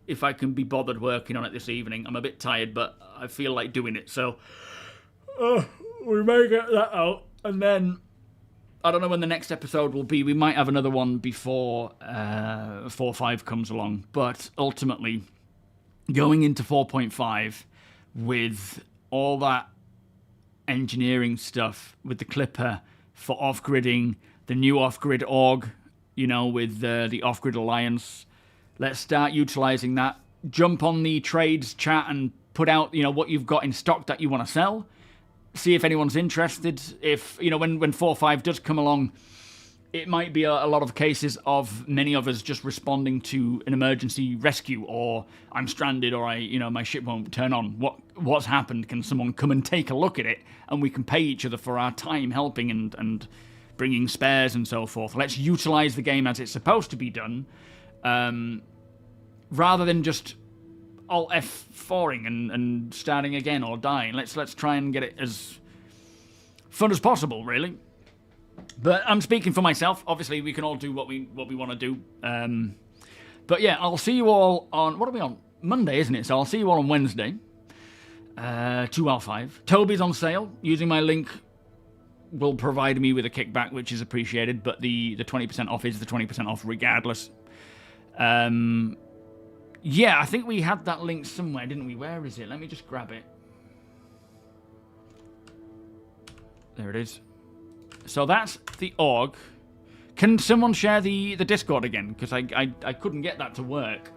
if I can be bothered working on it this evening. I'm a bit tired, but I feel like doing it. So we may get that out, and then I don't know when the next episode will be. We might have another one before 4.5 comes along. But ultimately, going into 4.5 with all that engineering stuff, with the Clipper for off-gridding, the new off-grid org, you know, with the off-grid alliance, let's start utilizing that. Jump on the trades chat and put out, you know, what you've got in stock that you want to sell. See if anyone's interested. If, you know, when 4.5 does come along, it might be a lot of cases of many of us just responding to an emergency rescue, or I'm stranded, or you know, my ship won't turn on. What's happened? Can someone come and take a look at it, and we can pay each other for our time helping and bringing spares and so forth. Let's utilize the game as it's supposed to be done, rather than just Alt F4ing and starting again or dying. Let's try and get it as fun as possible, really. But I'm speaking for myself. Obviously, we can all do what we want to do. But yeah, I'll see you all on, what are we on? Monday, isn't it? So I'll see you all on Wednesday. 2L5. TOBII's on sale. Using my link will provide me with a kickback, which is appreciated. But the 20% off is the 20% off regardless. Yeah, I think we had that link somewhere, didn't we? Where is it? Let me just grab it. There it is. So that's the org. Can someone share the Discord again? Because I couldn't get that to work.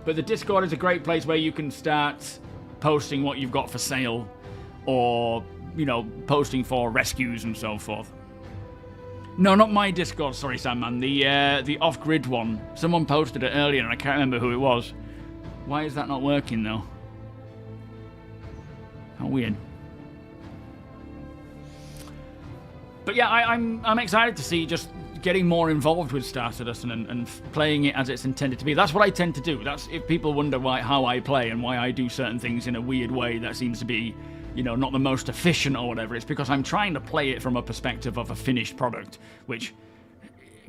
But the Discord is a great place where you can start posting what you've got for sale. or, you know, posting for rescues and so forth. No, not my Discord, sorry, Sandman. The off-grid one. Someone posted it earlier and I can't remember who it was. Why is that not working, though? How weird. But yeah, I'm excited to see just getting more involved with Star Citizen and playing it as it's intended to be. That's what I tend to do. That's if people wonder how I play and why I do certain things in a weird way that seems to be, you know, not the most efficient or whatever. It's because I'm trying to play it from a perspective of a finished product, which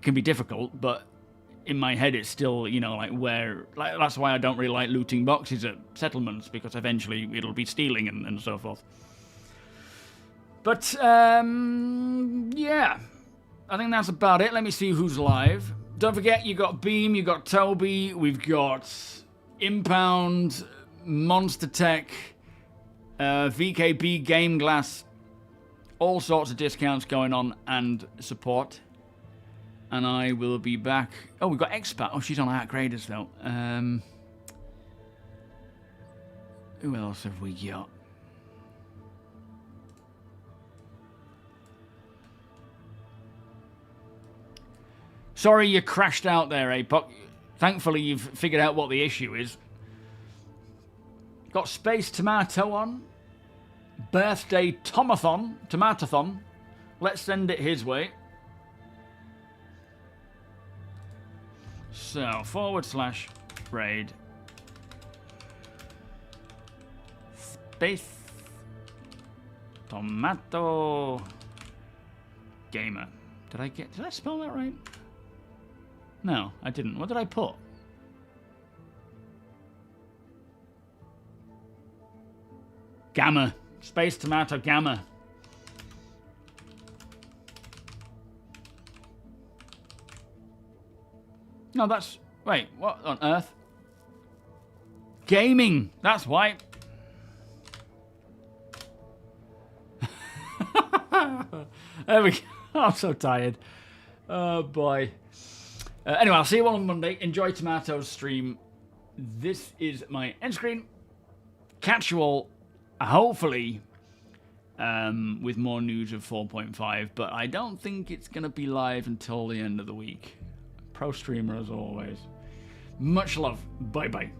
can be difficult, but in my head it's still, you know, that's why I don't really like looting boxes at settlements, because eventually it'll be stealing and so forth. But yeah, I think that's about it. Let me see who's live. Don't forget, you got Beam, you got TOBII, we've got Impound, MONSTERTECH, VKB, GAMEGLASS, all sorts of discounts going on and support. And I will be back. Oh, we've got Expat. Oh, she's on Outgraders though. Who else have we got? Sorry you crashed out there, Apoc. Thankfully you've figured out what the issue is. Got Space Tomato on. Birthday Tomatathon. Let's send it his way. So, / raid. Space Tomato Gamer. Did I spell that right? No, I didn't. What did I put? Gamma. Space Tomato Gamma. No, that's... Wait, what on earth? Gaming! That's why. There we go. I'm so tired. Oh, boy. Anyway, I'll see you all on Monday. Enjoy Tomato's stream. This is my end screen. Catch you all, hopefully, with more news of 4.5. But I don't think it's going to be live until the end of the week. Pro streamer as always. Much love. Bye-bye.